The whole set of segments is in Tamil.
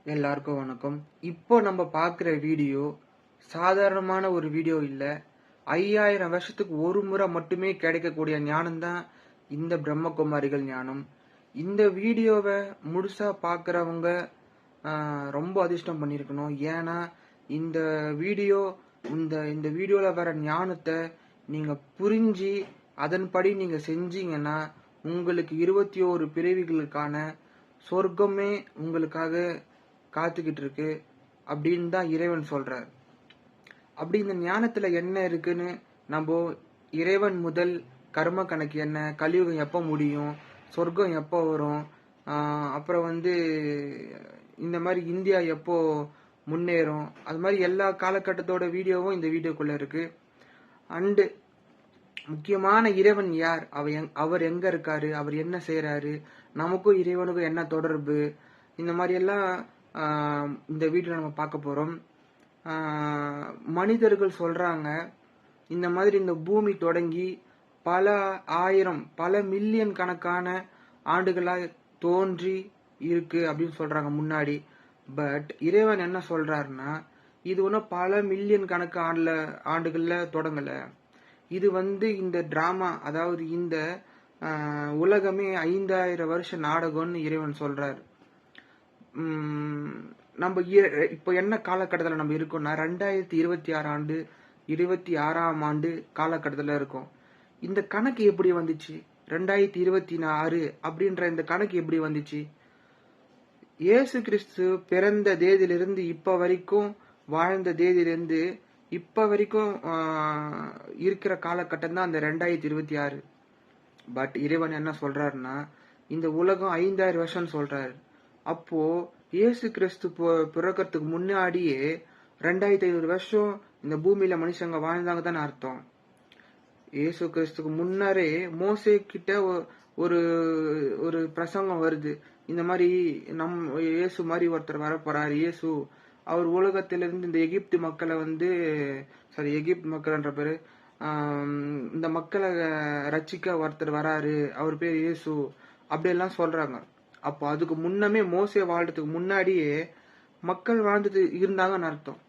எல்லாருக்கும் வணக்கம். இப்போ நம்ம பார்க்குற வீடியோ சாதாரணமான ஒரு வீடியோ இல்லை. 5000 வருஷத்துக்கு ஒரு முறை மட்டுமே கிடைக்கக்கூடிய ஞானம் தான் இந்த பிரம்மகுமாரிகள் ஞானம். இந்த வீடியோவை முழுசா பார்க்குறவங்க ரொம்ப அதிர்ஷ்டம் பண்ணியிருக்கணும். ஏன்னா இந்த வீடியோ இந்த இந்த வீடியோவில் வர ஞானத்தை நீங்கள் புரிஞ்சு அதன்படி நீங்கள் செஞ்சீங்கன்னா உங்களுக்கு 21 பிறவிகளுக்கான சொர்க்கமே உங்களுக்காக காத்துக்கிட்டு இருக்கு அப்படின்னு தான் இறைவன் சொல்றார். அப்படி இந்த ஞானத்துல என்ன இருக்குன்னு நம்ம இறைவன் முதல் கர்ம கணக்கு என்ன, கலியுகம் எப்போ முடியும், சொர்க்கம் எப்போ வரும், அப்புறம் இந்த மாதிரி இந்தியா எப்போ முன்னேறும், அது மாதிரி எல்லா காலகட்டத்தோட வீடியோவும் இந்த வீடியோக்குள்ள இருக்கு. அண்டு முக்கியமான இறைவன் யார், அவர் எங்க இருக்காரு, அவர் என்ன செய்யறாரு, நமக்கும் இறைவனுக்கும் என்ன தொடர்பு, இந்த மாதிரி எல்லாம் இந்த வீடியோல நம்ம பார்க்க போறோம். மனிதர்கள் சொல்றாங்க இந்த மாதிரி இந்த பூமி தொடங்கி பல ஆயிரம் பல மில்லியன் கணக்கான ஆண்டுகளாக தோன்றி இருக்கு அப்படின்னு சொல்றாங்க முன்னாடி. பட் இறைவன் என்ன சொல்றாருன்னா இது ஒன்றும் பல மில்லியன் கணக்கு ஆண்டுகள்ல தொடங்கல. இது இந்த டிராமா, அதாவது இந்த உலகமே 5000 வருஷ நாடகம்னு இறைவன் சொல்றாரு. நம்ம இப்போ என்ன காலகட்டத்தில் நம்ம இருக்கோம்னா 2026 ஆண்டு 26ஆம் ஆண்டு காலகட்டத்தில் இருக்கோம். இந்த கணக்கு எப்படி வந்துச்சு? 2026 அப்படின்ற இந்த கணக்கு எப்படி வந்துச்சு? இயேசு கிறிஸ்து பிறந்த தேதியிலிருந்து இப்ப வரைக்கும் வாழ்ந்த தேதியிலிருந்து இப்ப வரைக்கும் இருக்கிற காலகட்டம் தான் அந்த 2026. பட் இறைவன் என்ன சொல்றாருன்னா இந்த உலகம் 5000 வருஷம் சொல்றாரு. அப்போ இயேசு கிறிஸ்து பிறக்கிறதுக்கு முன்னாடியே 2500 வருஷம் இந்த பூமியில மனுஷங்க வாழ்ந்தாங்க தானே அர்த்தம். இயேசு கிறிஸ்துக்கு முன்னரே மோசே கிட்ட ஒரு ஒரு பிரசங்கம் வருது. இந்த மாதிரி இயேசு மாதிரி ஒருத்தர் வரப்போறாரு. இயேசு அவர் உலகத்திலிருந்து இந்த எகிப்து மக்களை எகிப்து மக்கள்ன்ற பேரு இந்த மக்களை ரட்சிக்க ஒருத்தர் வராரு, அவர் பேர் இயேசு அப்படியெல்லாம் சொல்றாங்க. அப்போ அதுக்கு முன்னமே மோசே வாழ்றதுக்கு முன்னாடியே மக்கள் வாழ்ந்துட்டு இருந்தாங்கன்னு அர்த்தம்.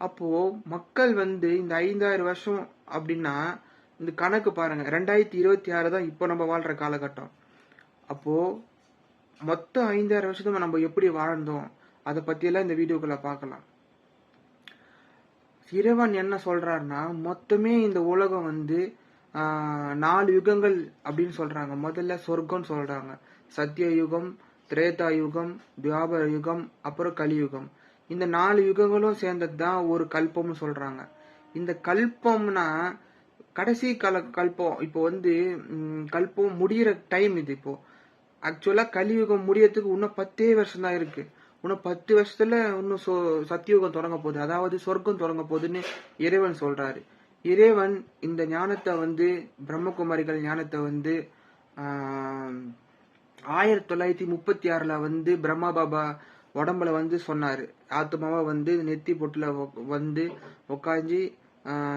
அப்போ மக்கள் இந்த 5000 வருஷம் அப்படின்னா இந்த கணக்கு பாருங்க, 2026 தான் இப்போ நம்ம வாழ்ற காலகட்டம். அப்போ மொத்தம் 5000 வருஷத்துக்கு நம்ம எப்படி வாழ்ந்தோம் அதை பத்தியெல்லாம் இந்த வீடியோக்குள்ள பார்க்கலாம். இறைவன் என்ன சொல்றாருன்னா மொத்தமே இந்த உலகம் 4 யுகங்கள் அப்படின்னு சொல்றாங்க. முதல்ல சொர்க்கம் சொல்றாங்க, சத்திய யுகம், திரேதா யுகம், துவாபர யுகம், அப்புறம் கலியுகம். இந்த 4 யுகங்களும் சேர்ந்தது தான் ஒரு கல்பம்னு சொல்றாங்க. இந்த கல்பம்னா கடைசி கல்பம். இப்போ கல்பம் முடிகிற டைம் இது. இப்போ ஆக்சுவலா கலியுகம் முடியறதுக்கு இன்னும் 10 வருஷம் தான் இருக்கு. இன்னும் 10 வருஷத்துல இன்னும் சத்தியுகம் தொடங்க போகுது, அதாவது சொர்க்கம் தொடங்க போகுதுன்னு இறைவன் சொல்றாரு. இறைவன் இந்த ஞானத்தை பிரம்மகுமாரிகள் ஞானத்தை 1936 பிரம்மா பாபா உடம்புல சொன்னாரு. ஆத்மாவா நெத்தி பொட்டுல உக்காஞ்சி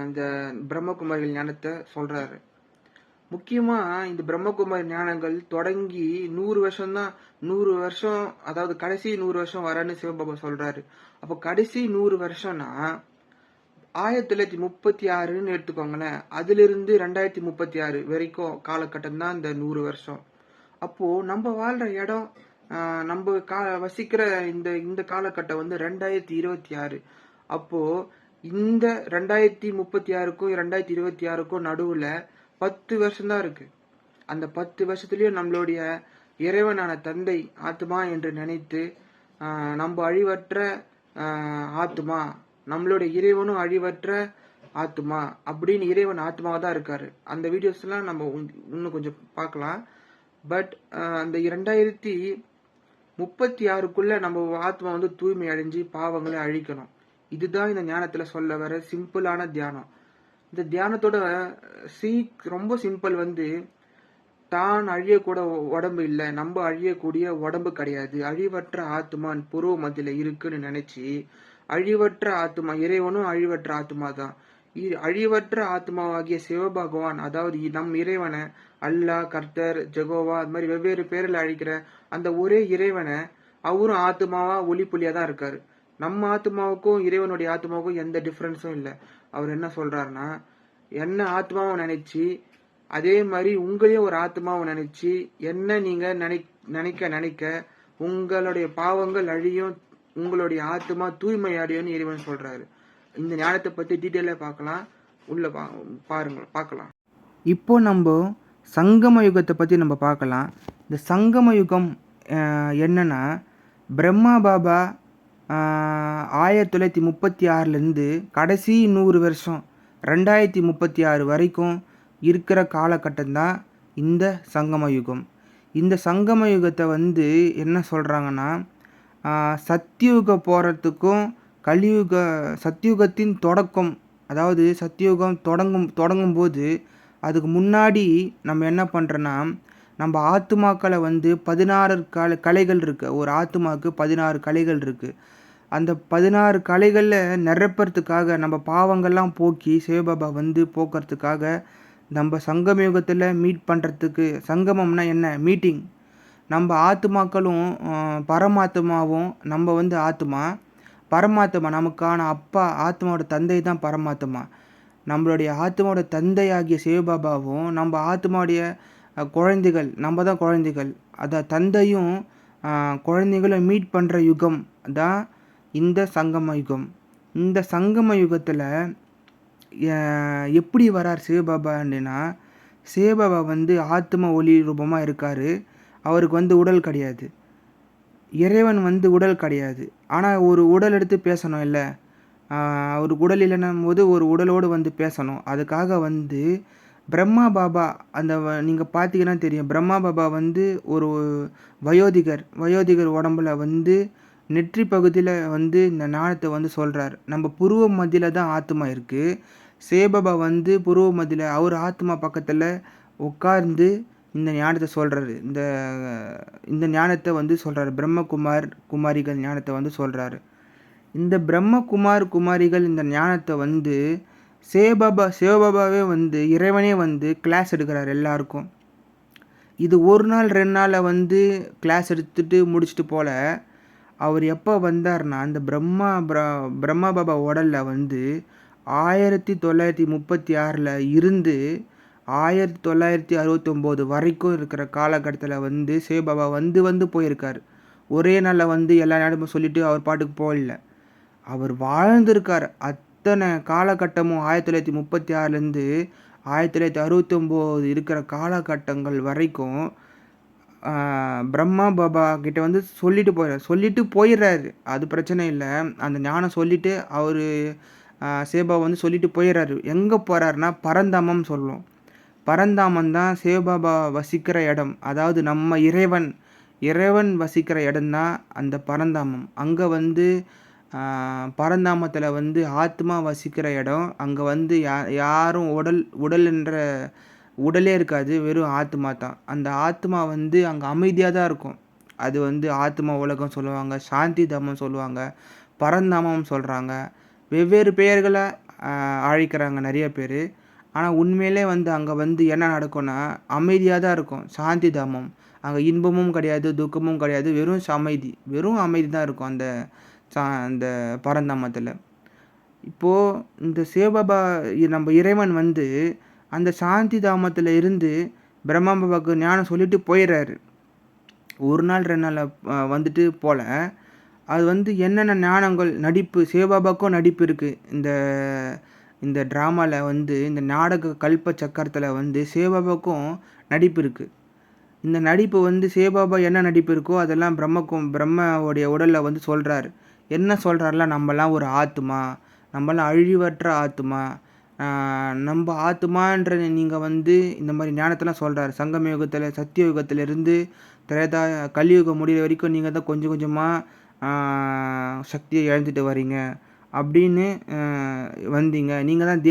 இந்த பிரம்மகுமாரிகள் ஞானத்தை சொல்றாரு. முக்கியமா இந்த பிரம்மகுமாரி ஞானங்கள் தொடங்கி 100 வருஷம் தான். 100 வருஷம், அதாவது கடைசி 100 வருஷம் வரன்னு சிவபாபா சொல்றாரு. அப்ப கடைசி 100 வருஷம்னா 1936ன்னு எடுத்துக்கோங்களேன். அதுல இருந்து 2036 வரைக்கும் காலகட்டம் தான் இந்த 100 வருஷம். அப்போ நம்ம வாழ்ற இடம், நம்ம வசிக்கிற இந்த காலகட்டம் 2026. அப்போ இந்த 2036க்கும் 2026க்கும் நடுவுல 10 வருஷம் தான் இருக்கு. அந்த 10 வருஷத்துலயும் நம்மளுடைய இறைவனான தந்தை ஆத்மா என்று நினைத்து நம்ம அழிவற்ற ஆத்மா, நம்மளுடைய இறைவனும் அழிவற்ற ஆத்மா அப்படின்னு இறைவன் ஆத்மாவா தான் இருக்காரு. அந்த வீடியோஸ் எல்லாம் நம்ம இன்னும் கொஞ்சம் பார்க்கலாம். பட் அந்த 2036க்குள்ள நம்ம ஆத்மா தூய்மை அடைஞ்சு பாவங்களை அழிக்கணும். இதுதான் இந்த ஞானத்துல சொல்ல வர சிம்பிளான தியானம். இந்த தியானத்தோட ரொம்ப சிம்பிள். தான் அழியக்கூட உடம்பு இல்லை, நம்ம அழியக்கூடிய உடம்பு கிடையாது, அழிவற்ற ஆத்மா புருவ மத்தியில இருக்குன்னு நினைச்சு அழிவற்ற ஆத்மா, இறைவனும் அழிவற்ற ஆத்மா தான். அழிவற்ற ஆத்மாவாகிய சிவபகவான், அதாவது நம் இறைவனை அல்லாஹ், கர்த்தர், ஜெகோவா, அது மாதிரி வெவ்வேறு பேரில் அழிக்கிற அந்த ஒரே இறைவனை அவரும் ஆத்மாவா ஒளி புள்ளியா தான் இருக்காரு. நம்ம ஆத்மாவுக்கும் இறைவனுடைய ஆத்மாவுக்கும் எந்த டிஃபரன்ஸும் இல்லை. அவர் என்ன சொல்றாருன்னா, என்ன ஆத்மாவை நினைச்சு அதே மாதிரி உங்களையும் ஒரு ஆத்மாவை நினைச்சு என்ன நீங்க நினைக்க நினைக்க உங்களுடைய பாவங்கள் அழியும், உங்களுடைய ஆத்மா தூய்மை அடையும்னு இறைவன் சொல்றாரு. இந்த ஞானத்தை பத்தி டீட்டெயிலா பார்க்கலாம். உள்ள பார்க்கலாம். இப்போ நம்ம சங்கம யுகத்தை பற்றி நம்ம பார்க்கலாம். இந்த சங்கம யுகம் என்னன்னா, பிரம்மா பாபா 1936லேருந்து கடைசி 100 வருஷம் 2036 வரைக்கும் இருக்கிற காலகட்டம் தான் இந்த சங்கம யுகம். இந்த சங்கம யுகத்தை வந்து என்ன சொல்கிறாங்கன்னா, சத்தியுகம் போகிறதுக்கும் சத்தியுகத்தின் தொடக்கம், அதாவது சத்தியுகம் தொடங்கும்போது அதுக்கு முன்னாடி நம்ம என்ன பண்ணுறோன்னா, நம்ம ஆத்துமாக்களை வந்து 16 கலைகள் இருக்குது. ஒரு ஆத்துமாவுக்கு 16 கலைகள் இருக்குது. அந்த 16 கலைகளில் நிரப்புறதுக்காக நம்ம பாவங்கள்லாம் போக்கி சிவபாபா வந்து போக்குறதுக்காக நம்ம சங்கம யுகத்தில் மீட் பண்ணுறதுக்கு, சங்கமம்னா என்ன, மீட்டிங். நம்ம ஆத்துமாக்களும் பரமாத்மாவும், நம்ம வந்து ஆத்மா, பரமாத்மா நமக்கான அப்பா, ஆத்மாவோட தந்தை தான் பரமாத்மா. நம்மளுடைய ஆத்மாவோட தந்தையாகிய சிவபாபாவும் நம்ம ஆத்மாவுடைய குழந்தைகள், நம்ம தான் குழந்தைகள். அதை தந்தையும் குழந்தைகளும் மீட் பண்ணுற யுகம் தான் இந்த சங்கம யுகம். இந்த சங்கம யுகத்தில் எப்படி வரார் சிவபாபான்னா, சிவபாபா வந்து ஆத்ம ஒளி ரூபமாக இருக்கார். அவருக்கு வந்து உடல் கிடையாது. இறைவன் வந்து உடல் கிடையாது. ஆனால் ஒரு உடல் எடுத்து பேசணும் இல்லை, ஒரு உடல் இல்லைன்னும் போது ஒரு உடலோடு வந்து பேசணும். அதுக்காக வந்து பிரம்மா பாபா, அந்த நீங்கள் பார்த்தீங்கன்னா தெரியும், பிரம்மா பாபா வந்து ஒரு வயோதிகர் உடம்புல வந்து நெற்றி பகுதியில் வந்து இந்த ஞானத்தை வந்து சொல்கிறார். நம்ம புருவ மத்தியில் தான் ஆத்மா இருக்குது. சிவபாபா வந்து புருவ மத்தியில் அவர் ஆத்மா பக்கத்தில் உட்கார்ந்து இந்த ஞானத்தை சொல்கிறாரு. இந்த ஞானத்தை வந்து சொல்கிறாரு. குமாரிகள் ஞானத்தை வந்து சொல்கிறாரு. இந்த குமாரிகள் இந்த ஞானத்தை வந்து சிவபாபாவே வந்து இறைவனே வந்து கிளாஸ் எடுக்கிறார் எல்லாருக்கும். இது ஒரு நாள் 2 நாளில் வந்து கிளாஸ் எடுத்துட்டு முடிச்சுட்டு போல. அவர் எப்போ வந்தார்னா, அந்த பிரம்மா பாபா உடலில் வந்து 1936 இருந்து 1969 வரைக்கும் இருக்கிற காலகட்டத்தில் வந்து சிவபாபா வந்து போயிருக்கார். ஒரே நாளில் வந்து எல்லா நேரமும் சொல்லிவிட்டு அவர் பாட்டுக்கு போகல. அவர் வாழ்ந்திருக்கார். அத்தனை காலகட்டமும் 1936லேருந்து 1969 இருக்கிற காலகட்டங்கள் வரைக்கும் பிரம்மா பாபா கிட்ட வந்து சொல்லிட்டு போயிடுறாரு. அது பிரச்சனை இல்லை. அந்த ஞானம் சொல்லிவிட்டு அவர் சிவபாபா வந்து சொல்லிட்டு போயிடுறாரு. எங்கே போகிறாருன்னா பரந்தாமம் சொல்லுவோம். பரந்தாமம் தான் சிவபாபா வசிக்கிற இடம். அதாவது நம்ம இறைவன் வசிக்கிற இடம்தான் அந்த பரந்தாமம். அங்கே வந்து பரந்தாமத்தில் வந்து ஆத்மா வசிக்கிற இடம். அங்கே வந்து யாரும் உடல் என்ற உடலே இருக்காது, வெறும் ஆத்மா தான். அந்த ஆத்மா வந்து அங்கே அமைதியாக தான் இருக்கும். அது வந்து ஆத்மா உலகம் சொல்லுவாங்க, சாந்தி தாமம் சொல்லுவாங்க, பரந்தாமம் சொல்கிறாங்க. வெவ்வேறு பெயர்களை அழைக்கிறாங்க நிறைய பேர். ஆனால் உண்மையிலே வந்து அங்கே வந்து என்ன நடக்கும்னா அமைதியாக தான் இருக்கும். சாந்தி தாமம். அங்கே இன்பமும் கிடையாது, துக்கமும் கிடையாது, வெறும் அமைதி தான் இருக்கும் அந்த பரந்தாமத்தில். இப்போது இந்த சிவபாபா நம்ம இறைவன் வந்து அந்த சாந்தி தாமத்தில் இருந்து பிரம்மா பாபாவுக்கு ஞானம் சொல்லிட்டு போயிடுறாரு. ஒரு நாள் 2 நாள் வந்துட்டு போல. அது வந்து என்னென்ன ஞானங்கள், நடிப்பு, சிவபாபாவுக்கும் நடிப்பு இருக்குது. இந்த ட்ராமாவில் வந்து இந்த நாடக கல்ப சக்கரத்தில் வந்து சிவபாபாவுக்கும் நடிப்பு இருக்குது. இந்த நடிப்பு வந்து சிவபாபா என்ன நடிப்பு இருக்கோ அதெல்லாம் பிரம்மாவுடைய உடலில் வந்து சொல்கிறார். என்ன சொல்கிறாருல, நம்மலாம் ஒரு ஆத்மா, நம்மளாம் அழிவற்ற ஆத்மா, நம்ம ஆத்மான்ற நீங்கள் வந்து இந்த மாதிரி ஞானத்தெல்லாம் சொல்கிறார். சங்கம யுகத்தில், சத்திய யுகத்திலிருந்து கலியுகம் முடிகிற வரைக்கும் நீங்கள் தான் கொஞ்சம் கொஞ்சமாக சக்தியை இழந்துட்டு வரீங்க அப்படின்னு வந்தீங்க. நீங்கள் தான்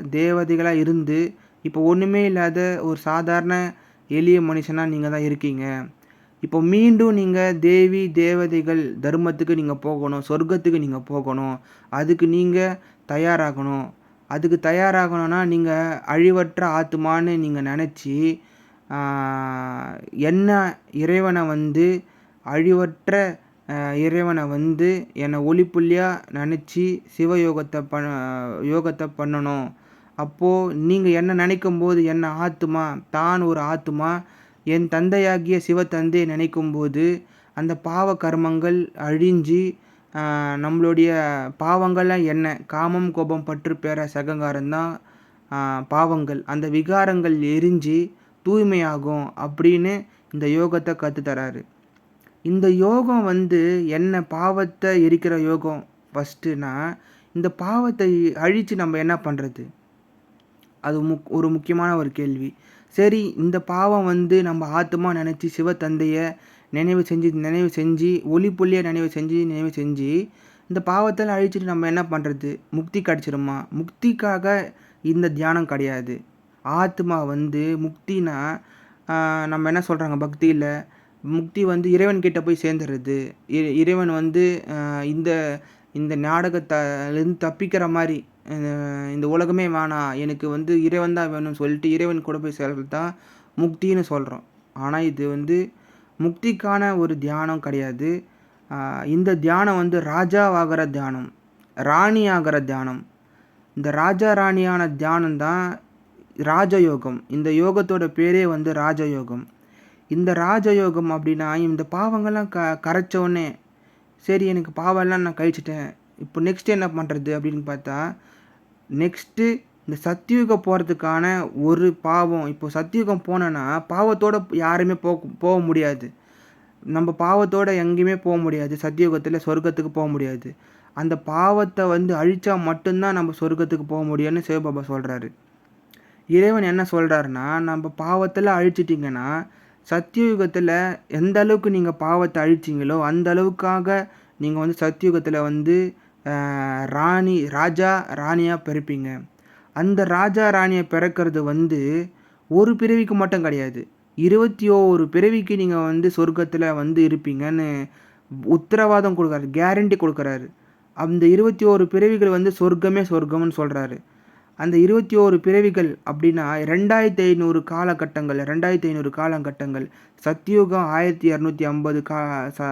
தேவதைகளாக இருந்து இப்போ ஒன்றுமே இல்லாத ஒரு சாதாரண எளிய மனுஷனாக நீங்கள் தான் இருக்கீங்க. இப்போ மீண்டும் நீங்கள் தேவதைகள் தர்மத்துக்கு நீங்கள் போகணும், சொர்க்கத்துக்கு நீங்கள் போகணும். அதுக்கு நீங்கள் தயாராகணும். அதுக்கு தயாராகணும்னா நீங்கள் அழிவற்ற ஆத்மான்னு நீங்கள் நினச்சி என்ன இறைவனை வந்து அழிவற்ற இறைவனை வந்து என்னை ஒளிப்புள்ளியாக நினச்சி யோகத்தை பண்ணணும். அப்போது நீங்கள் என்ன நினைக்கும்போது என்ன ஆத்துமா தான் ஒரு ஆத்துமா என் தந்தையாகிய சிவத்தந்தையை நினைக்கும்போது அந்த பாவ கர்மங்கள் அழிஞ்சு நம்மளுடைய பாவங்கள்லாம் என்ன காமம் கோபம் பற்று பேர சகங்காரம்தான் பாவங்கள் அந்த விகாரங்கள் எரிஞ்சு தூய்மையாகும் அப்படின்னு இந்த யோகத்தை கற்றுத்தராரு. இந்த யோகம் வந்து என்ன பாவத்தை எரிக்கிற யோகம் ஃபஸ்ட்டுனா இந்த பாவத்தை அழித்து நம்ம என்ன பண்ணுறது? அது ஒரு முக்கியமான ஒரு கேள்வி. சரி, இந்த பாவம் வந்து நம்ம ஆத்மா நினச்சி சிவத்தந்தையை நினைவு செஞ்சு ஒளிப்புள்ளியை நினைவு செஞ்சு இந்த பாவத்தில் அழிச்சிட்டு நம்ம என்ன பண்ணுறது? முக்தி கிடச்சிருமா? முக்திக்காக இந்த தியானம் கிடையாது. ஆத்மா வந்து முக்தினா நம்ம என்ன சொல்கிறாங்க பக்தியில், முக்தி வந்து இறைவன் கிட்ட போய் சேர்ந்துடுறது. இறைவன் வந்து இந்த இந்த நாடகத்திலேருந்து தப்பிக்கிற மாதிரி இந்த உலகமே வேணாம், எனக்கு வந்து இறைவன் தான் வேணும்னு சொல்லிட்டு இறைவன் கூட போய் சேர்றது தான் முக்தின்னு சொல்கிறோம். ஆனால் இது வந்து முக்திக்கான ஒரு தியானம் கிடையாது. இந்த தியானம் வந்து ராஜாவாகிற தியானம், ராணி ஆகிற தியானம். இந்த ராஜா ராணியான தியானம் தான் ராஜயோகம். இந்த யோகத்தோட பேரே வந்து ராஜயோகம். இந்த ராஜயோகம் அப்படின்னா இந்த பாவங்கள்லாம் கரைச்சோடனே சரி எனக்கு பாவம்லாம் நான் கழிச்சிட்டேன், இப்போ நெக்ஸ்ட்டு என்ன பண்ணுறது அப்படின்னு பார்த்தா, நெக்ஸ்ட்டு இந்த சத்தியுகம் போகிறதுக்கான ஒரு பாவம். இப்போ சத்தியுகம் போனோன்னா பாவத்தோடு யாருமே போக முடியாது. நம்ம பாவத்தோடு எங்கேயுமே போக முடியாது. சத்தியுகத்தில் சொர்க்கத்துக்கு போக முடியாது. அந்த பாவத்தை வந்து அழித்தா மட்டும்தான் நம்ம சொர்க்கத்துக்கு போக முடியும்னு சிவபாபா சொல்கிறாரு. இறைவன் என்ன சொல்கிறாருன்னா, நம்ம பாவத்தில் அழிச்சிட்டிங்கன்னா சத்தியுகத்தில் எந்த அளவுக்கு நீங்கள் பாவத்தை அழிச்சிங்களோ அந்த அளவுக்காக நீங்கள் வந்து சத்தியுகத்தில் வந்து ராஜா ராணியாக பிறப்பீங்க. அந்த ராஜா ராணியை பிறக்கிறது வந்து ஒரு பிறவிக்கு மட்டும் கிடையாது, 21 பிறவிக்கு நீங்கள் வந்து சொர்க்கத்தில் வந்து இருப்பீங்கன்னு உத்தரவாதம் கொடுக்குறாரு, கேரண்டி கொடுக்குறாரு. அந்த 21 பிறவிகள் வந்து சொர்க்கம்னு சொல்கிறாரு. அந்த 21 பிறவிகள் அப்படின்னா 2500 காலகட்டங்கள். சத்தியுகம் 1250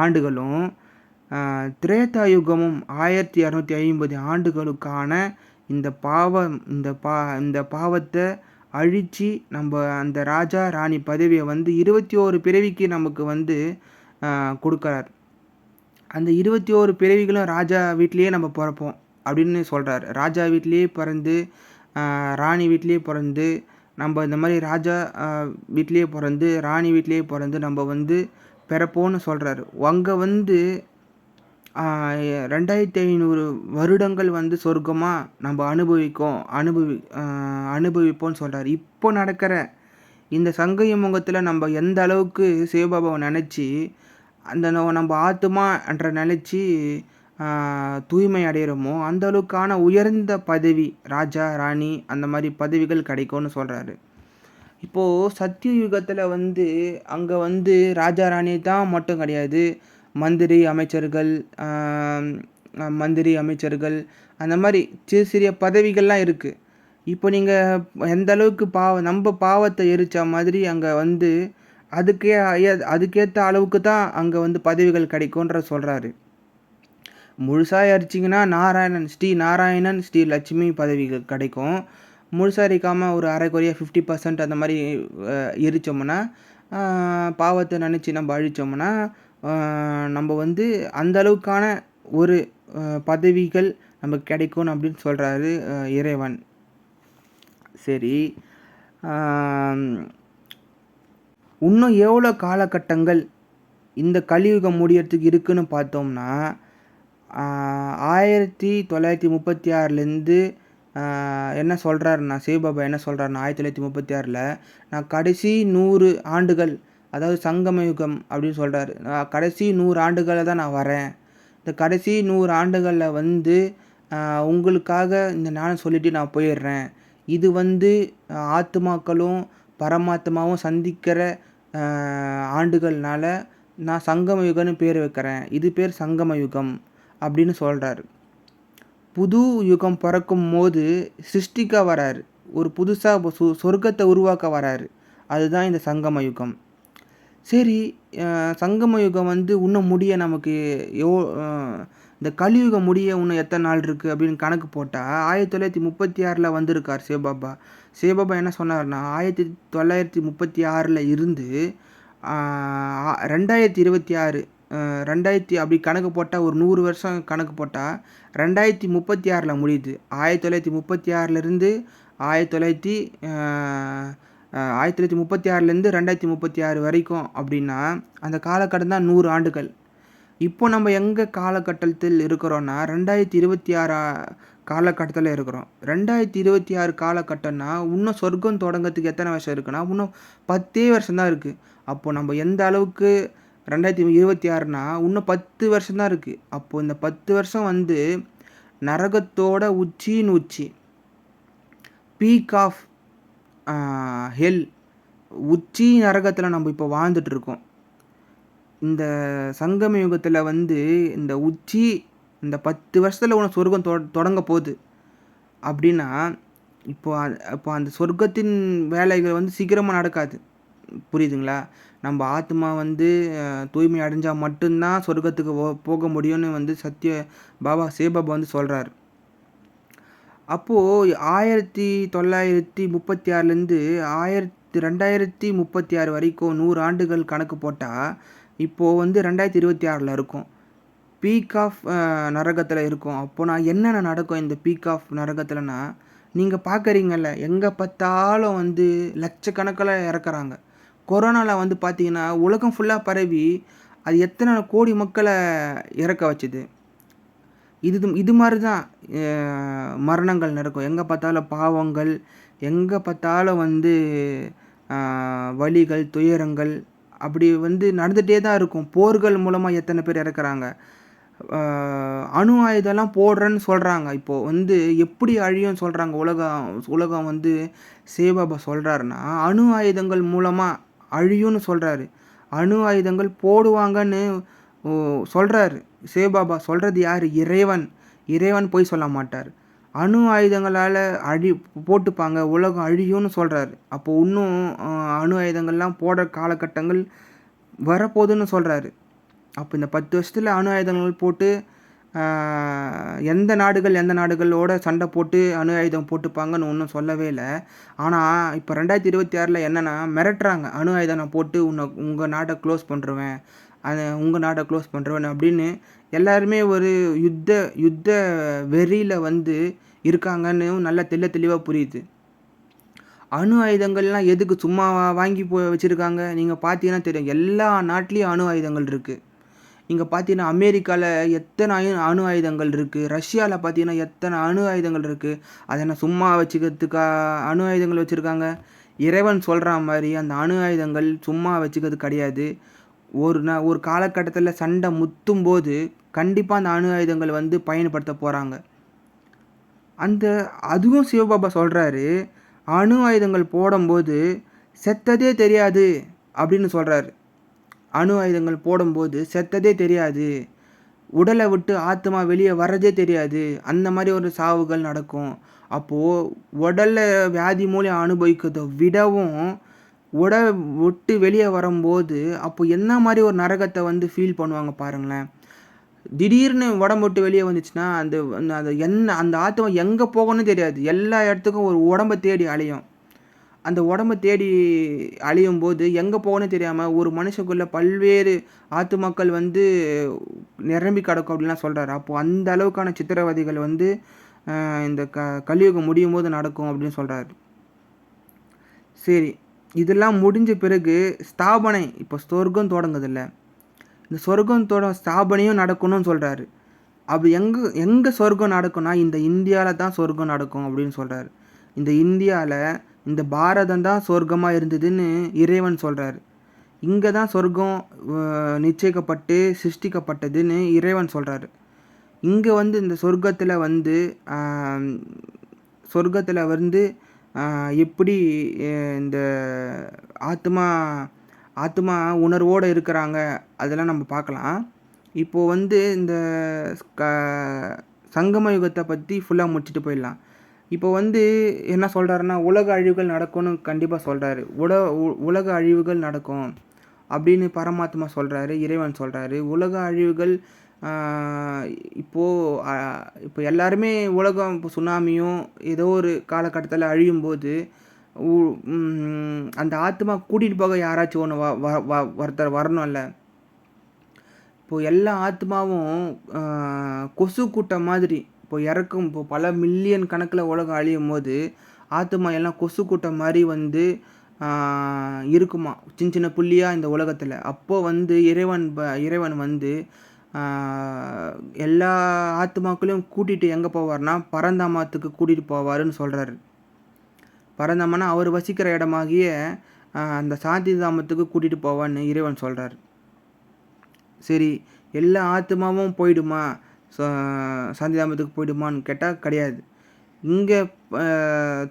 ஆண்டுகளும் திரேதாயுகமும் 1250 ஆண்டுகளுக்கான இந்த பாவத்தை அழித்து நம்ம அந்த ராஜா ராணி பதவியை வந்து 21 பிறவிக்கு நமக்கு வந்து கொடுக்குறார். அந்த 21 பிறவிகளும் ராஜா வீட்லேயே நம்ம பிறப்போம் அப்படின்னு சொல்கிறார். ராஜா வீட்லேயே பிறந்து ராணி வீட்லேயே பிறந்து நம்ம இந்த மாதிரி ராஜா வீட்லேயே பிறந்து ராணி வீட்லேயே பிறந்து நம்ம வந்து பிறப்போன்னு சொல்கிறாரு. அங்கே வந்து 2500 வருடங்கள் வந்து சொர்க்கமாக நம்ம அனுபவிப்போம்னு சொல்கிறார். இப்போ நடக்கிற இந்த சங்கயுகத்தில் நம்ம எந்த அளவுக்கு சிவபாபாவை நினச்சி அந்த நம்ம ஆத்மா என்ற நினச்சி தூய்மை அடைகிறோமோ அந்த அளவுக்கான உயர்ந்த பதவி ராஜா ராணி அந்த மாதிரி பதவிகள் கிடைக்கும்னு சொல்கிறாரு. இப்போது சத்தியுகத்தில் வந்து அங்கே வந்து ராஜா ராணி தான் மட்டும் கிடையாது, மந்திரி அமைச்சர்கள் அந்த மாதிரி சிறு சிறிய பதவிகள்லாம் இருக்குது. இப்போ நீங்கள் எந்த அளவுக்கு நம்ம பாவத்தை எரித்த மாதிரி அங்கே வந்து அதுக்கேற்ற அளவுக்கு தான் அங்கே வந்து பதவிகள் கிடைக்கும்ன்ற சொல்கிறாரு. முழுசாக எரிச்சிங்கன்னா ஸ்ரீ நாராயணன் ஸ்ரீ லட்சுமி பதவிகள் கிடைக்கும். முழுசாக எரிக்காமல் ஒரு அரைக்குறையாக 50% அந்த மாதிரி எரித்தோம்னா பாவத்தை நினச்சி நம்ம அழித்தோம்னா நம்ம வந்து அந்த அளவுக்கான ஒரு பதவிகள் நமக்கு கிடைக்கும் அப்படின்னு சொல்கிறாரு இறைவன். சரி, இன்னும் எவ்வளோ காலகட்டங்கள் இந்த கலியுகம் முடியறதுக்கு இருக்குன்னு பார்த்தோம்னா 1936லேருந்து என்ன சொல்கிறாருன்னா சிவபாபா என்ன சொல்கிறாருன்னா 1936ல் நான் கடைசி 100 ஆண்டுகள், அதாவது சங்கமயுகம் அப்படின்னு சொல்கிறாரு. கடைசி 100 ஆண்டுகளில் தான் நான் வரேன். இந்த கடைசி 100 ஆண்டுகளில் வந்து உங்களுக்காக இந்த நானும் சொல்லிவிட்டு நான் போயிடுறேன். இது வந்து ஆத்மாக்களும் பரமாத்மாவும் சந்திக்கிற ஆண்டுகள்னால நான் சங்கமயுகம்னு பேர் வைக்கிறேன். இது பேர் சங்கமயுகம் அப்படின்னு சொல்கிறாரு. புது யுகம் பிறக்கும் போது சிருஷ்டிக்க வராரு, ஒரு புதுசாக சொர்க்கத்தை உருவாக்க வராரு. அதுதான் இந்த சங்கம யுகம். சரி, சங்கம யுகம் வந்து இன்னும் முடிய நமக்கு எவ் அ இந்த கலியுகம் முடிய இன்னும் எத்தனை நாள் இருக்குது அப்படின்னு கணக்கு போட்டால் 1936 வந்திருக்கார் சிவபாபா. சிவபாபா என்ன சொன்னார்னா 1936 இருந்து 2026 2000 அப்படி கணக்கு போட்டால் ஒரு 100 வருஷம் கணக்கு போட்டால் 2036 முடியுது. 1936 1936 2036 வரைக்கும் அப்படின்னா அந்த காலகட்டம் தான் 100 ஆண்டுகள். இப்போ நம்ம எங்கே காலகட்டத்தில் இருக்கிறோன்னா 2026 காலகட்டத்தில் இருக்கிறோம். 2026 காலகட்டம்னா இன்னும் சொர்க்கம் தொடங்கிறதுக்கு எத்தனை வருஷம் இருக்குன்னா இன்னும் 10 வருஷம் தான் இருக்குது. அப்போது நம்ம எந்த அளவுக்கு 2026னா இன்னும் 10 வருஷம் தான் இருக்குது. அப்போது இந்த 10 வருஷம் வந்து நரகத்தோட உச்சின்னு உச்சி, பீக் ஆஃப் ஹெல், உச்சி நரகத்தில் நம்ம இப்போ வாழ்ந்துட்டுருக்கோம். இந்த சங்கம யுகத்தில் வந்து இந்த உச்சி இந்த 10 வருஷத்தில் உனக்கு சொர்க்கம் தொடங்க போகுது அப்படின்னா இப்போ அந்த சொர்க்கத்தின் வேலைகள் வந்து சீக்கிரமாக நடக்காது. புரியுதுங்களா? நம்ம ஆத்மா வந்து தூய்மை அடைஞ்சால் மட்டும்தான் சொர்க்கத்துக்கு போக முடியும்னு வந்து சிவபாபா வந்து சொல்கிறார். அப்போது 1936 2036 வரைக்கும் 100 ஆண்டுகள் கணக்கு போட்டால் இப்போது வந்து 2026 இருக்கும். பீக் ஆஃப் நரகத்தில் இருக்கும். அப்போது நான் என்னென்ன நடக்கும் இந்த பீக் ஆஃப் நரகத்தில்னா, நீங்கள் பார்க்குறீங்கல்ல எங்கே பார்த்தாலும் வந்து லட்சக்கணக்கில் இறக்குறாங்க. கொரோனாவில் வந்து பார்த்தீங்கன்னா உலகம் ஃபுல்லாக பரவி அது எத்தனை கோடி மக்களை இறக்க வச்சுது. இது மாதிரி தான் மரணங்கள் நடக்கும். எங்கே பார்த்தாலும் பாவங்கள், எங்கே பார்த்தாலும் வந்து வலிகள், துயரங்கள் அப்படி வந்து நடந்துகிட்டே தான் இருக்கும். போர்கள் மூலமாக எத்தனை பேர் இறக்குறாங்க. அணு ஆயுதம்லாம் போடுறேன்னு சொல்கிறாங்க. இப்போது வந்து எப்படி அழியும்னு சொல்கிறாங்க. உலகம் வந்து சிவபாபா சொல்கிறாருன்னா அணு ஆயுதங்கள் மூலமாக அழியும்னு சொல்கிறாரு. அணு ஆயுதங்கள் போடுவாங்கன்னு சொல்கிறாரு. சிவபாபா சொல்கிறது யார்? இறைவன் போய் சொல்ல மாட்டார். அணு ஆயுதங்களால் போட்டுப்பாங்க, உலகம் அழியும்னு சொல்கிறாரு. அப்போது இன்னும் அணு ஆயுதங்கள்லாம் போடுற காலகட்டங்கள் வரப்போகுதுன்னு சொல்கிறாரு. அப்போ இந்த 10 வருஷத்தில் அணு ஆயுதங்கள் போட்டு எந்த நாடுகளோட சண்டை போட்டு அணு ஆயுதம் போட்டுப்பாங்கன்னு ஒன்றும் சொல்லவே இல்லை. ஆனால் இப்போ 2026 என்னென்னா மிரட்டுறாங்க. அணு ஆயுதம் நான் போட்டு உங்கள் நாட்டை க்ளோஸ் பண்ணுருவேன், உங்கள் நாட்டை க்ளோஸ் பண்ணுறேன் அப்படின்னு எல்லாருமே ஒரு யுத்த வெறியில் வந்து இருக்காங்கன்னு நல்லா தெளிவாக புரியுது. அணு ஆயுதங்கள்லாம் எதுக்கு சும்மா வாங்கி வச்சுருக்காங்க? நீங்கள் பார்த்தீங்கன்னா தெரியும், எல்லா நாட்டிலையும் அணு ஆயுதங்கள் இருக்குது. இங்கே பார்த்தீங்கன்னா அமெரிக்காவில் எத்தனை அணு ஆயுதங்கள் இருக்குது, ரஷ்யாவில் பார்த்தீங்கன்னா எத்தனை அணு ஆயுதங்கள் இருக்குது. அதை என்ன சும்மா வச்சுக்கிறதுக்கா அணு ஆயுதங்கள் வச்சுருக்காங்க? இறைவன் சொல்கிற மாதிரி அந்த அணு ஆயுதங்கள் சும்மா வச்சுக்கிறது கிடையாது. ஒரு காலகட்டத்தில் சண்டை முத்தும் போது கண்டிப்பாக அந்த அணு ஆயுதங்கள் வந்து பயன்படுத்த போகிறாங்க. அதுவும் சிவபாபா சொல்கிறாரு, அணு ஆயுதங்கள் போடும்போது செத்ததே தெரியாது அப்படின்னு சொல்கிறாரு. அணு ஆயுதங்கள் போடும்போது செத்ததே தெரியாது, உடலை விட்டு ஆத்மா வெளியே வர்றதே தெரியாது, அந்த மாதிரி ஒரு சாவுகள் நடக்கும். அப்போது உடலில் வியாதி மூலம் அனுபவிக்கிறத விடவும் உடல் விட்டு வெளியே வரும்போது அப்போ என்ன மாதிரி ஒரு நரகத்தை வந்து ஃபீல் பண்ணுவாங்க பாருங்களேன். திடீர்னு உடம்பு விட்டு வெளியே வந்துச்சுன்னா அந்த ஆத்மா எங்கே போகணும்னு தெரியாது. எல்லா இடத்துக்கும் ஒரு உடம்பை தேடி அலையும். அந்த உடம்பை தேடி அழியும் போது எங்கே போகணும்னு தெரியாமல் ஒரு மனுஷக்குள்ளே பல்வேறு ஆத்துமாக்கள் வந்து நிரம்பி கிடக்கும் அப்படின்லாம் சொல்கிறாரு. அப்போது அந்த அளவுக்கான சித்திரவதைகள் வந்து இந்த கலியுகம் முடியும் போது நடக்கும் அப்படின்னு சொல்கிறாரு. சரி, இதெல்லாம் முடிஞ்ச பிறகு ஸ்தாபனை, இப்போ சொர்க்கம் தொடங்குதில்ல, இந்த சொர்க்கம் ஸ்தாபனையும் நடக்கணும்னு சொல்கிறாரு. அப்படி எங்கே சொர்க்கம் நடக்கும்னா இந்த இந்தியாவில் தான் சொர்க்கம் நடக்கும் அப்படின்னு சொல்கிறாரு. இந்த இந்தியாவில் இந்த பாரதம் தான் சொர்க்கமாக இருந்ததுன்னு இறைவன் சொல்கிறாரு. இங்கே தான் சொர்க்கம் நிச்சயிக்கப்பட்டு சிருஷ்டிக்கப்பட்டதுன்னு இறைவன் சொல்கிறாரு. இங்கே வந்து இந்த சொர்க்கத்தில் வந்து எப்படி இந்த ஆத்மா உணர்வோடு இருக்கிறாங்க அதெல்லாம் நம்ம பார்க்கலாம். இப்போது வந்து இந்த சங்கம யுகத்தை பற்றி ஃபுல்லாக முடிச்சுட்டு போயிடலாம். இப்போ வந்து என்ன சொல்கிறாருன்னா, உலக அழிவுகள் நடக்கும்னு கண்டிப்பாக சொல்கிறாரு. உலக அழிவுகள் நடக்கும் அப்படின்னு பரமாத்மா சொல்கிறாரு, இறைவன் சொல்கிறாரு. உலக அழிவுகள் இப்போது இப்போ எல்லாருமே உலகம் இப்போ சுனாமியும் ஏதோ ஒரு காலகட்டத்தில் அழியும்போது அந்த ஆத்மா கூட்டிகிட்டு போக யாராச்சும் ஒன்று ஒருத்தர் வரணும்ல. இப்போது எல்லா ஆத்மாவும் கொசு கூட்டம் மாதிரி இப்போ இப்போ பல மில்லியன் கணக்கில் உலகம் அழியும் போது ஆத்மா எல்லாம் கொசு கூட்டம் மாதிரி வந்து இருக்குமா, சின்ன சின்ன புள்ளியாக இந்த உலகத்தில். அப்போது வந்து இறைவன் வந்து எல்லா ஆத்மாக்களையும் கூட்டிகிட்டு எங்கே போவார்னா பரந்தாமத்துக்கு கூட்டிகிட்டு போவாருன்னு சொல்கிறாரு. பரந்தாமன்னா அவர் வசிக்கிற இடமாகிய அந்த சாந்தி தாமத்துக்கு கூட்டிகிட்டு போவான்னு இறைவன் சொல்கிறார். சரி, எல்லா ஆத்மாவும் போயிடுமா, சாந்தி தாமத்துக்கு போயிடுமான்னு கேட்டால் கிடையாது. இங்கே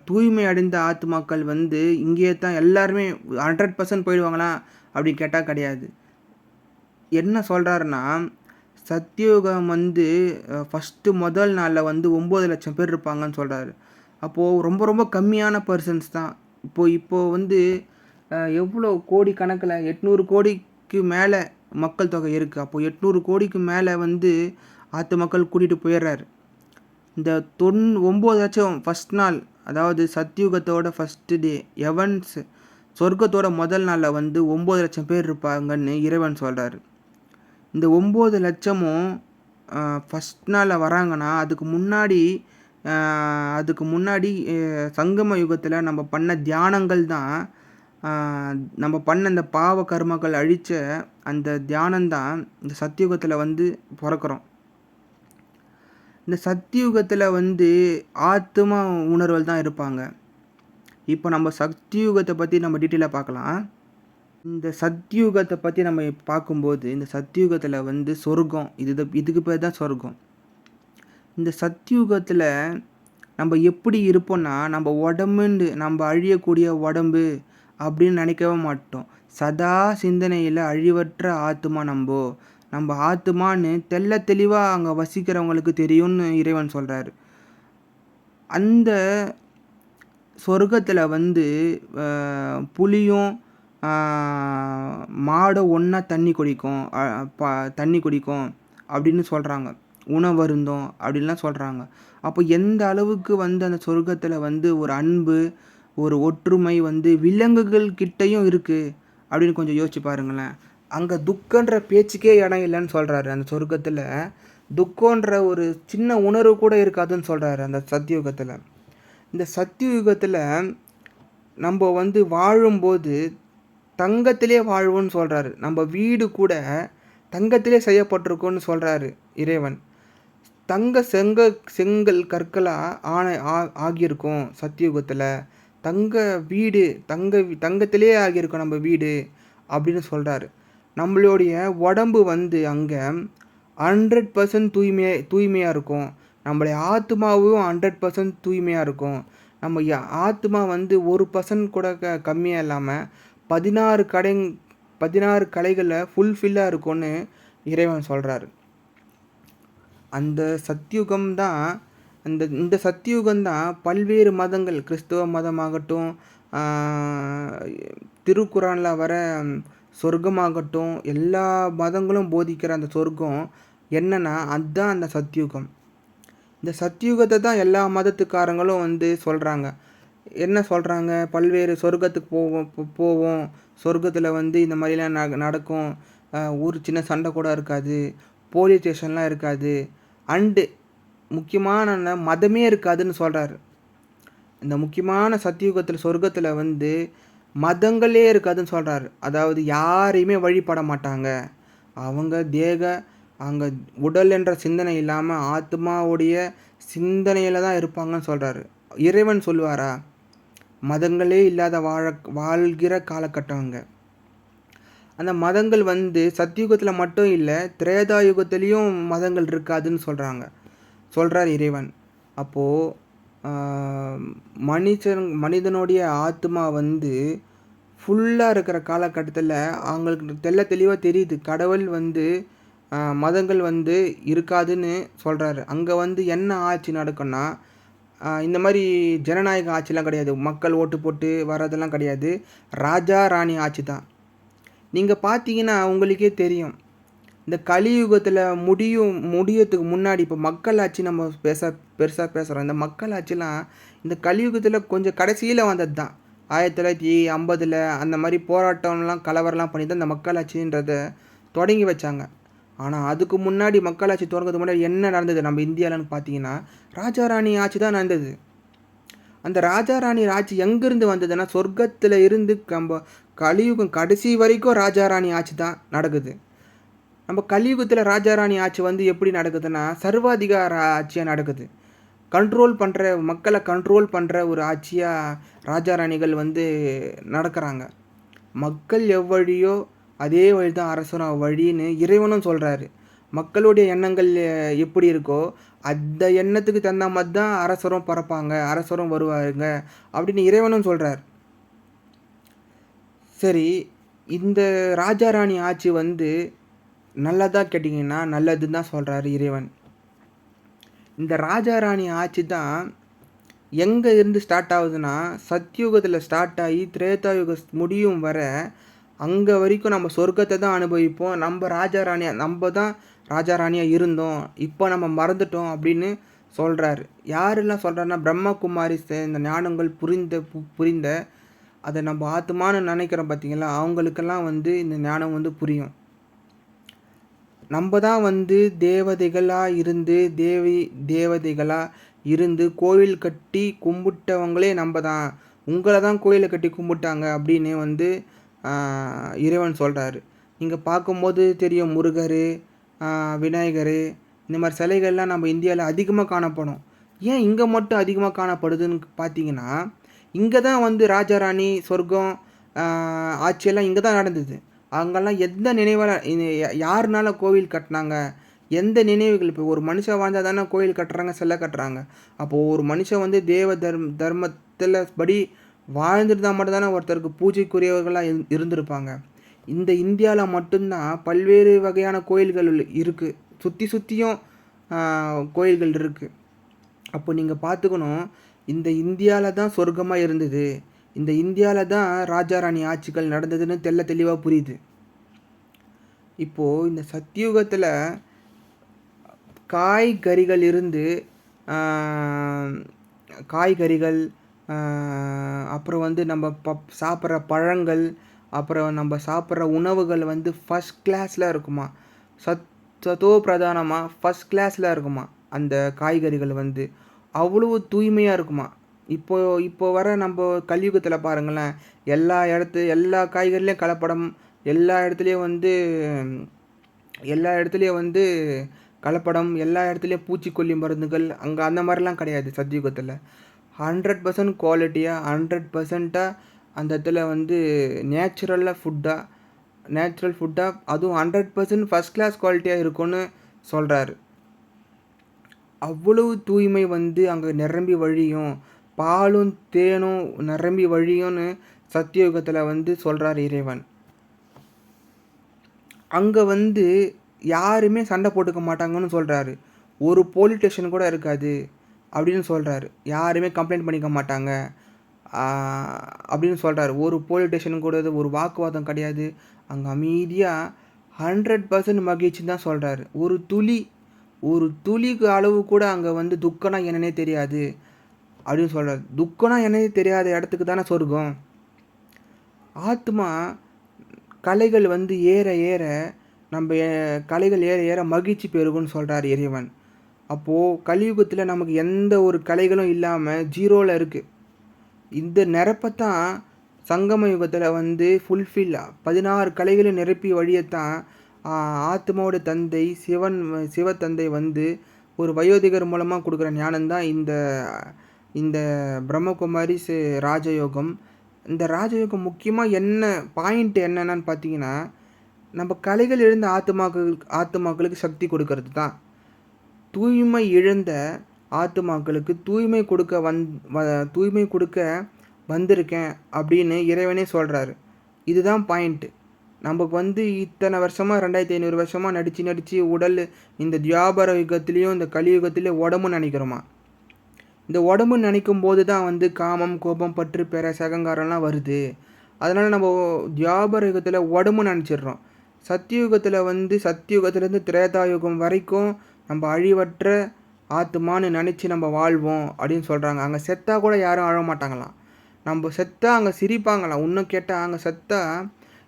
தூய்மை அடைந்த ஆத்மாக்கள் வந்து இங்கேயே தான் எல்லாருமே 100% போயிடுவாங்களா அப்படின்னு கேட்டால் கிடையாது. என்ன சொல்கிறாருன்னா, சத்தியுகம் வந்து ஃபஸ்ட்டு முதல் நாளில் வந்து 9 லட்சம் பேர் இருப்பாங்கன்னு சொல்கிறாரு. அப்போது ரொம்ப ரொம்ப கம்மியான பர்சன்ஸ் தான். இப்போது வந்து எவ்வளோ கோடி கணக்கில் 800 கோடிக்கு மேலே மக்கள் தொகை இருக்குது. அப்போது 800 கோடிக்கு மேலே வந்து மக்கள் கூட்டிகிட்டு போயிடுறாரு. இந்த 9 லட்சம் ஃபஸ்ட் நாள், அதாவது சத்தியுகத்தோட ஃபஸ்ட்டு டே எவன்ஸ் சொர்க்கத்தோட முதல் நாளில் வந்து 9 லட்சம் பேர் இருப்பாங்கன்னு இறைவன் சொல்கிறாரு. இந்த 9 லட்சமும் ஃபஸ்ட் நாளில் வராங்கன்னா அதுக்கு முன்னாடி சங்கம யுகத்தில் நம்ம பண்ண தியானங்கள் தான், நம்ம பண்ண இந்த பாவ கர்மங்கள் அழித்த அந்த தியானம்தான் இந்த சத்தியுகத்தில் வந்து பிறக்கிறோம். இந்த சத்தியுகத்தில் வந்து ஆத்மா உணர்வுகள் தான் இருப்பாங்க. இப்போ நம்ம சத்தியுகத்தை பற்றி நம்ம டீட்டெயிலாக பார்க்கலாம். இந்த சத்தியுகத்தை பற்றி நம்ம பார்க்கும்போது இந்த சத்தியுகத்தில் வந்து சொர்க்கம், இதுக்கு பேர் தான் சொர்க்கம். இந்த சத்தியுகத்தில் நம்ம எப்படி இருப்போம்னா, நம்ம அழியக்கூடிய உடம்பு அப்படின்னு நினைக்கவே மாட்டோம். சதா சிந்தனையில் அழிவற்ற ஆத்மா நம்ம ஆத்மான்னு தெளிவாக அங்கே வசிக்கிறவங்களுக்கு தெரியும்னு இறைவன் சொல்கிறாரு. அந்த சொர்க்கத்தில் வந்து புலியும் மாடும் ஒன்றா தண்ணி குடிக்கும் அப்படின்னு சொல்கிறாங்க. உணவருந்தும் அப்படின்லாம் சொல்கிறாங்க. அப்போ எந்த அளவுக்கு வந்து அந்த சொர்க்கத்தில் வந்து ஒரு அன்பு, ஒரு ஒற்றுமை வந்து விலங்குகள் கிட்டையும் இருக்குது அப்படின்னு கொஞ்சம் யோசிச்சு பாருங்களேன். அங்கே துக்கன்ற பேச்சுக்கே இடம் இல்லைன்னு சொல்கிறாரு. அந்த சொர்க்கத்தில் துக்கன்ற ஒரு சின்ன உணர்வு கூட இருக்காதுன்னு சொல்கிறாரு அந்த சத்தியுகத்தில். இந்த சத்தியுகத்தில் நம்ம வந்து வாழும்போது தங்கத்திலே வாழ்வோன்னு சொல்கிறாரு. நம்ம வீடு கூட தங்கத்திலே செய்யப்பட்டிருக்கோன்னு சொல்கிறாரு இறைவன். செங்கல் கற்களாக ஆகியிருக்கும் சத்தியுகத்தில். தங்கத்திலே ஆகியிருக்கும் நம்ம வீடு அப்படின்னு சொல்கிறாரு. நம்மளுடைய உடம்பு வந்து அங்கே 100% தூய்மையாக இருக்கும். நம்மளுடைய ஆத்மாவும் 100% தூய்மையாக இருக்கும். நம்ம ஆத்மா வந்து 1% கூட கம்மியாக இல்லாமல் 16 கலைகளில் ஃபுல்ஃபில்லாக இருக்கும்னு இறைவன் சொல்கிறாரு. அந்த சத்தியுகம்தான் இந்த சத்தியுகம்தான் பல்வேறு மதங்கள், கிறிஸ்துவ மதமாகட்டும், திருக்குறானில் வர சொர்க்கமாகட்டும், எல்லா மதங்களும் போதிக்கிற அந்த சொர்க்கம் என்னன்னா அதுதான் அந்த சத்தியுகம். இந்த சத்தியுகத்தை தான் எல்லா மதத்துக்காரங்களும் வந்து சொல்கிறாங்க. என்ன சொல்கிறாங்க? பல்வேறு சொர்க்கத்துக்கு போவோம், சொர்க்கத்தில் வந்து இந்த மாதிரிலாம் நடக்கும், ஒரு சின்ன சண்டை கூட இருக்காது, போலீஸ் ஸ்டேஷன்லாம் இருக்காது, அண்டு முக்கியமான மதமே இருக்காதுன்னு சொல்கிறாரு. இந்த முக்கியமான சத்தியுகத்தில் சொர்க்கத்தில் வந்து மதங்களே இருக்காதுன்னு சொல்கிறாரு. அதாவது யாரையுமே வழிபட மாட்டாங்க. அங்கே உடல் என்ற சிந்தனை இல்லாமல் ஆத்மாவுடைய சிந்தனையில் தான் இருப்பாங்கன்னு சொல்கிறாரு. இறைவன் சொல்லுவாரா? மதங்களே இல்லாத வாழ்கிற காலகட்டம் அங்கே. அந்த மதங்கள் வந்து சத்தியுகத்தில் மட்டும் இல்லை, திரேதாயுகத்துலேயும் மதங்கள் இருக்காதுன்னு சொல்கிறார் இறைவன். அப்போது மனிதனுடைய ஆத்மா வந்து ஃபுல்லாக இருக்கிற காலகட்டத்தில் அவங்களுக்கு தெளிவாக தெரியுது கடவுள் வந்து மதங்கள் வந்து இருக்காதுன்னு சொல்கிறாரு. அங்கே வந்து என்ன ஆட்சி நடக்கும்னா, இந்த மாதிரி ஜனநாயக ஆட்சிலாம் கிடையாது. மக்கள் ஓட்டு போட்டு வர்றதெல்லாம் கிடையாது. ராஜா ராணி ஆட்சி தான். நீங்கள் பார்த்தீங்கன்னா உங்களுக்கே தெரியும். இந்த கலியுகத்தில் முடியறதுக்கு முன்னாடி இப்போ மக்களாட்சி நம்ம பெருசாக பேசுகிறோம். இந்த மக்களாட்சிலாம் இந்த கலியுகத்தில் கொஞ்சம் கடைசியில் வந்தது தான். 1950 அந்த மாதிரி போராட்டம்லாம் கலவரம்லாம் பண்ணி தான் இந்த மக்களாட்சின்றத தொடங்கி வச்சாங்க. ஆனால் அதுக்கு முன்னாடி மக்களாட்சி தொடங்கிறதுக்கு முன்னாடி என்ன நடந்தது நம்ம இந்தியாவில்னு பார்த்தீங்கன்னா, ராஜா ராணி ஆட்சி தான் நடந்தது. அந்த ராஜா ராணி ஆட்சி எங்கேருந்து வந்ததுன்னா, சொர்க்கத்தில் இருந்து நம்ம கலியுகம் கடைசி வரைக்கும் ராஜா ராணி ஆட்சி தான் நடக்குது. நம்ம கலியுகத்தில் ராஜா ராணி ஆட்சி வந்து எப்படி நடக்குதுன்னா, சர்வாதிகார ஆட்சியாக நடக்குது. மக்களை கண்ட்ரோல் பண்ணுற ஒரு ஆட்சியாக ராஜா ராணிகள் வந்து நடக்கிறாங்க. மக்கள் எவ்வழியோ அதே வழி தான் அரசரும் வழின்னு இறைவனும் சொல்கிறாரு. மக்களுடைய எண்ணங்கள் எப்படி இருக்கோ அந்த எண்ணத்துக்கு தகுந்த மாதிரி தான் அரசரும் பிறப்பாங்க, அரசரும் வருவாங்க அப்படின்னு இறைவனும் சொல்கிறார். சரி, இந்த ராஜா ராணி ஆட்சி வந்து நல்லதா கேட்டிங்கன்னா நல்லதுன்னு தான் சொல்கிறாரு இறைவன். இந்த ராஜா ராணி ஆட்சி தான் எங்கே இருந்து ஸ்டார்ட் ஆகுதுன்னா, சத்யுகத்தில் ஸ்டார்ட் ஆகி திரேதாயுக முடியும் வர அங்கே வரைக்கும் நம்ம சொர்க்கத்தை தான் அனுபவிப்போம். நம்ம தான் ராஜா ராணியாக இருந்தோம், இப்போ நம்ம மறந்துட்டோம் அப்படின்னு சொல்கிறாரு. யாரெல்லாம் சொல்கிறாருன்னா, பிரம்மகுமாரிஸ் இந்த ஞானங்கள் புரிந்த அதை நம்ம ஆத்மான்னு நினைக்கிறோம் பார்த்தீங்களா, அவங்களுக்கெல்லாம் வந்து இந்த ஞானம் வந்து புரியும். நம்ம தான் வந்து தேவதைகளாக இருந்து கோவில் கட்டி கும்பிட்டவங்களே நம்ம தான். உங்களை தான் கோயிலை கட்டி கும்பிட்டாங்க அப்படின்னு வந்து இறைவன் சொல்கிறாரு. நீங்கள் பார்க்கும்போது தெரியும், முருகர், விநாயகர், இந்த மாதிரி சிலைகள்லாம் நம்ம இந்தியாவில் அதிகமாக காணப்படும். ஏன் இங்கே மட்டும் அதிகமாக காணப்படுதுன்னு பார்த்தீங்கன்னா, இங்கே தான் வந்து ராஜா ராணி சொர்க்கம் ஆட்சியெல்லாம் இங்கே தான் நடந்தது. அங்கெல்லாம் எந்த நினைவால் யாருனால கோவில் கட்டினாங்க, எந்த நினைவுகள். இப்போ ஒரு மனுஷன் வாழ்ந்தால் தானே கோயில் கட்டுறாங்க, சிலை கட்டுறாங்க. அப்போது ஒரு மனுஷன் வந்து தர்மத்தில் படி வாழ்ந்துருந்தால் மட்டும் தானே ஒருத்தருக்கு பூஜைக்குரியவர்களாக இருந்திருப்பாங்க. இந்த இந்தியாவில் மட்டும்தான் பல்வேறு வகையான கோயில்கள் இருக்குது. சுற்றியும் கோயில்கள் இருக்குது. அப்போ நீங்கள் பார்த்துக்கணும், இந்த இந்தியாவில் தான் சொர்க்கமாக இருந்தது, இந்த இந்தியாவில் தான் ராஜா ராணி ஆட்சிகள் நடந்ததுன்னு தெளிவாக புரியுது. இப்போது இந்த சத்தியுகத்தில் காய்கறிகள் அப்புறம் வந்து நம்ம சாப்பிட்ற பழங்கள், அப்புறம் நம்ம சாப்பிட்ற உணவுகள் வந்து ஃபஸ்ட் கிளாஸில் இருக்குமா, சத்தோ பிரதானமாக ஃபஸ்ட் கிளாஸில் இருக்குமா. அந்த காய்கறிகள் வந்து அவ்வளோ தூய்மையாக இருக்குமா. இப்போ வர நம்ம கலியுகத்தில் பாருங்களேன், எல்லா காய்கறிலையும் கலப்படம், எல்லா இடத்துலையும் வந்து கலப்படம், எல்லா இடத்துலையும் பூச்சிக்கொல்லி மருந்துகள். அங்கே அந்த மாதிரிலாம் கிடையாது. சத்தியுகத்தில் 100% குவாலிட்டியாக 100% அந்த இடத்துல வந்து நேச்சுரல் ஃபுட்டாக அதுவும் 100% ஃபஸ்ட் கிளாஸ் குவாலிட்டியாக இருக்கும்னு சொல்கிறாரு. அவ்வளவு தூய்மை வந்து அங்கே நிரம்பி வழியும், பாலும் தேனும் நிரம்பி வழியும்னு சத்தியுகத்தில் வந்து சொல்கிறார் இறைவன். அங்கே வந்து யாருமே சண்டை போட்டுக்க மாட்டாங்கன்னு சொல்கிறாரு. ஒரு போலீஸ் ஸ்டேஷன் கூட இருக்காது அப்படின்னு சொல்கிறாரு. யாருமே கம்ப்ளைண்ட் பண்ணிக்க மாட்டாங்க அப்படின்னு சொல்கிறாரு. ஒரு போலீஸ் ஸ்டேஷன் கூட ஒரு வாக்குவாதம் கிடையாது. அங்கே அமைதியாக 100% மகிழ்ச்சின்னு தான் சொல்கிறாரு. ஒரு துளிக்கு அளவு கூட அங்கே வந்து துக்கம்னா என்னன்னே தெரியாது அப்படின்னு சொல்கிறார். துக்கம்னா என்னன்னே தெரியாத இடத்துக்கு தானே சொர்க்கம். ஆத்மா கலைகள் வந்து கலைகள் ஏற ஏற மகிழ்ச்சி பெருகும்னு சொல்கிறார் இறைவன். அப்போது கலியுகத்தில் நமக்கு எந்த ஒரு கலைகளும் இல்லாமல் ஜீரோவில் இருக்குது. இந்த நிரப்பத்தான் சங்கம யுகத்தில் வந்து 16 கலைகளும் நிரப்பி வழியத்தான் ஆத்மாவோட தந்தை சிவத்தந்தை வந்து ஒரு வயோதிகர் மூலமாக கொடுக்குற ஞானம்தான் இந்த பிரம்மகுமாரி ராஜயோகம். இந்த ராஜயோகம் முக்கியமாக என்னென்னு பார்த்தீங்கன்னா, நம்ம கலைகள் இழந்த ஆத்மாக்களுக்கு சக்தி கொடுக்கறது தான். தூய்மை இழந்த ஆத்மாக்களுக்கு தூய்மை கொடுக்க வந்திருக்கேன் அப்படின்னு இறைவனே சொல்கிறாரு. இதுதான் பாயிண்ட்டு. நமக்கு வந்து இத்தனை வருஷமாக 2500 வருஷமாக நடித்து உடல் இந்த தியாபர யுகத்துலேயும் இந்த கலியுகத்துலேயும் உடம்புன்னு நினைக்கிறோமா. இந்த உடம்பு நினைக்கும் போது தான் வந்து காமம், கோபம், பற்று, பேராசை, அகங்காரம்லாம் வருது. அதனால் நம்ம துவாபர யுகத்தில் உடம்பு நினச்சிடுறோம். சத்தியுகத்துலேருந்து திரேதாயுகம் வரைக்கும் நம்ம அழிவற்ற ஆத்மான்னு நினச்சி நம்ம வாழ்வோம் அப்படின்னு சொல்கிறாங்க. அங்கே செத்தா கூட யாரும் அழ மாட்டாங்களாம். நம்ம செத்தா அங்கே சிரிப்பாங்களாம். இன்னும் கேட்டால் அங்கே செத்தா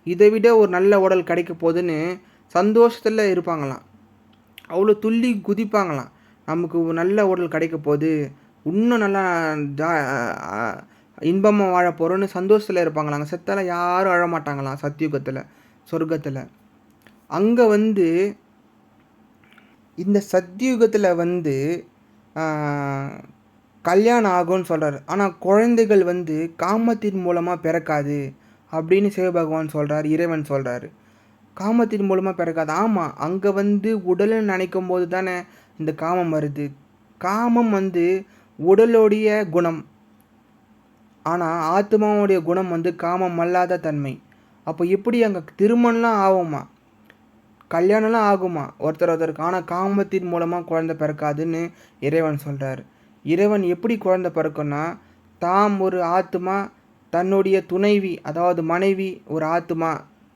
இதை விட ஒரு நல்ல உடல் கிடைக்க போகுதுன்னு சந்தோஷத்தில் இருப்பாங்களாம். அவ்வளோ துள்ளி குதிப்பாங்களாம். நமக்கு ஒரு நல்ல உடல் கிடைக்க போகுது, இன்னும் நல்லா இன்பமாக வாழ போகிறோன்னு சந்தோஷத்தில் இருப்பாங்களாம். அங்கே செத்தால யாரும் அழ மாட்டாங்களாம் சத்தியுகத்தில், சொர்க்கத்தில். அங்கே வந்து இந்த சத்தியுகத்தில் வந்து கல்யாணம் ஆகும்னு சொல்கிறார். ஆனால் குழந்தைகள் வந்து காமத்தின் மூலமாக பிறக்காது அப்படின்னு சிவபகவான் சொல்கிறார், இறைவன் சொல்கிறாரு. காமத்தின் மூலமாக பிறக்காது. ஆமாம், அங்கே வந்து உடலை நினைக்கும் போது தானே இந்த காமம் வருது. காமம் வந்து உடலுடைய குணம், ஆனால் ஆத்மாவுடைய குணம் வந்து காமம் அல்லாத தன்மை. அப்போ எப்படி அங்கே திருமணம்லாம் ஆகுமா, கல்யாணம்லாம் ஆகுமா ஒருத்தருக்கு? ஆனால் காமத்தின் மூலமாக குழந்தை பிறக்காதுன்னு இறைவன் சொல்கிறார். இறைவன் எப்படி குழந்தை பிறக்கும்னா, தாம் ஒரு ஆத்மா, தன்னுடைய துணைவி அதாவது மனைவி ஒரு ஆத்மா,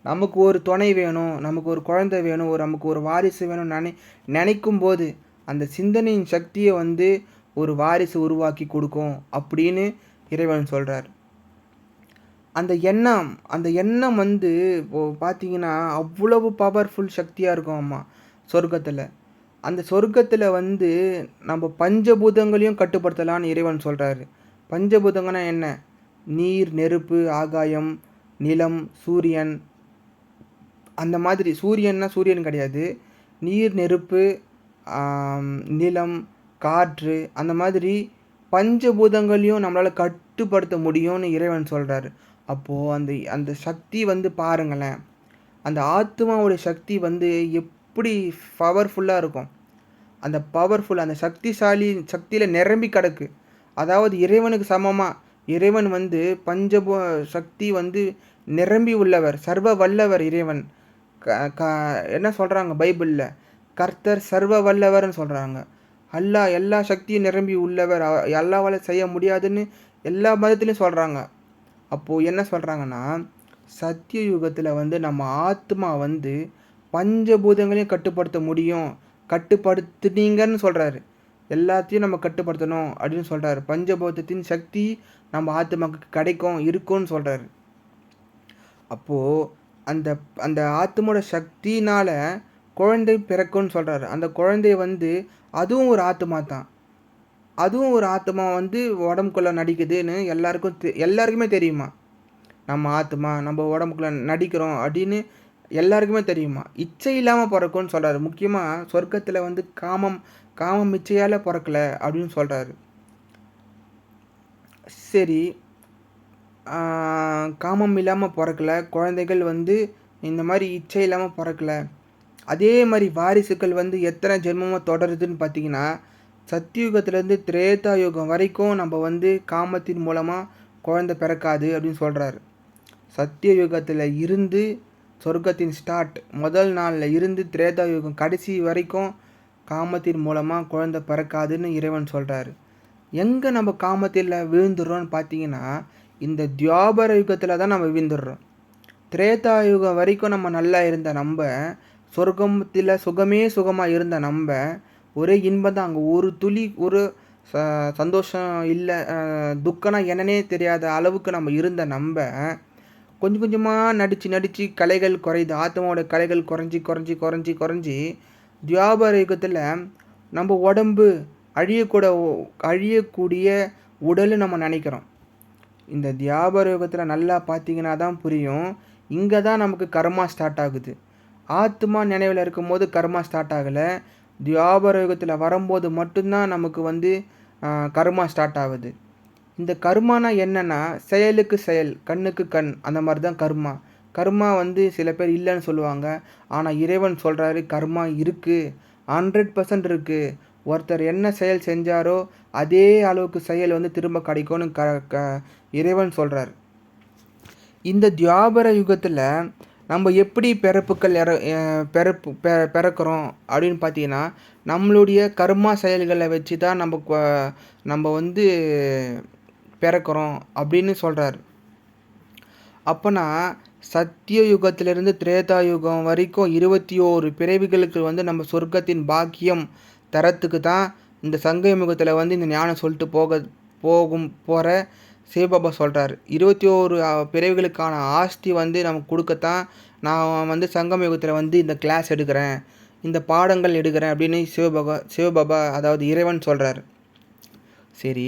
நமக்கு ஒரு துணை வேணும், நமக்கு ஒரு குழந்தை வேணும், நமக்கு ஒரு வாரிசு வேணும்னு நினைக்கும் போது அந்த சிந்தனையின் சக்தியை வந்து ஒரு வாரிசு உருவாக்கி கொடுக்கும் அப்படின்னு இறைவன் சொல்கிறார். அந்த எண்ணம் வந்து இப்போது பார்த்தீங்கன்னா அவ்வளவு பவர்ஃபுல் சக்தியாக இருக்கும் அம்மா சொர்க்கத்தில். அந்த சொர்க்கத்தில் வந்து நம்ம பஞ்சபூதங்களையும் கட்டுப்படுத்தலான்னு இறைவன் சொல்கிறாரு. பஞ்சபூதங்கன்னா என்ன? நீர், நெருப்பு, ஆகாயம், நிலம், சூரியன். அந்த மாதிரி சூரியன்னா சூரியன் கிடையாது, நீர், நெருப்பு, நிலம், காற்று, அந்த மாதிரி பஞ்சபூதங்களையும் நம்மளால் கட்டுப்படுத்த முடியும்னு இறைவன் சொல்கிறாரு. அப்போது அந்த சக்தி வந்து பாருங்களேன், அந்த ஆத்மாவுடைய சக்தி வந்து எப்படி பவர்ஃபுல்லாக இருக்கும். அந்த அந்த சக்தியில் நிரம்பி கிடக்கு. அதாவது இறைவனுக்கு சமமாக இறைவன் வந்து சக்தி வந்து நிரம்பி உள்ளவர், சர்வ வல்லவர் இறைவன். என்ன சொல்கிறாங்க பைபிளில்? கர்த்தர் சர்வ வல்லவர்னு சொல்கிறாங்க. அல்லாஹ் எல்லா சக்தியும் நிரம்பி உள்ளவர், அல்லாஹ்வால் செய்ய முடியாதுன்னு எல்லா மதத்துலையும் சொல்கிறாங்க. அப்போது என்ன சொல்கிறாங்கன்னா, சத்திய யுகத்தில் வந்து நம்ம ஆத்மா வந்து பஞ்சபூதங்களையும் கட்டுப்படுத்த முடியும், கட்டுப்படுத்துனீங்கன்னு சொல்கிறாரு. எல்லாத்தையும் நம்ம கட்டுப்படுத்தணும் அப்படின்னு சொல்கிறாரு. பஞ்சபூதத்தின் சக்தி நம்ம ஆத்மாவுக்கு கிடைக்கும், இருக்கும்னு சொல்கிறாரு. அப்போது அந்த ஆத்மாவோட சக்தினால் குழந்தை பிறக்கும்னு சொல்கிறாரு. அந்த குழந்தை வந்து அதுவும் ஒரு ஆத்மா தான். அதுவும் ஒரு ஆத்மா வந்து உடம்புக்குள்ளே நடிக்குதுன்னு எல்லாருக்குமே தெரியுமா? நம்ம ஆத்மா நம்ம உடம்புக்குள்ளே நடிக்கிறோம் அப்படின்னு எல்லாருக்குமே தெரியுமா? இச்சை இல்லாமல் பிறக்கும்னு சொல்கிறாரு. முக்கியமாக சொர்க்கத்தில் வந்து காமம் இச்சையால் பிறக்கல அப்படின்னு சொல்கிறாரு. சரி, காமம் இல்லாமல் பிறக்கல, குழந்தைகள் வந்து இந்த மாதிரி இச்சை இல்லாமல் பிறக்கல. அதே மாதிரி வாரிசுகள் வந்து எத்தனை ஜென்மமாக தொடருதுன்னு பார்த்தீங்கன்னா, சத்தியுகத்துலேருந்து திரேதா யுகம் வரைக்கும் நம்ம வந்து காமத்தின் மூலமாக குழந்தை பிறக்காது அப்படின்னு சொல்கிறாரு. சத்திய யுகத்தில் இருந்து சொர்க்கத்தின் ஸ்டார்ட் முதல் நாளில் இருந்து திரேதா யுகம் கடைசி வரைக்கும் காமத்தின் மூலமாக குழந்தை பிறக்காதுன்னு இறைவன் சொல்கிறாரு. எங்கே நம்ம காமத்தில் விழுந்துடுறோன்னு பார்த்தீங்கன்னா, இந்த துவாபர யுகத்தில் தான் நம்ம விழுந்துடுறோம். திரேதா யுகம் வரைக்கும் நம்ம நல்லா இருந்த நம்ம, சொர்க்கத்தில் சுகமாக இருந்த நம்ம, ஒரே இன்பம் தான். அங்கே ஒரு துளி ஒரு சந்தோஷம் இல்லை, துக்கம்னா என்னன்னே தெரியாத அளவுக்கு நம்ம இருந்த நம்ம கொஞ்சம் கொஞ்சமாக நடித்து கலைகள் குறையுது. ஆத்மாவோட கலைகள் குறைஞ்சி துவாபர யுகத்தில் நம்ம உடம்பு அழியக்கூடிய உடல் நம்ம நினைக்கிறோம். இந்த துவாபர யுகத்தில் நல்லா பார்த்தீங்கன்னா தான் புரியும். இங்கே தான் நமக்கு கர்மா ஸ்டார்ட் ஆகுது. ஆத்மா நினைவில் இருக்கும் போது கர்மா ஸ்டார்ட் ஆகலை. துவாபர யுகத்தில் வரும்போது மட்டும்தான் நமக்கு வந்து கர்மா ஸ்டார்ட் ஆகுது. இந்த கர்மானா என்னென்னா, செயலுக்கு செயல், கண்ணுக்கு கண், அந்த மாதிரி தான் கர்மா. கர்மா வந்து சில பேர் இல்லைன்னு சொல்லுவாங்க. ஆனால் இறைவன் சொல்கிறாரு கர்மா இருக்குது, 100% இருக்குது. ஒருத்தர் என்ன செயல் செஞ்சாரோ அதே அளவுக்கு செயல் வந்து திரும்ப கிடைக்கும்னு இறைவன் சொல்கிறார். இந்த துவாபர யுகத்தில் நம்ம எப்படி பிறக்கிறோம் அப்படின்னு பார்த்தீங்கன்னா, நம்மளுடைய கர்மா செயல்களை வச்சு தான் நம்ம வந்து பிறக்கிறோம் அப்படின்னு சொல்கிறார். அப்போனா சத்திய யுகத்திலிருந்து திரேதா யுகம் வரைக்கும் 21 பிறவிகளுக்கு வந்து நம்ம சொர்க்கத்தின் பாக்கியம் தரத்துக்கு தான் இந்த சங்க யுகத்தில் வந்து இந்த ஞானம் சொல்லிட்டு போகிற சிவபாபா சொல்கிறார். 21 பிறவிகளுக்கான ஆஸ்தி வந்து நமக்கு கொடுக்கத்தான் நான் வந்து சங்கம் யுகத்தில் வந்து இந்த கிளாஸ் எடுக்கிறேன், இந்த பாடங்கள் எடுக்கிறேன் அப்படின்னு சிவபாபா அதாவது இறைவன் சொல்கிறார். சரி,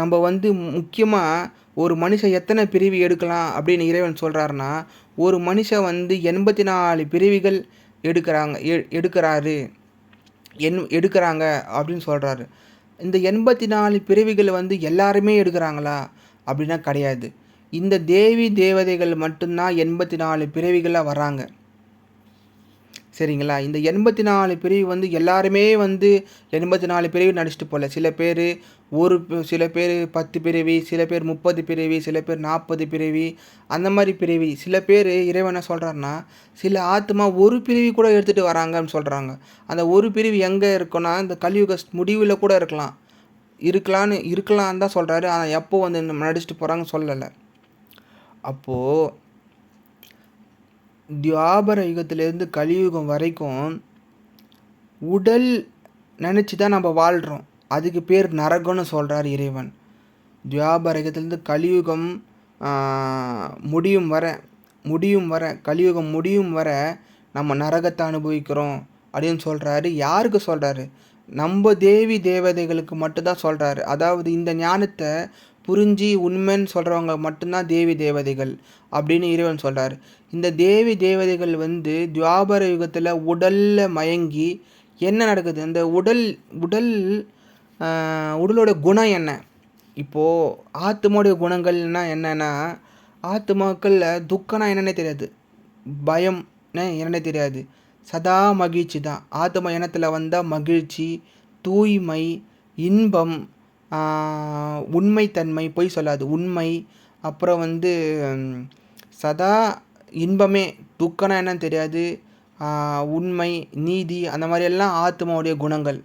நம்ம வந்து முக்கியமாக ஒரு மனுஷன் எத்தனை பிறவி எடுக்கலாம் அப்படின்னு இறைவன் சொல்கிறாருன்னா, ஒரு மனுஷன் வந்து 84 பிறவிகள் எடுக்கிறாங்க அப்படின்னு சொல்கிறாரு. இந்த 84 பிறவிகள் வந்து எல்லாருமே எடுக்கிறாங்களா அப்படின்னா கிடையாது. இந்த தேவதைகள் மட்டும்தான் 84 பிறவிகளாக வராங்க. சரிங்களா? இந்த 84 பிரிவு வந்து எல்லாருமே வந்து 84 பிரிவு நடிச்சுட்டு போகல. சில பேர் 10 பிறவி, சில பேர் 30 பிறவி, சில பேர் 40 பிறவி, அந்த மாதிரி பிறவி. சில பேர் இறைவன் என்ன சொல்கிறாருன்னா, சில ஆத்மா ஒரு பிறவி கூட எடுத்துகிட்டு வராங்கன்னு சொல்கிறாங்க. அந்த ஒரு பிறவி எங்கே இருக்குன்னா, இந்த கலியுக முடிவில் கூட இருக்கலான்னு தான் சொல்கிறாரு. ஆனால் எப்போ வந்து நடிச்சுட்டு போகிறாங்கன்னு சொல்லலை. அப்போது துவாபர யுகத்திலேருந்து கலியுகம் வரைக்கும் உடல் நினச்சி தான் நம்ம வாழ்கிறோம். அதுக்கு பேர் நரகம்னு சொல்கிறார் இறைவன். துவாபர யுகத்திலேருந்து கலியுகம் கலியுகம் முடியும் வர நம்ம நரகத்தை அனுபவிக்கிறோம் அப்படின்னு சொல்கிறாரு. யாருக்கு சொல்கிறாரு? நம்ம தேவதைகளுக்கு மட்டும்தான் சொல்கிறாரு. அதாவது இந்த ஞானத்தை புரிஞ்சு உண்மைன்னு சொல்கிறவங்க மட்டும்தான் தேவதைகள் அப்படின்னு இறைவன் சொல்கிறார். இந்த தேவதைகள் வந்து துவாபர யுகத்தில் உடலில் மயங்கி என்ன நடக்குது? அந்த உடலோட குணம் என்ன? இப்போது ஆத்மாவுடைய குணங்கள்னா என்னென்னா, ஆத்மாக்களில் துக்கம்னா என்னன்னே தெரியாது, பயம்னா என்னன்னே தெரியாது, சதா மகிழ்ச்சி தான். ஆத்மா எண்ணத்தில் வந்தால் மகிழ்ச்சி, தூய்மை, இன்பம், உண்மைத்தன்மை, பொய் சொல்லாது, உண்மை, அப்புறம் வந்து சதா இன்பமே. துக்கம்னா என்னன்னு தெரியாது, உண்மை, நீதி, அந்த மாதிரியெல்லாம் ஆத்மாவுடைய குணங்கள்.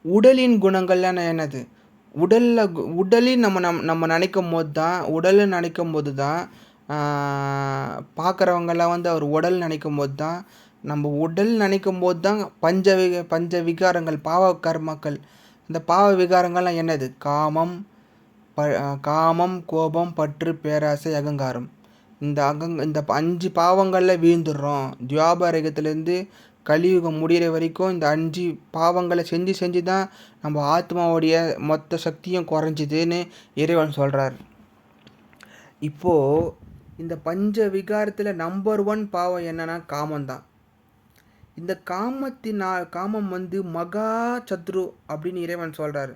உடலின் குணங்கள்லாம் என்னது? உடலின் நம்ம நினைக்கும் போது தான் பார்க்குறவங்கெல்லாம் வந்து அவர் உடல் நினைக்கும் போது தான், நம்ம உடல் நினைக்கும் போது தான் பஞ்ச விகாரங்கள், பாவ கர்மாக்கள். இந்த பாவ விகாரங்கள்லாம் என்னது? காமம், கோபம், பற்று, பேராசை, அகங்காரம். இந்த 5 பாவங்களில் வீழ்ந்துடுறோம். துவாபரகத்துலேருந்து கலியுகம் முடிகிற வரைக்கும் இந்த 5 பாவங்களை செஞ்சு தான் நம்ம ஆத்மாவுடைய மொத்த சக்தியும் குறைஞ்சிதுன்னு இறைவன் சொல்கிறார். இப்போது இந்த பஞ்ச விகாரத்தில் நம்பர் 1 பாவம் என்னன்னா காமம்தான். இந்த காமம் வந்து மகா சத்ரு அப்படின்னு இறைவன் சொல்கிறார்.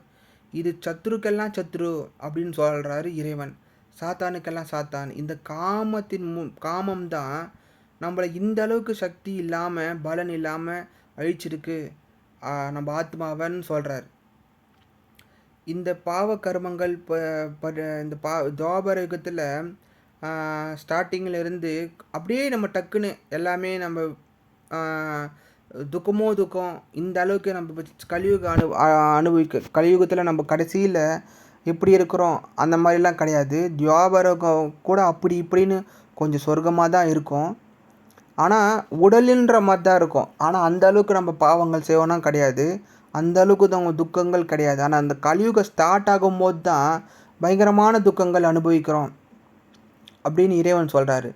இது சத்ருக்கெல்லாம் சத்ரு அப்படின்னு சொல்கிறாரு இறைவன். சாத்தானுக்கெல்லாம் சாத்தான். இந்த காமம் தான் நம்மளை இந்த அளவுக்கு சக்தி இல்லாமல், பலன் இல்லாமல் அழிச்சிருக்கு நம்ம ஆத்மாவன்னு சொல்கிறார். இந்த பாவ கர்மங்கள் இந்த துவாபர யுகத்தில் ஸ்டார்டிங்கில் இருந்து அப்படியே நம்ம டக்குன்னு எல்லாமே நம்ம துக்கம் இந்த அளவுக்கு நம்ம கலியுகத்தில் நம்ம கடைசியில் எப்படி இருக்கிறோம் அந்த மாதிரிலாம் கிடையாது. துவாபரம் கூட அப்படி இப்படின்னு கொஞ்சம் சொர்க்கமாக தான் இருக்கும். ஆனால் உடலுன்ற மாதிரி தான் இருக்கும். ஆனால் அந்த அளவுக்கு நம்ம பாவங்கள் செய்வோன்னா கிடையாது, அந்த அளவுக்கு தான் துக்கங்கள் கிடையாது. ஆனால் அந்த கலியுகம் ஸ்டார்ட் ஆகும்போது தான் பயங்கரமான துக்கங்கள் அனுபவிக்கிறோம் அப்படின்னு இறைவன் சொல்கிறாரு.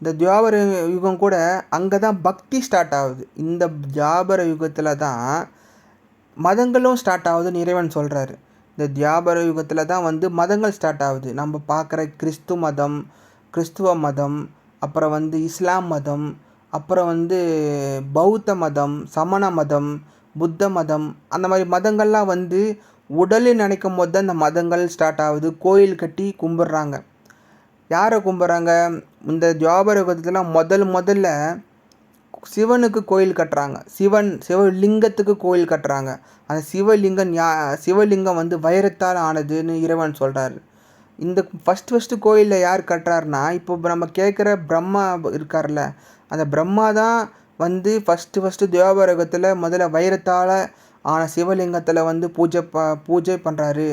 இந்த துவாபர யுகம் கூட அங்கே தான் பக்தி ஸ்டார்ட் ஆகுது. இந்த துவாபர யுகத்தில் தான் மதங்களும் ஸ்டார்ட் ஆகுதுன்னு இறைவன் சொல்கிறாரு. இந்த துவாபர யுகத்தில் தான் வந்து மதங்கள் ஸ்டார்ட் ஆகுது. நம்ம பார்க்குற கிறிஸ்துவ மதம், அப்புறம் வந்து இஸ்லாம் மதம், அப்புறம் வந்து பௌத்த மதம், சமண மதம், புத்த மதம், அந்த மாதிரி மதங்கள்லாம் வந்து உடலில் நினைக்கும் போது தான் இந்த மதங்கள் ஸ்டார்ட் ஆகுது. கோயில் கட்டி கும்பிட்றாங்க. யாரை கும்பிட்றாங்க? இந்த துவாபர யுகத்தில் முதல்ல சிவனுக்கு கோயில் கட்டுறாங்க. சிவலிங்கத்துக்கு கோயில் கட்டுறாங்க. அந்த சிவலிங்கம் வந்து வைரத்தால் ஆனதுன்னு இறைவன் சொல்கிறாரு. இந்த ஃபஸ்ட்டு கோயிலில் யார் கட்டுறாருனா, இப்போ நம்ம கேட்குற பிரம்மா இருக்கார்ல, அந்த பிரம்மா தான் வந்து ஃபஸ்ட்டு துவாபரகத்தில் முதல்ல வைரத்தால் ஆன சிவலிங்கத்தில் வந்து பூஜை பண்ணுறாரு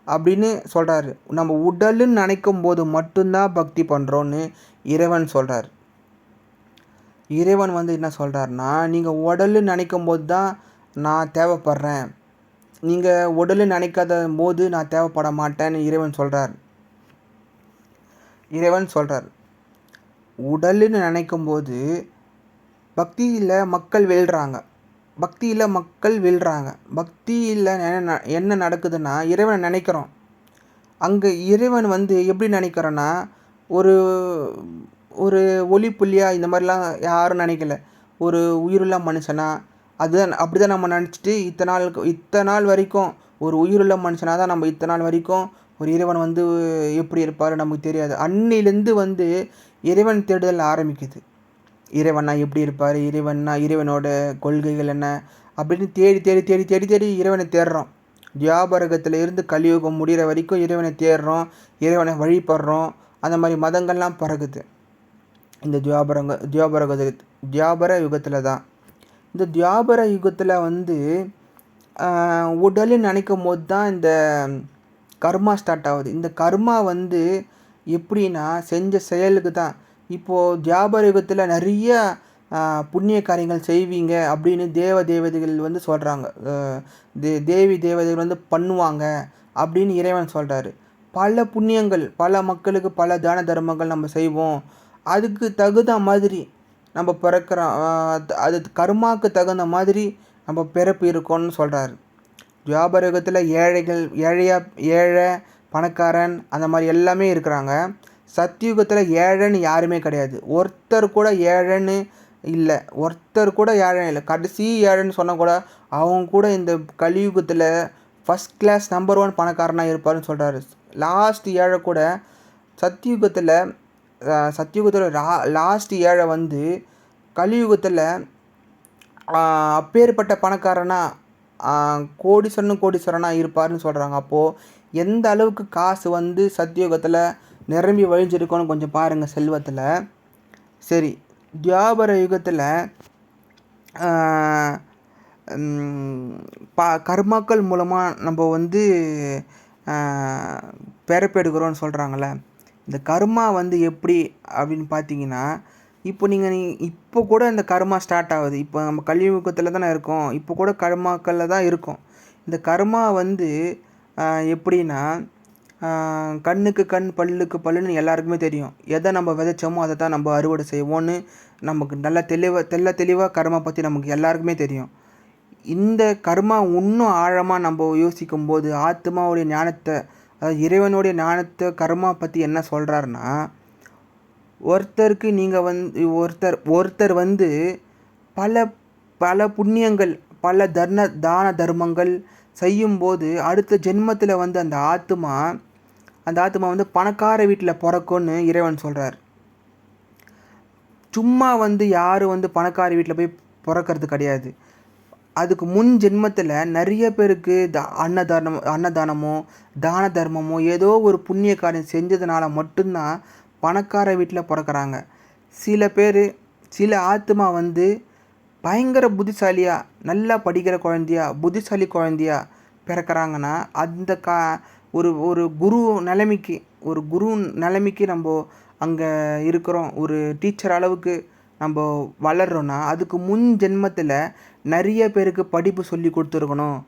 அப்படின்னு சொல்கிறாரு. நம்ம உடலுன்னு நினைக்கும் போது மட்டும்தான் பக்தி பண்ணுறோன்னு இறைவன் சொல்கிறார். இறைவன் வந்து என்ன சொல்கிறாருன்னா, நீங்கள் உடலுன்னு நினைக்கும் போது தான் நான் தேவைப்படுறேன், நீங்கள் உடலுன்னு நினைக்காத போது நான் தேவைப்பட மாட்டேன்னு இறைவன் சொல்கிறார். உடலுன்னு நினைக்கும் போது பக்தியில் மக்கள் வீழ்கிறாங்க. பக்தியில் என்ன நடக்குதுன்னா, இறைவனை நினைக்கிறோம். அங்கே இறைவன் வந்து எப்படி நினைக்கிறோன்னா, ஒரு ஒரு ஒளி புள்ளியாக இந்த மாதிரிலாம் யாரும் நினைக்கல. ஒரு உயிருள்ள மனுஷனா அப்படி தான் நம்ம நினச்சிட்டு இத்தனை நாள் வரைக்கும் ஒரு உயிருள்ள மனுஷனாக தான் நம்ம இத்தனை நாள் வரைக்கும் ஒரு இறைவன் வந்து எப்படி இருப்பார் நமக்கு தெரியாது. அன்னிலேருந்து வந்து இறைவன் தேடுதல் ஆரம்பிக்குது. இறைவனா எப்படி இருப்பார், இறைவனோட கொள்கைகள் என்ன அப்படின்னு தேடி தேடி தேடி தேடி தேடி இறைவனை தேடுறோம். துவாபரகத்தில் இருந்து கலியுகம் முடிகிற வரைக்கும் இறைவனை தேடுறோம், இறைவனை வழிபடுறோம். அந்த மாதிரி மதங்கள்லாம் பறகுது இந்த துவாபர யுகத்தில் தான். இந்த துவாபர யுகத்தில் வந்து உடலுன்னு நினைக்கும் போது தான் இந்த கர்மா ஸ்டார்ட் ஆகுது. இந்த கர்மா வந்து எப்படின்னா செஞ்ச செயலுக்கு தான். இப்போது துவாபர யுகத்தில் நிறைய புண்ணிய காரியங்கள் செய்வீங்க அப்படின்னு தேவதைகள் வந்து சொல்கிறாங்க. தேவதைகள் வந்து பண்ணுவாங்க அப்படின்னு இறைவன் சொல்கிறாரு. பல புண்ணியங்கள், பல மக்களுக்கு பல தான தர்மங்கள் நம்ம செய்வோம், அதுக்கு தகுந்த மாதிரி நம்ம பிறக்கிறோம், அது கர்மாவுக்கு தகுந்த மாதிரி நம்ம பிறப்பு இருக்கோன்னு சொல்கிறாரு. துவாபர யுகத்தில் ஏழை பணக்காரன் அந்த மாதிரி எல்லாமே இருக்கிறாங்க. சத்தியுகத்தில் ஏழைன்னு யாருமே கிடையாது. ஒருத்தர் கூட ஏழைன்னு இல்லை. கடைசி ஏழைன்னு சொன்னால் கூட அவங்க கூட இந்த கலியுகத்தில் ஃபஸ்ட் கிளாஸ் நம்பர் 1 பணக்காரனாக இருப்பார்னு சொல்கிறாரு. லாஸ்ட் ஏழை கூட சத்தியுகத்தில் லாஸ்ட் ஏழை வந்து கலியுகத்தில் அப்பேற்பட்ட பணக்காரனாக கோடீஸ்வரனாக இருப்பார்னு சொல்கிறாங்க. அப்போது எந்த அளவுக்கு காசு வந்து சத்தியுகத்தில் நிரம்பி வழிஞ்சிருக்கோன்னு கொஞ்சம் பாருங்கள் செல்வத்தில். சரி, துவாபர யுகத்தில் கர்மாக்கள் மூலமாக நம்ம வந்து பிறப்பெடுக்கிறோன்னு சொல்கிறாங்களே, இந்த கர்மா வந்து எப்படி அப்படின்னு பார்த்தீங்கன்னா, இப்போ கூட இந்த கர்மா ஸ்டார்ட் ஆகுது. இப்போ நம்ம கலியுகத்தில் தானே இருக்கோம், இப்போ கூட கர்மாக்களில் தான் இருக்கோம். இந்த கர்மா வந்து எப்படின்னா, கண்ணுக்கு கண் பல்லுக்கு பல்லுன்னு எல்லாருக்குமே தெரியும். எதை நம்ம விதைச்சோமோ அதை தான் நம்ம அறுவடை செய்வோன்னு நமக்கு நல்லா தெளிவாக கர்மா பற்றி நமக்கு எல்லாருக்குமே தெரியும். இந்த கர்மா இன்னும் ஆழமாக நம்ம யோசிக்கும் போது ஆத்மாவுடைய ஞானத்தை, அதாவது இறைவனுடைய ஞானத்தை கர்மா பற்றி என்ன சொல்கிறாருன்னா, ஒருத்தர் வந்து பல புண்ணியங்கள், பல தான தர்மங்கள் செய்யும்போது அடுத்த ஜென்மத்தில் வந்து அந்த ஆத்மா வந்து பணக்கார வீட்டில் பிறக்கும்னு இறைவன் சொல்கிறார். சும்மா வந்து யாரும் வந்து பணக்கார வீட்டில் போய் பிறக்கிறது கிடையாது. அதுக்கு முன் ஜென்மத்தில் நிறைய பேருக்கு அன்னதானமோ தான தர்மமோ ஏதோ ஒரு புண்ணிய காரியம் செஞ்சதுனால மட்டும்தான் பணக்கார வீட்டில் பிறக்கிறாங்க. சில ஆத்மா வந்து பயங்கர புத்திசாலியாக, நல்லா படிக்கிற புத்திசாலி குழந்தையா பிறக்கிறாங்கன்னா அந்த ஒரு குரு நிலைமைக்கு நம்ம அங்கே இருக்கிறோம். ஒரு டீச்சர் அளவுக்கு நம்ம வளர்கிறோன்னா அதுக்கு முன் ஜென்மத்தில் நிறைய பேருக்கு படிப்பு சொல்லி கொடுத்துருக்கணும்,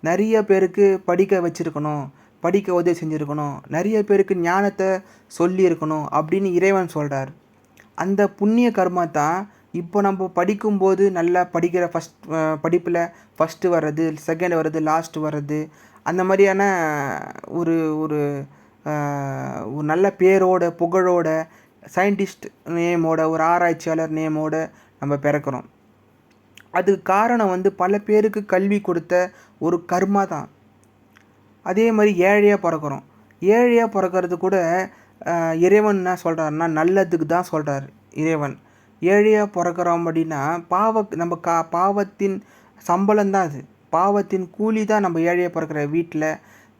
நிறைய பேருக்கு படிக்க வச்சுருக்கணும், படிக்க உதவி செஞ்சுருக்கணும், நிறைய பேருக்கு ஞானத்தை சொல்லியிருக்கணும் அப்படின்னு இறைவன் சொல்கிறார். அந்த புண்ணிய கர்மா தான் இப்போ நம்ம படிக்கும்போது நல்லா படிக்கிற படிப்பில் ஃபஸ்ட்டு வர்றது, செகண்ட் வர்றது, லாஸ்ட் வர்றது, அந்த மாதிரியான ஒரு ஒரு நல்ல பேரோட புகழோட சயின்டிஸ்ட் நேமோட ஒரு ஆராய்ச்சியாளர் நேமோட நம்ம பிறக்கிறோம். அதுக்கு காரணம் வந்து பல பேருக்கு கல்வி கொடுத்த ஒரு கர்மா தான். அதே மாதிரி ஏழையாக பிறக்கிறது கூட இறைவன் என்ன சொல்கிறாருன்னா நல்லதுக்கு தான் சொல்கிறார் இறைவன். ஏழையாக பிறக்கிறோம் அப்படின்னா நம்ம பாவத்தின் சம்பளம் தான் அது, பாவத்தின் கூலி தான் நம்ம ஏழையாக பிறக்கிற வீட்டில்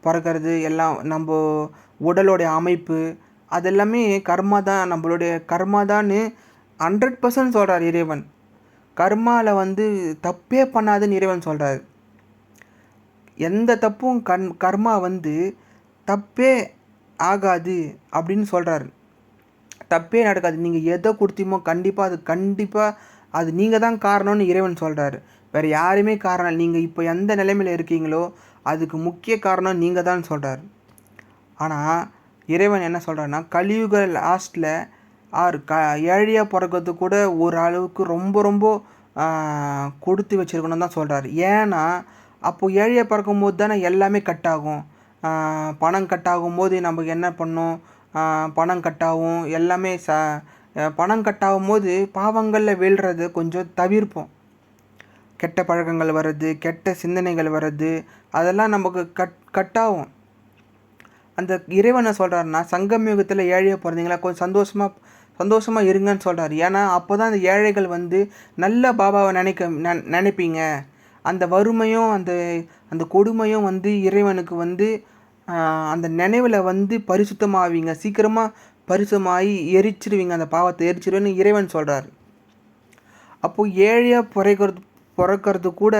பிறக்கிறது எல்லாம் நம்ம உடலோடைய அமைப்பு அதெல்லாமே கர்மா தான், நம்மளுடைய கர்மா தான்னு 100% சொல்கிறார் இறைவன். கர்மாவில் வந்து தப்பே பண்ணாதுன்னு இறைவன் சொல்கிறார். எந்த தப்பும் கர்மா வந்து தப்பே ஆகாது அப்படின்னு சொல்கிறாரு. தப்பே நடக்காது. நீங்கள் எதை கொடுத்தீமோ கண்டிப்பாக அது நீங்கள் தான் காரணம்னு இறைவன் சொல்கிறாரு. வேறு யாருமே காரணம். நீங்கள் இப்போ எந்த நிலைமையில் இருக்கீங்களோ அதுக்கு முக்கிய காரணம் நீங்கள் தான் சொல்கிறார். ஆனால் இறைவன் என்ன சொல்கிறாருன்னா, கலியுக லாஸ்ட்டில் ஏழையாக பிறக்கிறது கூட ஒரு அளவுக்கு ரொம்ப ரொம்ப கொடுத்து வச்சுருக்கணும் தான் சொல்கிறார். ஏன்னா அப்போது ஏழையாக பிறக்கும்போது தானே எல்லாமே கட் ஆகும். பணம் கட் ஆகும்போது நமக்கு என்ன பண்ணோம், பணம் கட்டாகும் எல்லாமே பணம் கட்டாகும்போது பாவங்களில் வீழ்கிறது கொஞ்சம் தவிர்ப்போம். கெட்ட பழக்கங்கள் வர்றது, கெட்ட சிந்தனைகள் வர்றது, அதெல்லாம் நமக்கு கட்டாகும். அந்த இறைவனை சொல்கிறாருன்னா, சங்கமயுகத்தில் ஏழையாக பிறந்தீங்களா கொஞ்சம் சந்தோஷமாக இருங்கன்னு சொல்கிறார். ஏன்னா அப்போ தான் அந்த ஏழைகள் வந்து நல்ல பாபாவை நினைப்பீங்க. அந்த வறுமையும் அந்த கொடுமையும் வந்து இறைவனுக்கு வந்து அந்த நினைவில் வந்து பரிசுத்தமாவீங்க. சீக்கிரமாக பரிசுத்தமாகி எரிச்சிடுவீங்க, அந்த பாவத்தை எரிச்சிடுவேன்னு இறைவன் சொல்கிறார். அப்போது ஏழையாக பிறக்கிறது கூட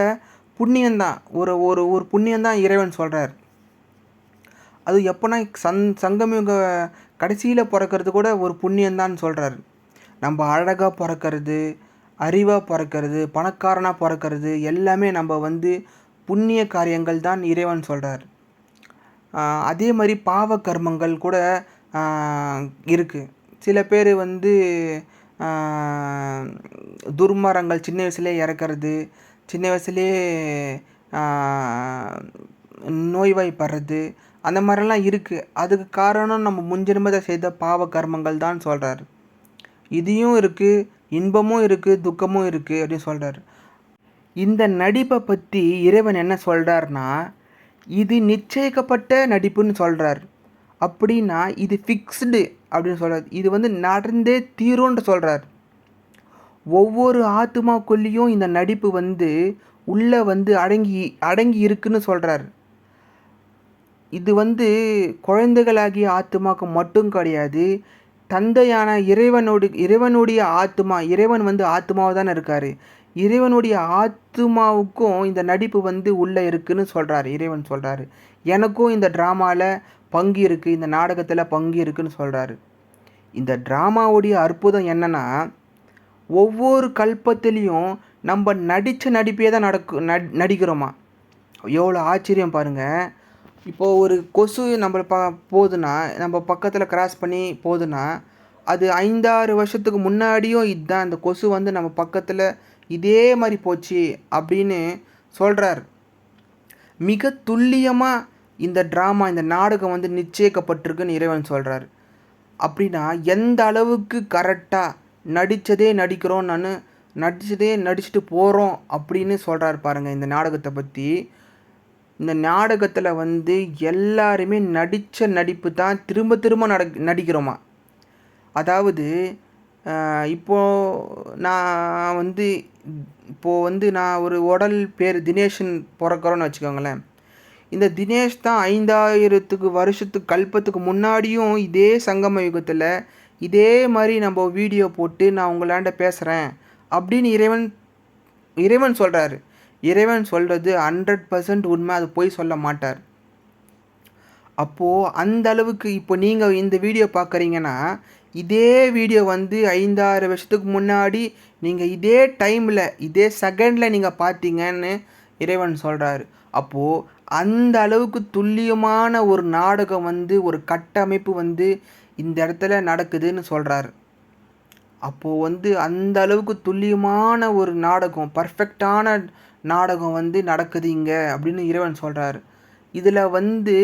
புண்ணியந்தான், ஒரு ஒரு ஒரு புண்ணியந்தான் இறைவன் சொல்கிறார். அது எப்போனா சங்கமயுக கடைசியில் பிறக்கிறது கூட ஒரு புண்ணியந்தான் சொல்கிறார். நம்ம அழகாக பிறக்கிறது, அறிவாக பிறக்கிறது, பணக்காரனாக பிறக்கிறது எல்லாமே நம்ம வந்து புண்ணிய காரியங்கள் தான் இறைவன் சொல்கிறார். அதே மாதிரி பாவ கர்மங்கள் கூட இருக்குது. சில பேர் வந்து துர்மரங்கள் சின்ன வயசுலேயே இறக்கிறது, சின்ன வயசுலேயே நோய்வாய்ப்படுறது, அந்த மாதிரிலாம் இருக்குது. அதுக்கு காரணம் நம்ம முன்ஜென்மத்தை செய்த பாவ கர்மங்கள் தான் சொல்கிறார். இதையும் இருக்குது, இன்பமும் இருக்குது, துக்கமும் இருக்குது அப்படின்னு சொல்கிறார். இந்த நடிப்பை பற்றி இறைவன் என்ன சொல்கிறார்னா, இது நிச்சயிக்கப்பட்ட நடிப்புன்னு சொல்கிறார். அப்படின்னா இது ஃபிக்ஸ்டு அப்படின்னு சொல்கிறார். இது வந்து நடந்தே தீரும்னு சொல்கிறார். ஒவ்வொரு ஆத்மாக்குள்ளேயும் இந்த நடிப்பு வந்து உள்ளே வந்து அடங்கி இருக்குன்னு சொல்கிறார். இது வந்து குழந்தைகளாகிய ஆத்மாவுக்கு மட்டும் கிடையாது, தந்தையான இறைவனுடைய ஆத்மா, இறைவன் வந்து ஆத்மாவை தானே இருக்கார், இறைவனுடைய ஆத்மாவுக்கும் இந்த நடிப்பு வந்து உள்ளே இருக்குன்னு சொல்கிறார். இறைவன் சொல்கிறாரு, எனக்கும் இந்த ட்ராமாவில் பங்கு இருக்குது, இந்த நாடகத்தில் பங்கு இருக்குன்னு சொல்கிறாரு. இந்த ட்ராமாவுடைய அற்புதம் என்னென்னா, ஒவ்வொரு கல்பத்திலையும் நம்ம நடித்த நடிப்பே தான் நடிக்கிறோமா. எவ்வளோ ஆச்சரியம் பாருங்கள். இப்போது ஒரு கொசு நம்மளை போகுதுன்னா, நம்ம பக்கத்தில் கிராஸ் பண்ணி போகுதுன்னா, அது 5-6 வருஷத்துக்கு முன்னாடியும் இதுதான், அந்த கொசு வந்து நம்ம பக்கத்தில் இதே மாதிரி போச்சு அப்படின்னு சொல்கிறார். மிக துல்லியமாக இந்த ட்ராமா, இந்த நாடகம் வந்து நிச்சயிக்கப்பட்டிருக்குன்னு இறைவன் சொல்கிறார். அப்படின்னா எந்த அளவுக்கு கரெக்டாக நடிச்சுட்டு போகிறோம் அப்படின்னு சொல்கிறார் பாருங்கள் இந்த நாடகத்தை பற்றி. இந்த நாடகத்தில் வந்து எல்லாருமே நடித்த நடிப்பு தான் திரும்ப நடிக்கிறோமா. அதாவது இப்போது நான் ஒரு உடல் பேர் தினேஷன் பிறக்கிறோன்னு வச்சுக்கோங்களேன். இந்த தினேஷ் தான் 5000 வருஷத்துக்கு கல்பத்துக்கு முன்னாடியும் இதே சங்கம யுகத்தில் இதே மாதிரி நம்ம வீடியோ போட்டு நான் உங்களாண்ட பேசுகிறேன் அப்படின்னு இறைவன் சொல்கிறாரு. இறைவன் சொல்கிறது 100% உண்மை, அது போய் சொல்ல மாட்டார். அப்போது அந்த அளவுக்கு இப்போ நீங்கள் இந்த வீடியோ பார்க்குறீங்கன்னா, இதே வீடியோ வந்து 5-6 வருஷத்துக்கு முன்னாடி நீங்கள் இதே டைமில் இதே செகண்டில் நீங்கள் பார்த்தீங்கன்னு இறைவன் சொல்கிறாரு. அப்போது அந்த அளவுக்கு துல்லியமான ஒரு நாடகம் வந்து ஒரு கட்டமைப்பு வந்து இந்த இடத்துல நடக்குதுன்னு சொல்கிறாரு. அப்போது வந்து அந்த அளவுக்கு துல்லியமான ஒரு நாடகம், பர்ஃபெக்டான நாடகம் வந்து நடக்குது இங்கே அப்படின்னு இறைவன் சொல்கிறார். இதில் வந்து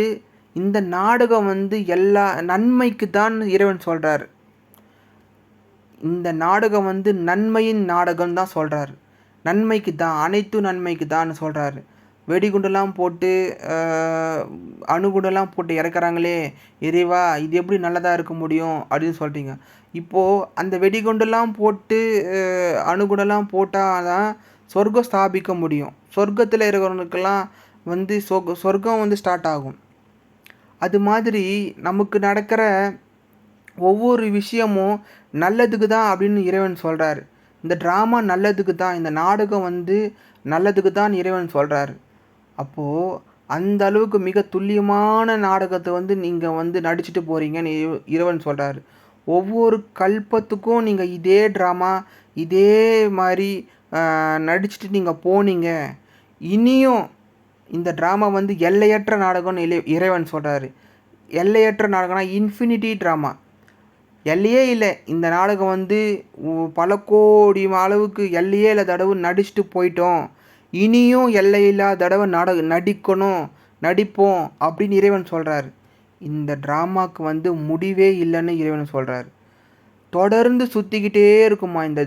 இந்த நாடகம் வந்து எல்லா நன்மைக்கு தான் இறைவன் சொல்கிறார். இந்த நாடகம் வந்து நன்மையின் நாடகம் தான் சொல்கிறார். நன்மைக்கு தான், அனைத்து நன்மைக்கு தான் சொல்கிறாரு. வெடிகுண்டெல்லாம் போட்டு அணுகுண்டெல்லாம் போட்டு இறக்குறாங்களே இறைவா, இது எப்படி நல்லதாக இருக்க முடியும் அப்படின்னு சொல்கிறீங்க. இப்போது அந்த வெடிகுண்டெல்லாம் போட்டு அணுகுண்டெல்லாம் போட்டால் தான் சொர்க்கம் ஸ்தாபிக்க முடியும். சொர்க்கத்தில் இருக்கிறவனுக்கெல்லாம் வந்து சொர்க்கம் வந்து ஸ்டார்ட் ஆகும். அது மாதிரி நமக்கு நடக்கிற ஒவ்வொரு விஷயமும் நல்லதுக்கு தான் அப்படின்னு இறைவன் சொல்கிறார். இந்த ட்ராமா நல்லதுக்கு தான், இந்த நாடகம் வந்து நல்லதுக்கு தான் இறைவன் சொல்கிறார். அப்போது அந்த அளவுக்கு மிக துல்லியமான நாடகத்தை வந்து நீங்கள் வந்து நடிச்சுட்டு போகிறீங்கன்னு இறைவன் சொல்கிறாரு. ஒவ்வொரு கல்பத்துக்கும் நீங்கள் இதே ட்ராமா இதே மாதிரி நடிச்சுட்டு நீங்கள் போனீங்க, இனியும் இந்த ட்ராமா வந்து எல்லையற்ற நாடகம்னு இறைவன் சொல்கிறாரு. எல்லையற்ற நாடகம்னா இன்ஃபினிட்டி ட்ராமா. எல்லையே இல்லை. இந்த நாடகம் வந்து பல கோடி அளவுக்கு எல்லையே இல்லை தடவை நடிச்சுட்டு போயிட்டோம், இனியும் எல்லையில்லா தடவை நடிக்கணும், நடிப்போம் அப்படின்னு இறைவன் சொல்கிறார். இந்த ட்ராமாவுக்கு வந்து முடிவே இல்லைன்னு இறைவன் சொல்கிறார். தொடர்ந்து சுற்றிக்கிட்டே இருக்குமா இந்த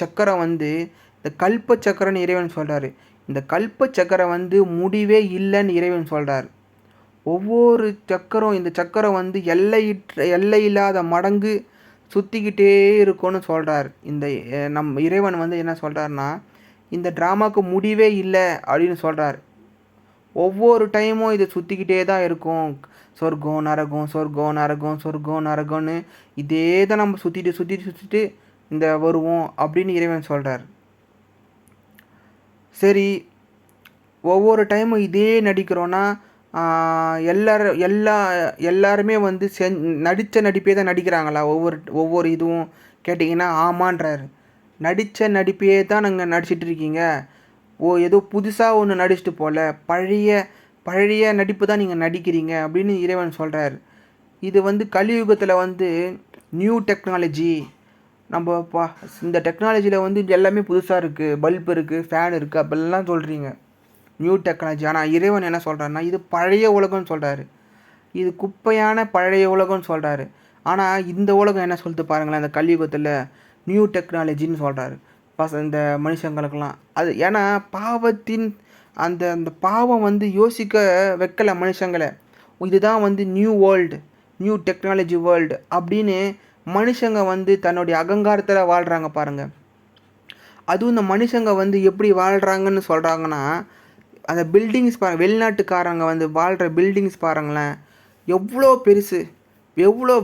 சக்கரம் வந்து, இந்த கல்ப சக்கரன்னு இறைவன் சொல்கிறாரு. இந்த கல்ப சக்கரம் வந்து முடிவே இல்லைன்னு இறைவன் சொல்கிறார். ஒவ்வொரு சக்கரம், இந்த சக்கரம் வந்து எல்லை இல்லாத மடங்கு சுற்றிக்கிட்டே இருக்கும்னு சொல்கிறார். இந்த நம் இறைவன் வந்து என்ன சொல்கிறாருன்னா, இந்த ட்ராமாவுக்கு முடிவே இல்லை அப்படின்னு சொல்கிறார். ஒவ்வொரு டைமும் இது சுற்றிக்கிட்டே தான் இருக்கும். சொர்க்கம் நரகம், சொர்க்கம் நரகம், சொர்க்கம் நரகம்னு இதே தான் நம்ம சுற்றிட்டு இந்த வருவோம் அப்படின்னு இறைவன் சொல்கிறார். சரி, ஒவ்வொரு டைமும் இதே நடிக்கிறோன்னா எல்லாருமே வந்து நடித்த நடிப்பே தான் நடிக்கிறாங்களா? ஒவ்வொரு இதுவும் கேட்டிங்கன்னா ஆமான்றாரு. நடித்த நடிப்பையே தான் நாங்கள் நடிச்சிட்டு இருக்கீங்க. ஏதோ புதுசாக ஒன்று நடிச்சிட்டு போல, பழைய நடிப்பு தான் நீங்கள் நடிக்கிறீங்க அப்படின்னு இறைவன் சொல்கிறார். இது வந்து கலியுகத்தில் வந்து நியூ டெக்னாலஜி, நம்ம இந்த டெக்னாலஜியில் வந்து எல்லாமே புதுசாக இருக்குது, பல்ப் இருக்குது, ஃபேன் இருக்குது அப்படிலாம் சொல்கிறீங்க, நியூ டெக்னாலஜி. ஆனால் இறைவன் என்ன சொல்கிறாருன்னா, இது பழைய உலகம்னு சொல்கிறாரு. இது குப்பையான பழைய உலகம்னு சொல்கிறாரு. ஆனால் இந்த உலகம் என்ன சொல்லிட்டு பாருங்களேன், இந்த கலியுகத்தில் நியூ டெக்னாலஜின்னு சொல்கிறாரு இந்த மனுஷங்களுக்கெல்லாம். அது ஏன்னா பாவத்தின் அந்த அந்த பாவம் வந்து யோசிக்க வைக்கல மனுஷங்களை. இதுதான் வந்து new world, new technology world அப்படின்னு மனுஷங்க வந்து தன்னுடைய அகங்காரத்தில் வாழ்கிறாங்க பாருங்கள். அதுவும் இந்த மனுஷங்க வந்து எப்படி வாழ்கிறாங்கன்னு சொல்கிறாங்கன்னா, அந்த பில்டிங்ஸ் பாருங்கள், வெளிநாட்டுக்காரங்க வந்து வாழ்கிற பில்டிங்ஸ் பாருங்களேன், எவ்வளோ பெருசு, எவ்வளோ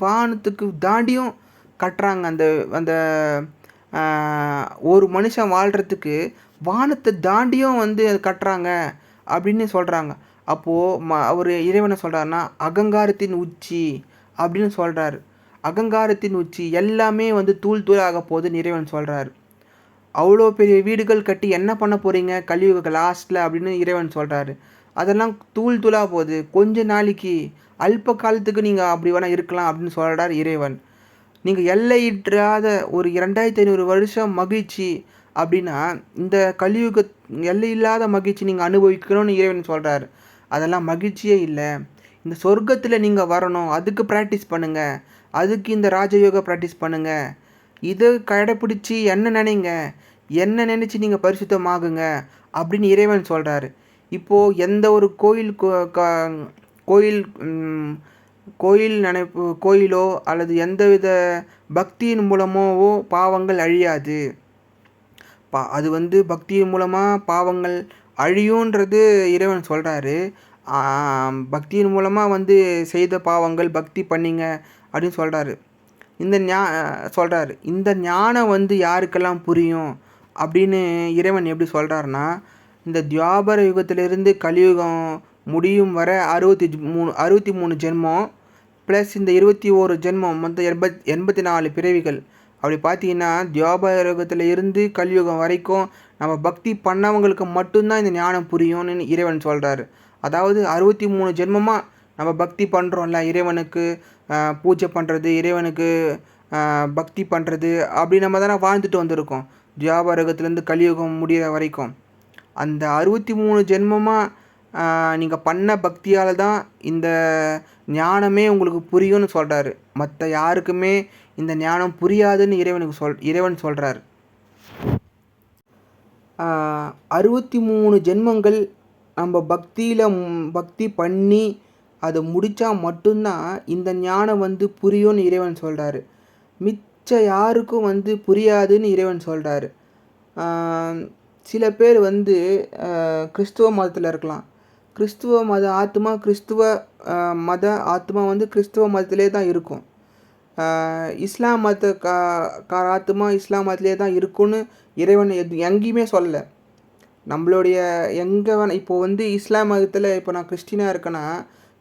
வானத்துக்கு தாண்டியும் கட்டுறாங்க. அந்த அந்த ஒரு மனுஷன் வாழ்கிறதுக்கு வானத்தை தாண்டியும் வந்து கட்டுறாங்க அப்படின்னு சொல்கிறாங்க. அப்போது அவர் இறைவனை சொல்கிறாருன்னா, அகங்காரத்தின் உச்சி அப்படின்னு சொல்கிறாரு. அகங்காரத்தின் உச்சி எல்லாமே வந்து தூள் ஆக போகுதுன்னு இறைவன் சொல்கிறார். அவ்வளோ பெரிய வீடுகள் கட்டி என்ன பண்ண போகிறீங்க கலியுக லாஸ்ட்டில் அப்படின்னு இறைவன் சொல்கிறாரு. அதெல்லாம் தூளாக போகுது, கொஞ்ச நாளைக்கு அல்ப காலத்துக்கு நீங்கள் அப்படி வேணால் இருக்கலாம் அப்படின்னு சொல்கிறார் இறைவன். நீங்கள் எல்லையிடாத ஒரு 2500 வருஷம் மகிழ்ச்சி அப்படின்னா, இந்த கலியுக எல்லையில்லாத மகிழ்ச்சி நீங்கள் அனுபவிக்கணும்னு இறைவன் சொல்கிறார். அதெல்லாம் மகிழ்ச்சியே இல்லை. இந்த சொர்க்கத்தில் நீங்கள் வரணும், அதுக்கு ப்ராக்டிஸ் பண்ணுங்கள், அதுக்கு இந்த ராஜயோகா ப்ராக்டிஸ் பண்ணுங்கள், இதை கடைப்பிடிச்சி என்ன நினைங்க, என்ன நினச்சி நீங்கள் பரிசுத்தமாகுங்க அப்படின்னு இறைவன் சொல்கிறாரு. இப்போது எந்த ஒரு கோயில் நினைப்பு கோயிலோ அல்லது எந்தவித பக்தியின் மூலமாவோ பாவங்கள் அழியாது. அது வந்து பக்தியின் மூலமாக பாவங்கள் அழியுன்றது இறைவன் சொல்கிறாரு. பக்தியின் மூலமாக வந்து செய்த பாவங்கள் பக்தி பண்ணிங்க அப்படின்னு சொல்கிறாரு. சொல்கிறாரு. இந்த ஞானம் வந்து யாருக்கெல்லாம் புரியும் அப்படின்னு இறைவன் எப்படி சொல்கிறாருன்னா, இந்த துவாபர யுகத்திலிருந்து கலியுகம் முடியும் வர 63 ஜென்மம் ப்ளஸ் இந்த 21 ஜென்மம் மொத்தம் 84 பிறவிகள். அப்படி பார்த்தீங்கன்னா துவாபர யுகத்தில் இருந்து கலியுகம் வரைக்கும் நம்ம பக்தி பண்ணவங்களுக்கு மட்டும்தான் இந்த ஞானம் புரியும்னு இறைவன் சொல்கிறாரு. அதாவது 63 ஜென்மமாக நம்ம பக்தி பண்ணுறோம்ல, இறைவனுக்கு பூஜை பண்ணுறது, இறைவனுக்கு பக்தி பண்ணுறது, அப்படி நம்ம தானே வாழ்ந்துட்டு வந்திருக்கோம் துவாபரகத்துலேருந்து கலியுகம் முடிகிற வரைக்கும். அந்த 63 ஜென்மமாக நீங்கள் பண்ண பக்தியால் தான் இந்த ஞானமே உங்களுக்கு புரியும்னு சொல்கிறாரு. மற்ற யாருக்குமே இந்த ஞானம் புரியாதுன்னு இறைவன் சொல்கிறார். 63 ஜென்மங்கள் நம்ம பக்தி பண்ணி அதை முடித்தா மட்டும்தான் இந்த ஞானம் வந்து புரியும்னு இறைவன் சொல்கிறாரு. மிச்ச யாருக்கும் வந்து புரியாதுன்னு இறைவன் சொல்கிறாரு. சில பேர் வந்து கிறிஸ்துவ மதத்தில் இருக்கலாம், கிறிஸ்துவ மத ஆத்மா மத ஆத்மா வந்து கிறிஸ்துவ மதத்திலே தான் இருக்கும். இஸ்லாம் மத ஆத்மா இஸ்லாம் மதத்திலே தான் இருக்குன்னு இறைவன் எங்கேயுமே சொல்லலை. நம்மளுடைய எங்கே வேணால் இப்போ வந்து இஸ்லாம் மதத்தில் இப்போ நான் கிறிஸ்டினாக இருக்கேன்னா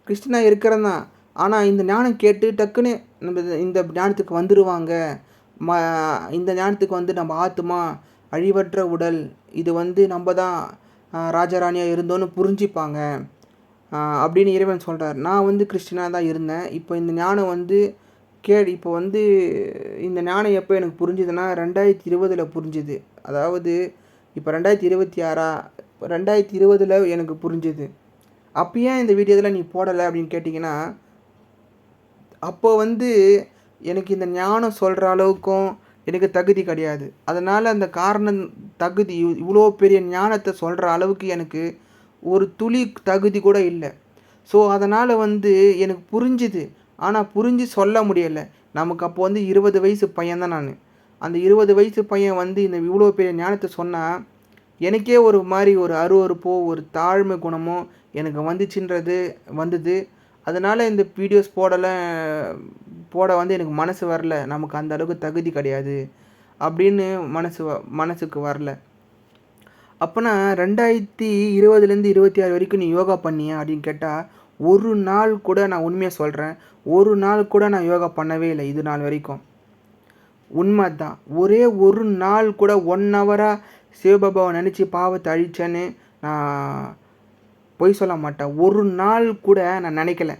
கிறிஸ்டினாக இருக்கிறேன் தான். ஆனால் இந்த ஞானம் கேட்டு டக்குன்னு நம்ம இந்த ஞானத்துக்கு வந்துடுவாங்க. இந்த ஞானத்துக்கு வந்து நம்ம ஆத்மா அழிவற்ற உடல், இது வந்து நம்ம தான் ராஜாராணியாக இருந்தோன்னு புரிஞ்சிப்பாங்க அப்படின்னு இறைவன் சொல்கிறார். நான் வந்து கிறிஸ்டினாக தான் இருந்தேன். இப்போ இந்த ஞானம் வந்து இப்போ வந்து இந்த ஞானம் எப்போ எனக்கு புரிஞ்சுதுன்னா 2020 புரிஞ்சுது. அதாவது இப்போ 2020 எனக்கு புரிஞ்சுது. அப்போ ஏன் இந்த வீடியோவில் நீ போடலை அப்படின்னு கேட்டிங்கன்னா, அப்போ வந்து எனக்கு இந்த ஞானம் சொல்கிற அளவுக்கும் எனக்கு தகுதி கிடையாது. அதனால் அந்த தகுதி இவ்வளோ பெரிய ஞானத்தை சொல்கிற அளவுக்கு எனக்கு ஒரு துளி தகுதி கூட இல்லை. ஸோ அதனால் வந்து எனக்கு புரிஞ்சுது, ஆனால் புரிஞ்சு சொல்ல முடியலை. நமக்கு அப்போ வந்து 20 வயசு பையன்தான் நான். அந்த 20 வயசு பையன் வந்து இந்த இவ்வளோ பெரிய ஞானத்தை சொன்னால் எனக்கே ஒரு மாதிரி ஒரு அருவருப்போ ஒரு தாழ்மை குணமோ எனக்கு வந்தது. அதனால் இந்த வீடியோஸ் போட வந்து எனக்கு மனசு வரல. நமக்கு அந்த அளவுக்கு தகுதி கிடையாது அப்படின்னு மனசுக்கு வரல. அப்போனா 2020 26 வரைக்கும் நீ யோகா பண்ணிய அப்படின்னு கேட்டால், ஒரு நாள் கூட நான் உண்மையாக சொல்கிறேன், ஒரு நாள் கூட நான் யோகா பண்ணவே இல்லை இது நாள் வரைக்கும். உண்மை தான். ஒரே ஒரு நாள் கூட 1 ஹவராக சிவபாபாவை நினச்சி பாவத்தை அழிச்சேன்னு நான் பொய் சொல்ல மாட்டேன். ஒரு நாள் கூட நான் நினைக்கல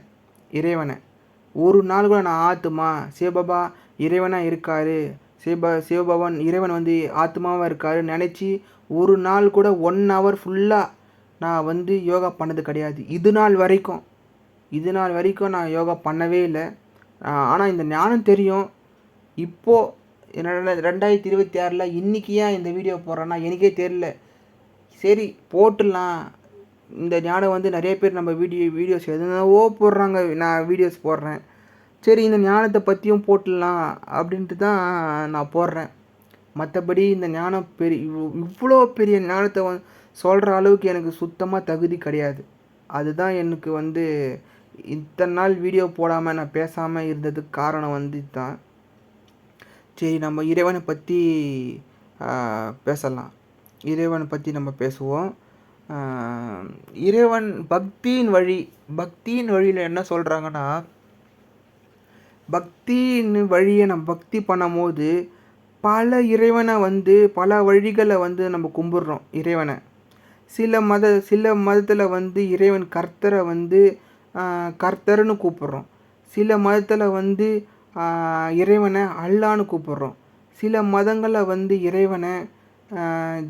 இறைவனை. ஒரு நாள் கூட நான் ஆத்மா சிவபாபா இறைவனாக இருக்கார், சிவபாபன் இறைவன் வந்து ஆத்மாவாக இருக்காரு நினச்சி ஒரு நாள் கூட 1 ஹவர் ஃபுல்லாக நான் வந்து யோகா பண்ணது கிடையாது இது நாள் வரைக்கும் நான் யோகா பண்ணவே இல்லை. ஆனால் இந்த ஞானம் தெரியும். இப்போது என்னோட 2026 இன்றைக்கி ஏன் இந்த வீடியோ போடுறேன்னா எனக்கே தெரியல. சரி போட்டுடலாம். இந்த ஞானம் வந்து நிறைய பேர் நம்ம வீடியோஸ் எதுனாவோ போடுறாங்க, நான் வீடியோஸ் போடுறேன். சரி இந்த ஞானத்தை பற்றியும் போட்டுடலாம் அப்படின்ட்டு தான் நான் போடுறேன். மற்றபடி இந்த ஞானம் இவ்வளோ பெரிய ஞானத்தை சொல்கிற அளவுக்கு எனக்கு சுத்தமாக தகுதி கிடையாது. அதுதான் எனக்கு வந்து இத்தனை நாள் வீடியோ போடாமல் நான் பேசாமல் இருந்ததுக்கு காரணம் வந்து இதுதான். சரி நம்ம இறைவனை பற்றி பேசலாம். இறைவனை பற்றி நம்ம பேசுவோம். இறைவன் பக்தியின் வழியில் என்ன சொல்கிறாங்கன்னா, பக்தியின் வழியை நம்ம பக்தி பண்ணும் போது பல இறைவனை வந்து பல வழிகளை வந்து நம்ம கும்பிட்றோம் இறைவனை. சில மதத்தில் வந்து இறைவன் கர்த்தரை வந்து கர்த்தர்னு கூப்பிட்றோம். சில மதத்தில் வந்து இறைவனை அல்லான்னு கூப்பிட்றோம். சில மதங்களில் வந்து இறைவனை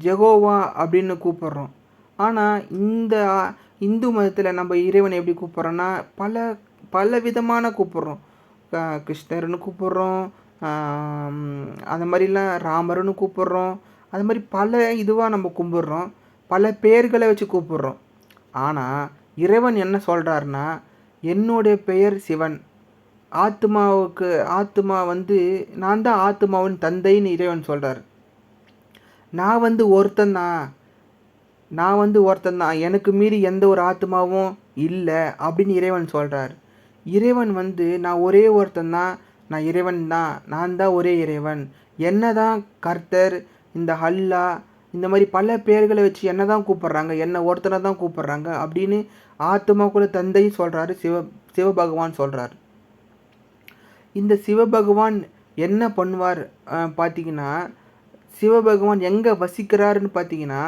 ஜெகோவா அப்படின்னு கூப்பிட்றோம். ஆனால் இந்த இந்து மதத்தில் நம்ம இறைவனை எப்படி கூப்பிட்றோன்னா பல விதமான கூப்பிட்றோம். கிருஷ்ணர்னு கூப்பிட்றோம், அந்த மாதிரிலாம் ராமர்னு கூப்பிட்றோம். அது மாதிரி பல இதுவாக நம்ம கும்பிட்றோம், பல பேர்களை வச்சு கூப்பிட்றோம். ஆனால் இறைவன் என்ன சொல்கிறாருன்னா, என்னுடைய பெயர் சிவன், ஆத்மா வந்து நான் தான் ஆத்மாவின் தந்தைன்னு இறைவன் சொல்கிறார். நான் வந்து ஒருத்தந்தான், எனக்கு மீறி எந்த ஒரு ஆத்மாவும் இல்லை அப்படின்னு இறைவன் சொல்கிறார். இறைவன் வந்து நான் ஒரே ஒருத்தந்தான், நான் இறைவன் தான், நான் தான் ஒரே இறைவன், என்ன தான் கர்த்தர், இந்த அல்லா, இந்த மாதிரி பல பேர்களை வச்சு என்ன தான் கூப்பிட்றாங்க, என்ன ஒருத்தனை தான் கூப்பிட்றாங்க அப்படின்னு ஆத்மாக்குள்ள தந்தையும் சொல்கிறாரு, சிவபகவான் சொல்கிறார். இந்த சிவபகவான் என்ன பண்ணுவார் பார்த்தீங்கன்னா, சிவபகவான் எங்கே வசிக்கிறாருன்னு பார்த்தீங்கன்னா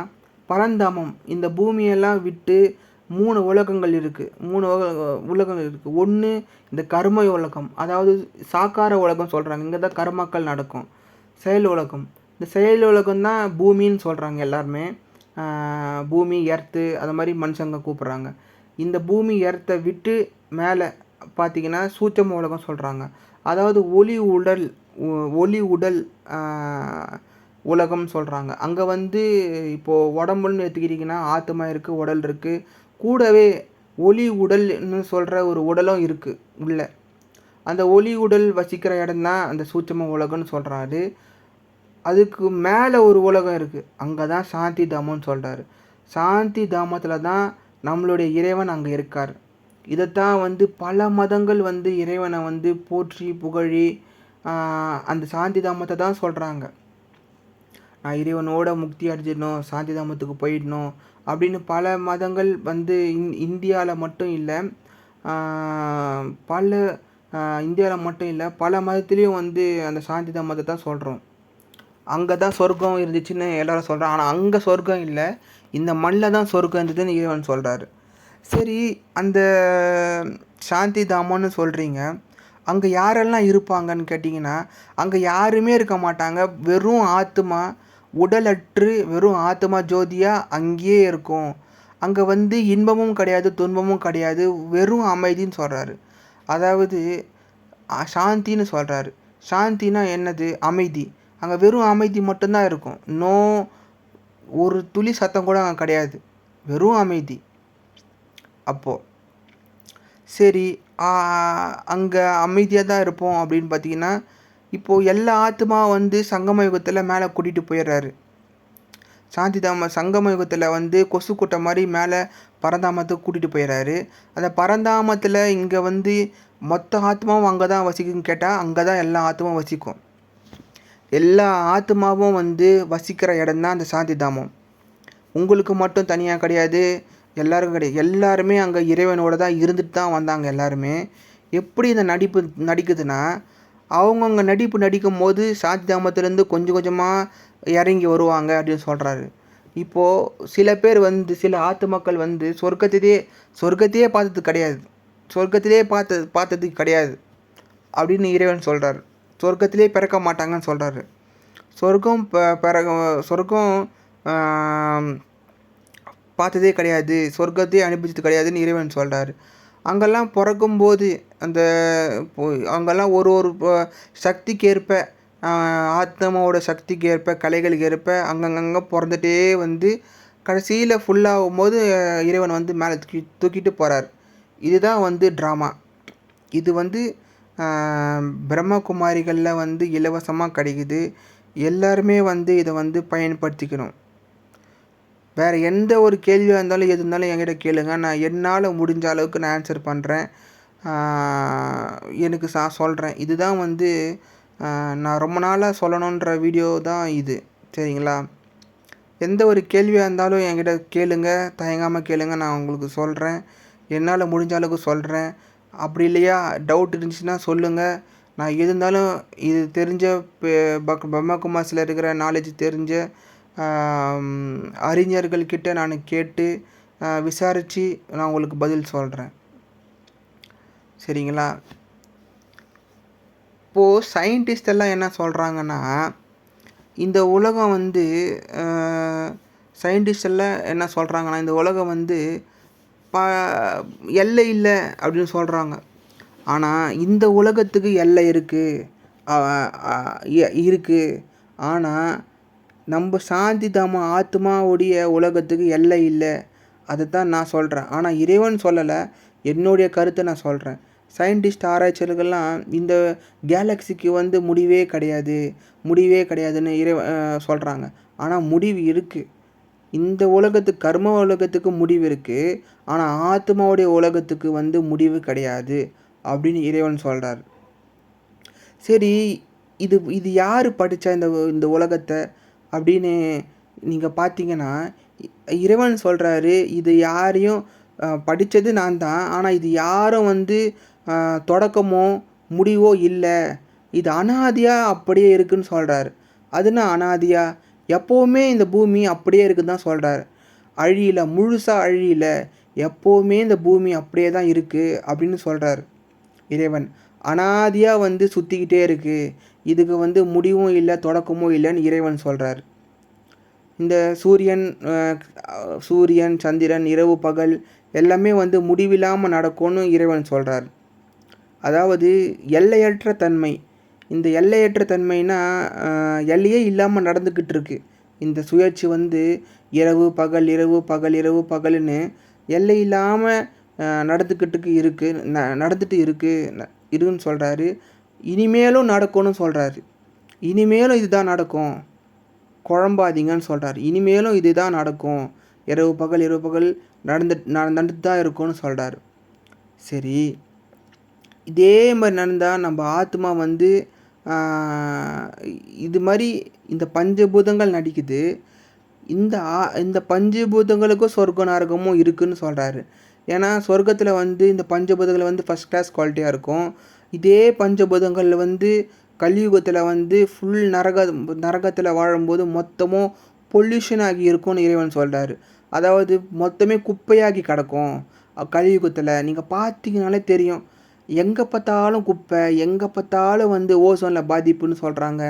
பரந்தாமம். இந்த பூமியெல்லாம் விட்டு 3 உலகங்கள் இருக்குது. 3 உலகங்கள் இருக்குது. ஒன்று இந்த கர்ம உலகம், அதாவது சாக்கார உலகம் சொல்கிறாங்க, இங்கே தான் கர்மாக்கள் நடக்கும். செயல் உலகம், இந்த செயல் உலகம் தான் பூமின்னு சொல்கிறாங்க எல்லாருமே. பூமி எர்த்து அது மாதிரி மனுஷங்க கூப்பிட்றாங்க. இந்த பூமி எர்த்தை விட்டு மேலே பார்த்திங்கன்னா சூட்சம உலகம் சொல்கிறாங்க. அதாவது ஒளி உடல் உலகம் சொல்கிறாங்க. அங்கே வந்து இப்போது உடம்புன்னு எடுத்துக்கிட்டிங்கன்னா ஆத்மா இருக்குது, உடல் இருக்குது, கூடவே ஒளி உடல்னு சொல்கிற ஒரு உடலும் இருக்குது உள்ள. அந்த ஒளி உடல் வசிக்கிற இடம்தான் அந்த சூட்சம உலகம்னு சொல்கிறாரு. அதுக்கு மேலே ஒரு உலகம் இருக்குது, அங்கே தான் சாந்தி தாமம்னு சொல்கிறாரு. சாந்தி தாமத்தில் தான் நம்மளுடைய இறைவன் அங்கே இருக்கார். இதைத்தான் வந்து பல மதங்கள் வந்து இறைவனை வந்து போற்றி புகழி அந்த சாந்தி தாமத்தை தான் சொல்கிறாங்க. நான் இறைவனோட முக்தி அடைஞ்சிடணும், சாந்தி தாமத்துக்கு போயிடணும் அப்படின்னு பல மதங்கள் வந்து இந்தியாவில் மட்டும் இல்லை, பல இந்தியாவில் மட்டும் இல்லை, பல மதத்துலேயும் வந்து அந்த சாந்தி தாமத்தை தான் சொல்கிறோம். அங்கே தான் சொர்க்கம் இருந்துச்சுன்னு எல்லோரும் சொல்கிறாங்க. ஆனால் அங்கே சொர்க்கம் இல்லை, இந்த மண்ணில் தான் சொர்க்கம் இருந்ததுன்னு இறைவன் சொல்கிறாரு. சரி, அந்த சாந்தி தாமன்னு சொல்கிறீங்க, அங்கே யாரெல்லாம் இருப்பாங்கன்னு கேட்டிங்கன்னா, அங்கே யாருமே இருக்க மாட்டாங்க. வெறும் ஆத்மா, உடலற்று வெறும் ஆத்மா ஜோதியாக அங்கேயே இருக்கும். அங்கே வந்து இன்பமும் கிடையாது, துன்பமும் கிடையாது, வெறும் அமைதின்னு சொல்கிறாரு. அதாவது சாந்தின்னு சொல்கிறாரு. சாந்தினா என்னது? அமைதி. அங்கே வெறும் அமைதி மட்டும்தான் இருக்கும். ஒரு துளி சத்தம் கூட அங்கே கிடையாது, வெறும் அமைதி. அப்போது சரி, அங்கே அமைதியாக தான் இருப்போம் அப்படின்னு பார்த்தீங்கன்னா, இப்போது எல்லா ஆத்மா வந்து சங்கம யுகத்தில் மேலே கூட்டிகிட்டு போயிடுறாரு. சாந்திதாம சங்கம யுகத்தில் வந்து கொசு கூட்டம் மாதிரி மேலே பரந்தாமத்துக்கு கூட்டிகிட்டு போயிடுறாரு. அந்த பரந்தாமத்தில் இங்கே வந்து மொத்த ஆத்மாவும் அங்கே தான் வசிக்குன்னு கேட்டால் அங்கே தான் எல்லா ஆத்மாவும் வசிக்கும். எல்லா ஆத்மாவும் வந்து வசிக்கிற இடம் தான் அந்த சாந்திதாமம். உங்களுக்கு மட்டும் தனியாக கிடையாது, எல்லாருக்கும் கிடையாது. எல்லாருமே அங்கே இறைவனோட தான் இருந்துட்டு தான் வந்தாங்க எல்லாருமே. எப்படி இந்த நடிக்குதுன்னா, அவங்கவுங்க நடிக்கும் போது சாந்தி தாமத்துலேருந்து கொஞ்சம் கொஞ்சமாக இறங்கி வருவாங்க அப்படின்னு சொல்கிறாரு. இப்போது சில பேர் வந்து சில ஆத்துமக்கள் வந்து சொர்க்கத்தையே பார்த்தது கிடையாது, சொர்க்கத்திலே பார்த்தது கிடையாது அப்படின்னு இறைவன் சொல்கிறார். சொர்க்கத்திலே பிறக்க மாட்டாங்கன்னு சொல்கிறாரு. சொர்க்கம் பார்த்ததே கிடையாது, சொர்க்கத்தையே அனுபவிச்சது கிடையாதுன்னு இறைவன் சொல்கிறார். அங்கெல்லாம் பிறக்கும்போது அங்கெல்லாம் ஒரு சக்திக்கேற்ப, ஆத்மாவோட சக்திக்கேற்ப, கலைகளுக்கு ஏற்ப அங்கங்கே பிறந்துட்டே வந்து கடைசியில் ஃபுல்லாகும் போது இறைவன் வந்து மேலே தூக்கிட்டு போகிறார். இதுதான் வந்து ட்ராமா. இது வந்து பிரம்மகுமாரிகளில் வந்து இலவசமாக கிடைக்குது. எல்லாருமே வந்து இதை வந்து பயன்படுத்திக்கணும். வேறு எந்த ஒரு கேள்வியாக இருந்தாலும் எது இருந்தாலும் என்கிட்ட கேளுங்க, நான் என்னால் முடிஞ்ச அளவுக்கு நான் ஆன்சர் பண்ணுறேன். எனக்கு சொல்கிறேன். இதுதான் வந்து நான் ரொம்ப நாளாக சொல்லணுன்ற வீடியோ தான் இது, சரிங்களா? எந்த ஒரு கேள்வியாக இருந்தாலும் என்கிட்ட கேளுங்க, தயங்காமல் கேளுங்க, நான் உங்களுக்கு சொல்கிறேன். என்னால் முடிஞ்ச அளவுக்கு சொல்கிறேன். அப்படி இல்லையா, டவுட் இருந்துச்சுன்னா சொல்லுங்கள். நான் எது இருந்தாலும் இது தெரிஞ்ச பிரம்மகுமாரில் இருக்கிற நாலேஜ் தெரிஞ்ச அறிஞர்கள்கிட்ட நான் கேட்டு விசாரித்து நான் உங்களுக்கு பதில் சொல்கிறேன், சரிங்களா? இப்போது சயின்டிஸ்ட் எல்லாம் என்ன சொல்கிறாங்கன்னா, இந்த உலகம் வந்து சயின்டிஸ்ட் எல்லாம் என்ன சொல்கிறாங்கன்னா, இந்த உலகம் வந்து எல்லை இல்லை அப்படின்னு சொல்கிறாங்க. ஆனால் இந்த உலகத்துக்கு எல்லை இருக்குது. ஆனால் நம்ம சாந்தி தாம ஆத்மாவுடைய உலகத்துக்கு எல்லை இல்லை. அதை தான் நான் சொல்கிறேன். ஆனால் இறைவன் சொல்லலை, என்னுடைய கருத்தை நான் சொல்கிறேன். சயின்டிஸ்ட் ஆராய்ச்சியாளர்கள்லாம் இந்த கேலக்சிக்கு வந்து முடிவே கிடையாதுன்னு சொல்கிறாங்க. ஆனால் முடிவு இருக்குது. இந்த உலகத்துக்கு, கர்ம உலகத்துக்கு முடிவு இருக்குது, ஆனால் ஆத்மாவுடைய உலகத்துக்கு வந்து முடிவு கிடையாது அப்படின்னு இறைவன் சொல்கிறார். சரி, இது யார் படித்தா இந்த உலகத்தை அப்படின்னு நீங்கள் பார்த்தீங்கன்னா, இறைவன் சொல்கிறாரு, இது யாரையும் படித்தது நான் தான், ஆனால் இது யாரும் வந்து தொடக்கமோ முடிவோ இல்லை, இது அனாதியாக அப்படியே இருக்குதுன்னு சொல்கிறார். அதுனா அனாதியாக எப்போவுமே இந்த பூமி அப்படியே இருக்குதுன்னு தான் சொல்கிறார். அழியல, முழுசாக அழியல, எப்போவுமே இந்த பூமி அப்படியே தான் இருக்குது அப்படின்னு சொல்கிறார் இறைவன். அனாதியாக வந்து சுற்றிக்கிட்டே இருக்குது, இதுக்கு வந்து முடிவும் இல்லை தொடக்கமும் இல்லைன்னு இறைவன் சொல்கிறார். இந்த சூரியன் சந்திரன் இரவு பகல் எல்லாமே வந்து முடிவில்லாமல் நடக்கும்னு இறைவன் சொல்கிறார். அதாவது எல்லையற்ற தன்மை. இந்த எல்லையற்ற தன்மைனா எல்லையே இல்லாமல் நடந்துக்கிட்டு இருக்கு. இந்த சுழற்சி வந்து இரவு பகல் இரவு பகல் இரவு பகல்னு எல்லை இல்லாமல் நடந்துட்டு இருக்குன்னு சொல்கிறாரு. இனிமேலும் நடக்கும்னு சொல்கிறாரு. இனிமேலும் இதுதான் நடக்கும், குழம்பாதீங்கன்னு சொல்கிறார். இனிமேலும் இதுதான் நடக்கும், இரவு பகல் நடந்துட்டு தான் இருக்கும்னு சொல்கிறாரு. சரி, இதே மாதிரி நடந்தால் நம்ம ஆத்மா வந்து இது மாதிரி இந்த பஞ்சபூதங்கள் நடிக்குது. இந்த பஞ்சபூதங்களுக்கும் சொர்க்க நரகமும் இருக்குதுன்னு சொல்கிறாரு. ஏன்னா சொர்க்கத்தில் வந்து இந்த பஞ்சபூதங்கள் வந்து ஃபஸ்ட் கிளாஸ் குவாலிட்டியாக இருக்கும். இதே பஞ்சபூதங்களில் வந்து கலியுகத்தில் வந்து ஃபுல் நரகத்தில் வாழும்போது மொத்தமும் பொல்யூஷன் ஆகி இருக்கும்னு இறைவன் சொல்கிறாரு. அதாவது மொத்தமே குப்பையாகி கிடக்கும் கலியுகத்தில். நீங்கள் பார்த்தீங்கனாலே தெரியும், எங்கே பார்த்தாலும் குப்பை, எங்கே பார்த்தாலும் வந்து ஓசோனில் பாதிப்புன்னு சொல்கிறாங்க,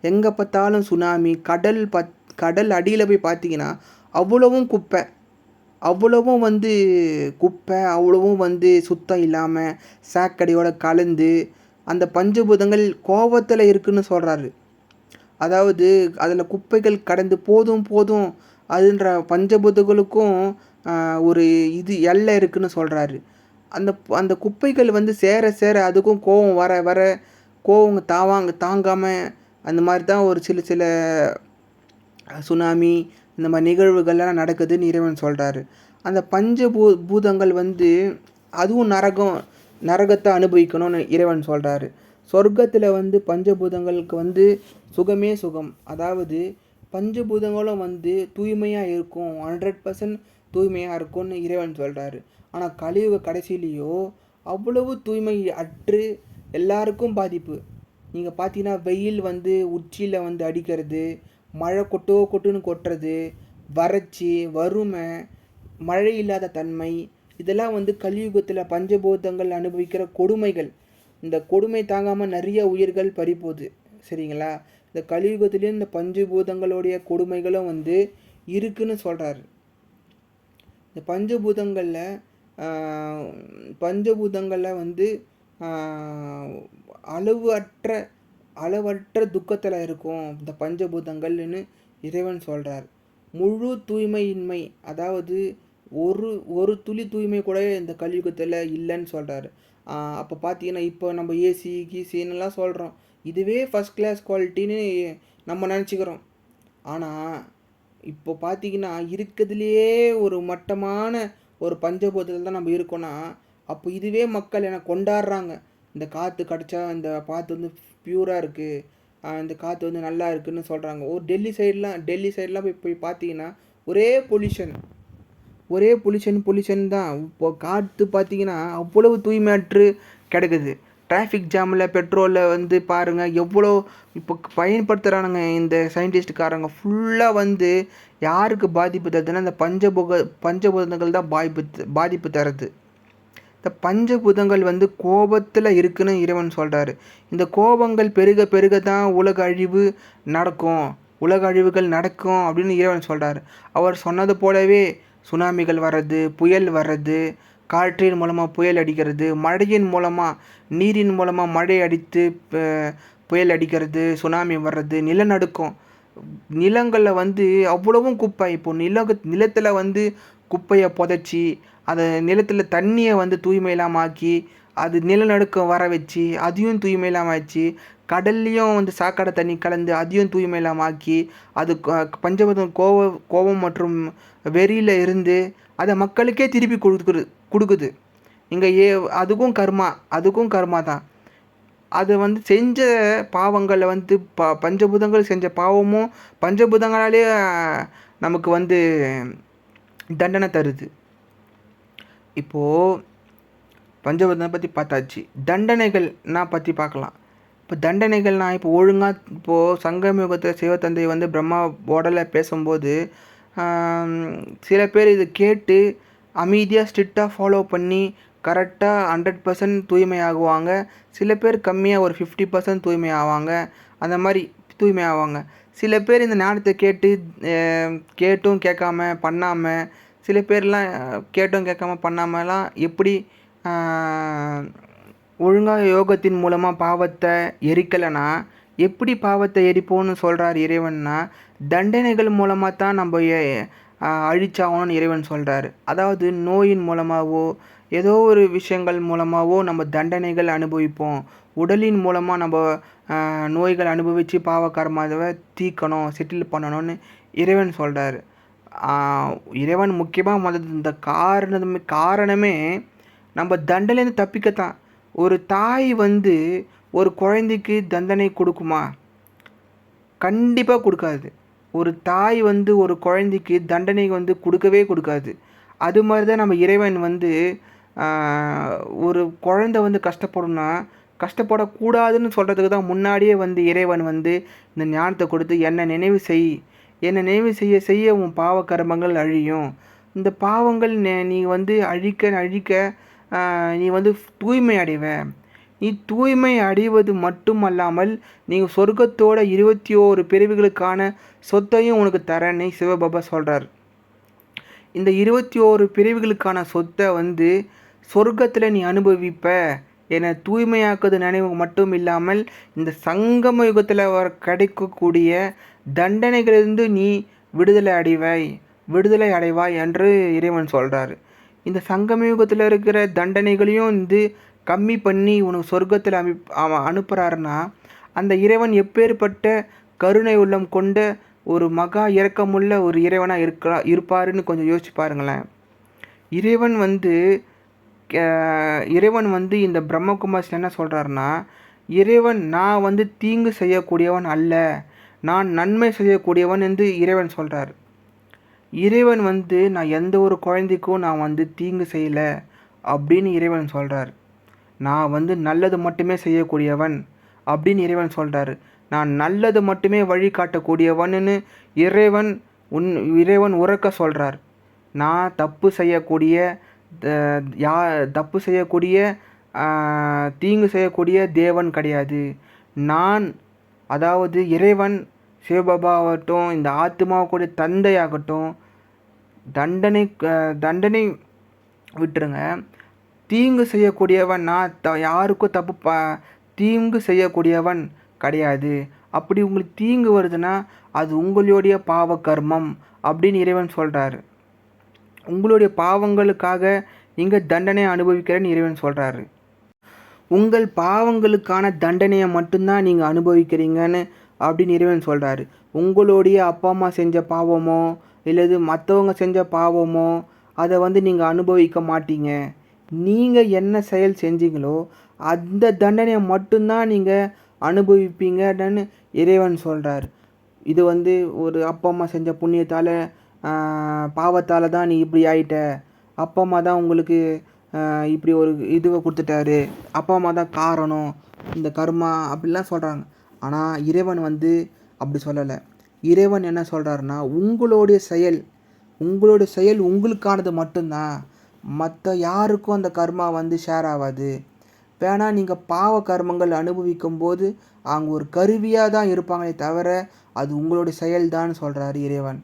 எங்கே பார்த்தாலும் சுனாமி, கடல் அடியில் போய் பார்த்தீங்கன்னா அவ்வளவும் குப்பை, அவ்வளவும் வந்து குப்பை, அவ்வளவும் வந்து சுத்தம் இல்லாமல் சாக்கடையோடு கலந்து அந்த பஞ்சபூதங்கள் கோபத்தில் இருக்குதுன்னு சொல்கிறாரு. அதாவது அதில் குப்பைகள் கடந்து போதும் அதுன்ற பஞ்சபூதங்களுக்கும் ஒரு எல்லை இருக்குதுன்னு சொல்கிறாரு. அந்த குப்பைகள் வந்து சேர அதுக்கும் கோபம் வர கோபம் தாங்காமல் அந்த மாதிரி தான் ஒரு சில சுனாமி இந்த மாதிரி நிகழ்வுகள்லாம் நடக்குதுன்னு இறைவன் சொல்கிறாரு. அந்த பூதங்கள் வந்து அதுவும் நரகத்தை அனுபவிக்கணும்னு இறைவன் சொல்கிறாரு. சொர்க்கத்தில் வந்து பஞ்சபூதங்களுக்கு வந்து சுகமே சுகம். அதாவது பஞ்சபூதங்களும் வந்து தூய்மையாக இருக்கும், 100% தூய்மையாக இருக்கும்னு இறைவன் சொல்கிறாரு. ஆனால் கலியுக கடைசியிலையோ அவ்வளவு தூய்மை அற்று எல்லாருக்கும் பாதிப்பு. நீங்கள் பார்த்தீங்கன்னா வெயில் வந்து உச்சியில் வந்து அடிக்கிறது, மழை கொட்டுன்னு கொட்டுறது, வறட்சி, வறுமை, மழை இல்லாத தன்மை, இதெல்லாம் வந்து கலியுகத்தில் பஞ்சபூதங்கள் அனுபவிக்கிற கொடுமைகள். இந்த கொடுமை தாங்காமல் நிறைய உயிர்கள் பறிப்போகுது. சரிங்களா? இந்த கலியுகத்துலேயும் இந்த பஞ்சபூதங்களுடைய கொடுமைகளும் வந்து இருக்குன்னு சொல்கிறாரு. இந்த பஞ்சபூதங்களில் வந்து அளவற்ற துக்கத்தில் இருக்கும் இந்த பஞ்சபூதங்கள்னு இறைவன் சொல்கிறார். முழு தூய்மையின்மை, அதாவது ஒரு துளி தூய்மை கூட இந்த கலியுகத்தில் இல்லைன்னு சொல்கிறாரு. அப்போ பார்த்தீங்கன்னா இப்போ நம்ம ஏசி கீசின்னுலாம் சொல்கிறோம், இதுவே ஃபஸ்ட் கிளாஸ் குவாலிட்டின்னு நம்ம நினச்சிக்கிறோம். ஆனால் இப்போ பார்த்தீங்கன்னா இருக்கிறதுலையே ஒரு மட்டமான ஒரு பஞ்சபூதத்தில் தான் நம்ம இருக்கோன்னா, அப்போ இதுவே மக்கள் என்னை கொண்டாடுறாங்க. இந்த காற்று கிடச்சா இந்த காற்று வந்து பியூராக இருக்குது, இந்த காற்று வந்து நல்லா இருக்குதுன்னு சொல்கிறாங்க. டெல்லி சைட்லாம் போய் பார்த்தீங்கன்னா ஒரே பொல்யூஷன் தான். இப்போ காற்று பார்த்தீங்கன்னா அவ்வளவு தூய்மையற்று கிடக்குது. டிராஃபிக் ஜாமில் பெட்ரோலில் வந்து பாருங்கள் எவ்வளோ இப்போ பயன்படுத்துகிறானுங்க இந்த சயின்டிஸ்ட்டுக்காரங்க. ஃபுல்லாக வந்து யாருக்கு பாதிப்பு தருதுன்னா இந்த பஞ்சபூதங்கள் தான் பாதிப்பு தருது. இந்த பஞ்சபூதங்கள் வந்து கோபத்தில் இருக்குன்னு இறைவன் சொல்கிறாரு. இந்த கோபங்கள் பெருக தான் உலக அழிவுகள் நடக்கும் அப்படின்னு இறைவன் சொல்கிறார். அவர் சொன்னது போலவே சுனாமிகள் வர்றது, புயல் வர்றது, காற்றின் மூலமாக புயல் அடிக்கிறது, மழையின் மூலமாக நீரின் மூலமாக மழை அடித்து புயல் அடிக்கிறது, சுனாமி வர்றது, நிலநடுக்கம். நிலங்களில் வந்து அவ்வளவும் குப்பை. இப்போது நிலத்தில் வந்து குப்பையை புதைச்சி அதை நிலத்தில் தண்ணியை வந்து தூய்மை இல்லாமல் ஆக்கி அது நிலநடுக்கம் வர வச்சு அதையும் தூய்மை இல்லாமல் ஆச்சு. கடல்லையும் வந்து சாக்கடை தண்ணி கலந்து அதையும் தூய்மை இல்லாமல் ஆக்கி அது பஞ்சபூதம் கோபம் மற்றும் வெறியில் இருந்து அதை மக்களுக்கே திருப்பி கொடுக்குது. இங்கே அதுக்கும் கர்மா தான். அது வந்து செஞ்ச பாவங்களை வந்து பஞ்சபூதங்கள் செஞ்ச பாவமும் பஞ்சபூதங்களாலே நமக்கு வந்து தண்டனை தருது. இப்போது பஞ்சபூதத்தை பற்றி பார்த்தாச்சு. தண்டனைகள்னா பற்றி பார்க்கலாம். இப்போ தண்டனைகள்னா இப்போ ஒழுங்காக இப்போது சங்கமயுகத்தில் சிவத்தந்தை வந்து பிரம்மாவோடல பேசும்போது சில பேர் இதை கேட்டு அமைதியாக ஸ்ட்ரிக்டாக ஃபாலோ பண்ணி கரெக்டாக 100% தூய்மை ஆகுவாங்க. சில பேர் கம்மியாக ஒரு 50% தூய்மை ஆவாங்க. அந்த மாதிரி தூய்மை ஆவாங்க. சில பேர் இந்த ஞானத்தை கேட்டும் கேட்காம பண்ணாமல், சில பேர்லாம் கேட்டும் கேட்காம பண்ணாமலாம் எப்படி ஒழுங்காக யோகத்தின் மூலமாக பாவத்தை எரிக்கலைன்னா எப்படி பாவத்தை எரிப்போன்னு சொல்கிறார் இறைவன்னா, தண்டனைகள் மூலமாக தான் நம்ம அழிச்சாகணும்னு இறைவன் சொல்கிறாரு. அதாவது நோயின் மூலமாகவோ ஏதோ ஒரு விஷயங்கள் மூலமாகவோ நம்ம தண்டனைகள் அனுபவிப்போம். உடலின் மூலமாக நம்ம நோய்கள் அனுபவித்து பாவ கர்மாவை தீர்க்கணும், செட்டில் பண்ணணும்னு இறைவன் சொல்கிறாரு. இறைவன் முக்கியமாக வந்தது இந்த காரணமே நம்ம தண்டனையிலேருந்து தப்பிக்கத்தான். ஒரு தாய் வந்து ஒரு குழந்தைக்கு தண்டனை கொடுக்குமா? கண்டிப்பாக கொடுக்காது. ஒரு தாய் வந்து ஒரு குழந்தைக்கு தண்டனை வந்து கொடுக்கவே கொடுக்காது. அது மாதிரி தான் நம்ம இறைவன் வந்து ஒரு குழந்தை வந்து கஷ்டப்படும்னா கஷ்டப்படக்கூடாதுன்னு சொல்கிறதுக்கு தான் முன்னாடியே வந்து இறைவன் வந்து இந்த ஞானத்தை கொடுத்து என்னை நினைவு செய், என்னை நினைவு செய்ய செய்ய உன் பாவ கர்மங்கள் அழியும். இந்த பாவங்கள் நீ வந்து அழிக்க அழிக்க நீ வந்து தூய்மை அடைவ. நீ தூய்மை அடைவது மட்டுமல்லாமல் நீ சொர்க்கத்தோட 21 பிறவிகளுக்கான சொத்தையும் உனக்கு தரேன்னு சிவபாபா சொல்கிறார். இந்த 21 பிறவிகளுக்கான சொத்தை வந்து சொர்க்கத்தில் நீ அனுபவிப்ப. என தூய்மையாக்குவது நினைவு மட்டும் இல்லாமல் இந்த சங்கம யுகத்தில் கிடைக்கக்கூடிய தண்டனைகளிலிருந்து நீ விடுதலை அடைவாய் என்று இறைவன் சொல்கிறார். இந்த சங்கம யுகத்தில் இருக்கிற தண்டனைகளையும் வந்து கம்மி பண்ணி உனக்கு சொர்க்கத்தில் அனுப்புகிறாருன்னா அந்த இறைவன் எப்பேற்பட்ட கருணை உள்ளம் கொண்ட ஒரு மகா இரக்கமுள்ள ஒரு இறைவனாக இருப்பாருன்னு கொஞ்சம் யோசிச்சு பாருங்களேன். இறைவன் வந்து இந்த பிரம்மகுமாரில் என்ன சொல்கிறாருன்னா, இறைவன் நான் வந்து தீங்கு செய்யக்கூடியவன் அல்ல, நான் நன்மை செய்யக்கூடியவன் என்று இறைவன் சொல்கிறார். இறைவன் வந்து நான் எந்த ஒரு குழந்தைக்கும் நான் வந்து தீங்கு செய்யலை அப்படின்னு இறைவன் சொல்கிறார். நான் வந்து நல்லது மட்டுமே செய்யக்கூடியவன் அப்படின்னு இறைவன் சொல்கிறாரு. நான் நல்லது மட்டுமே வழிகாட்டக்கூடியவன்னு இறைவன் உறக்க சொல்கிறார். நான் தப்பு செய்யக்கூடிய தீங்கு செய்யக்கூடிய தேவன் கிடையாது. நான் அதாவது இறைவன் சிவபாபா ஆகட்டும், இந்த ஆத்மாவுடைய தந்தையாகட்டும், தண்டனை விட்டுருங்க. தீங்கு செய்யக்கூடியவன் நான் யாருக்கும் தீங்கு செய்யக்கூடியவன் கிடையாது. அப்படி உங்களுக்கு தீங்கு வருதுன்னா அது உங்களுடைய பாவ கர்மம் அப்படின்னு இறைவன் சொல்கிறாரு. உங்களுடைய பாவங்களுக்காக நீங்கள் தண்டனை அனுபவிக்கிறேன்னு இறைவன் சொல்கிறாரு. உங்கள் பாவங்களுக்கான தண்டனையை மட்டும்தான் நீங்கள் அனுபவிக்கிறீங்கன்னு அப்படின்னு இறைவன் சொல்கிறாரு. உங்களுடைய அப்பா அம்மா செஞ்ச பாவமோ இல்லது மற்றவங்க செஞ்ச பாவமோ அதை வந்து நீங்கள் அனுபவிக்க மாட்டீங்க. நீங்கள் என்ன செயல் செஞ்சீங்களோ அந்த தண்டனையை மட்டும்தான் நீங்கள் அனுபவிப்பீங்கன்னு இறைவன் சொல்கிறார். இது வந்து ஒரு அப்பா அம்மா செஞ்ச புண்ணியத்தால் பாவத்தால் தான் நீ இப்படி ஆயிட்ட, அப்பா அம்மா தான் உங்களுக்கு இப்படி ஒரு இதுவை கொடுத்துட்டாரு, அப்பா அம்மா தான் காரணம் இந்த கர்மா அப்படிலாம் சொல்கிறாங்க. ஆனால் இறைவன் வந்து அப்படி சொல்லலை. இறைவன் என்ன சொல்கிறாருன்னா, உங்களுடைய செயல் உங்களுக்கானது மட்டும்தான், மற்ற யாருக்கும் அந்த கர்மா வந்து ஷேர் ஆகாது. வேணா நீங்கள் பாவ கர்மங்கள் அனுபவிக்கும் போது அவங்க ஒரு கருவியாக தான் இருப்பாங்களே தவிர அது உங்களுடைய செயல்தான் சொல்கிறாரு இறைவன்.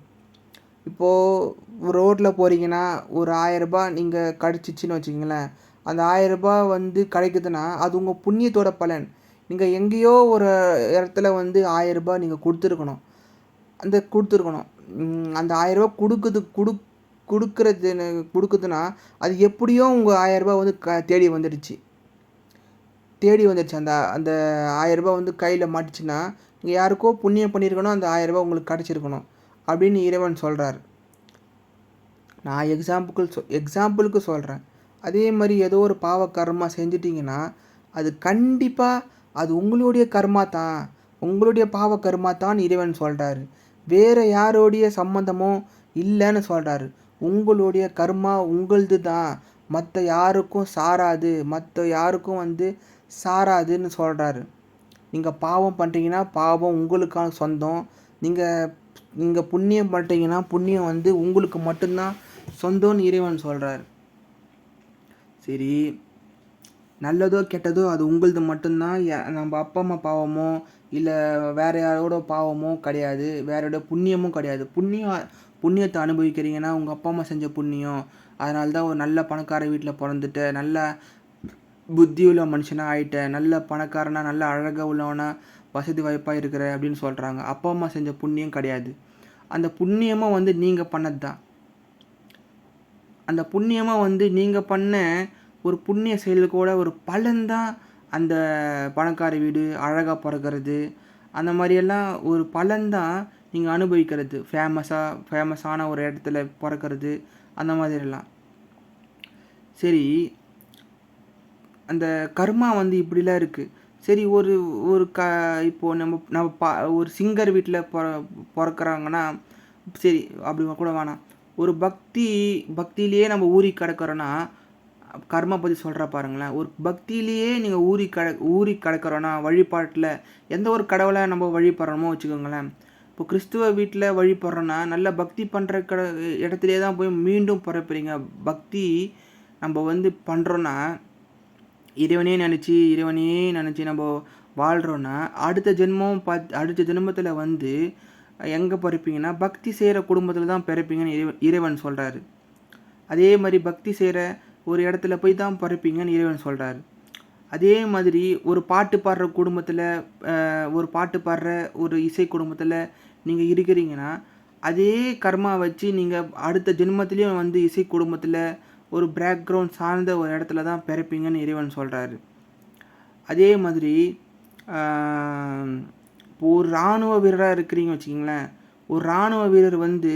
இப்போது ரோட்டில் போகிறீங்கன்னா ஒரு 1000 ரூபாய் நீங்கள் கிடச்சிச்சின்னு வச்சுக்கிங்களேன். அந்த 1000 ரூபாய் வந்து கிடைக்குதுன்னா அது உங்கள் புண்ணியத்தோட பலன். நீங்கள் எங்கேயோ ஒரு இடத்துல வந்து 1000 ரூபாய் நீங்கள் கொடுத்துருக்கணும். அந்த 1000 ரூபாய் கொடுக்குதுன்னா அது எப்படியோ உங்கள் 1000 ரூபாய் வந்து தேடி வந்துடுச்சு. அந்த அந்த 1000 ரூபாய் வந்து கையில் மாட்டுச்சுன்னா நீங்கள் யாருக்கோ புண்ணியம் பண்ணியிருக்கணும், அந்த 1000 ரூபாய் உங்களுக்கு கிடச்சிருக்கணும் அப்படின்னு இறைவன் சொல்கிறார். நான் எக்ஸாம்பிளுக்கு சொல்கிறேன். அதே மாதிரி ஏதோ ஒரு பாவ கர்மா செஞ்சிட்டிங்கன்னா அது கண்டிப்பாக அது உங்களுடைய கர்மா தான், உங்களுடைய பாவ கர்மா தான் இறைவன் சொல்கிறாரு. வேறு யாரோடைய சம்மந்தமும் இல்லைன்னு சொல்கிறாரு. உங்களுடைய கர்மா உங்களது தான், மற்ற யாருக்கும் சாராதுன்னு சொல்கிறாரு. நீங்கள் பாவம் பண்ணுறீங்கன்னா பாவம் உங்களுக்கான சொந்தம், நீங்கள் புண்ணியம் பண்ணுறீங்கன்னா புண்ணியம் வந்து உங்களுக்கு மட்டும்தான் சொந்தம்னு இறைவன் சொல்கிறார். சரி, நல்லதோ கெட்டதோ அது உங்களது மட்டும்தான். நம்ம அப்பா அம்மா பாவமோ இல்லை வேறு யாரோட பாவமோ கிடையாது, வேறோட புண்ணியமும் கிடையாது. புண்ணியத்தை அனுபவிக்கிறீங்கன்னா உங்கள் அப்பா அம்மா செஞ்ச புண்ணியம். அதனால தான் ஒரு நல்ல பணக்கார வீட்டில் பிறந்துட்ட, நல்ல புத்தி உள்ள மனுஷனாக ஆகிட்ட, நல்ல பணக்காரனாக நல்ல அழகாக உள்ளவனாக வசதி வாய்ப்பாக இருக்கிற அப்படின்னு சொல்கிறாங்க. அப்பா அம்மா செஞ்ச புண்ணியம் கிடையாது. அந்த புண்ணியமாக வந்து நீங்கள் பண்ணது தான். அந்த புண்ணியமாக வந்து நீங்கள் பண்ண ஒரு புண்ணிய செயலுக்கு கூட ஒரு பலன்தான் அந்த பணக்கார வீடு, அழகாக பிறக்கிறது, அந்த மாதிரியெல்லாம் ஒரு பலன்தான் நீங்கள் அனுபவிக்கிறது, ஃபேமஸான ஒரு இடத்துல பிறக்கிறது, அந்த மாதிரிலாம். சரி, அந்த கர்மா வந்து இப்படிலாம் இருக்குது. சரி, ஒரு ஒரு இப்போது நம்ம நம்ம ஒரு சிங்கர் வீட்டில் பிறக்கறாங்கன்னா சரி, அப்படி கூட வேணாம். ஒரு பக்தியிலேயே நம்ம ஊறி கிடக்கிறோன்னா, கர்மா பற்றி சொல்கிற பாருங்களேன். ஒரு பக்தியிலேயே நீங்கள் ஊறி கிடக்கிறோன்னா, வழிபாட்டில் எந்த ஒரு கடவுளை நம்ம வழிபடுறோமோ வச்சுக்கோங்களேன். இப்போ கிறிஸ்துவ வீட்டில் வழிபடுறோன்னா, நல்ல பக்தி பண்ணுற இடத்துலே தான் போய் மீண்டும் பிறப்புறீங்க. பக்தி நம்ம வந்து பண்ணுறோன்னா, இறைவனே நினச்சி நம்ம வாழ்கிறோன்னா, அடுத்த ஜென்மத்தில் வந்து எங்கே பிறப்பீங்கன்னா, பக்தி செய்கிற குடும்பத்தில் தான் பிறப்பீங்கன்னு இறைவன் சொல்கிறாரு. அதே மாதிரி பக்தி செய்கிற ஒரு இடத்துல போய் தான் பிறப்பீங்கன்னு இறைவன் சொல்கிறாரு. அதே மாதிரி ஒரு பாட்டு பாடுற குடும்பத்தில், ஒரு பாட்டு பாடுற ஒரு இசை குடும்பத்தில் நீங்கள் இருக்கிறீங்கன்னா, அதே கர்மா வச்சு நீங்கள் அடுத்த ஜென்மத்திலையும் வந்து இசை குடும்பத்தில் ஒரு பேக்ரவுண்ட் சார்ந்த ஒரு இடத்துல தான் பிறப்பீங்கன்னு இறைவன் சொல்கிறாரு. அதே மாதிரி இப்போ ஒரு இராணுவ வீரராக இருக்கிறீங்க வச்சுக்கிங்களேன். ஒரு இராணுவ வீரர் வந்து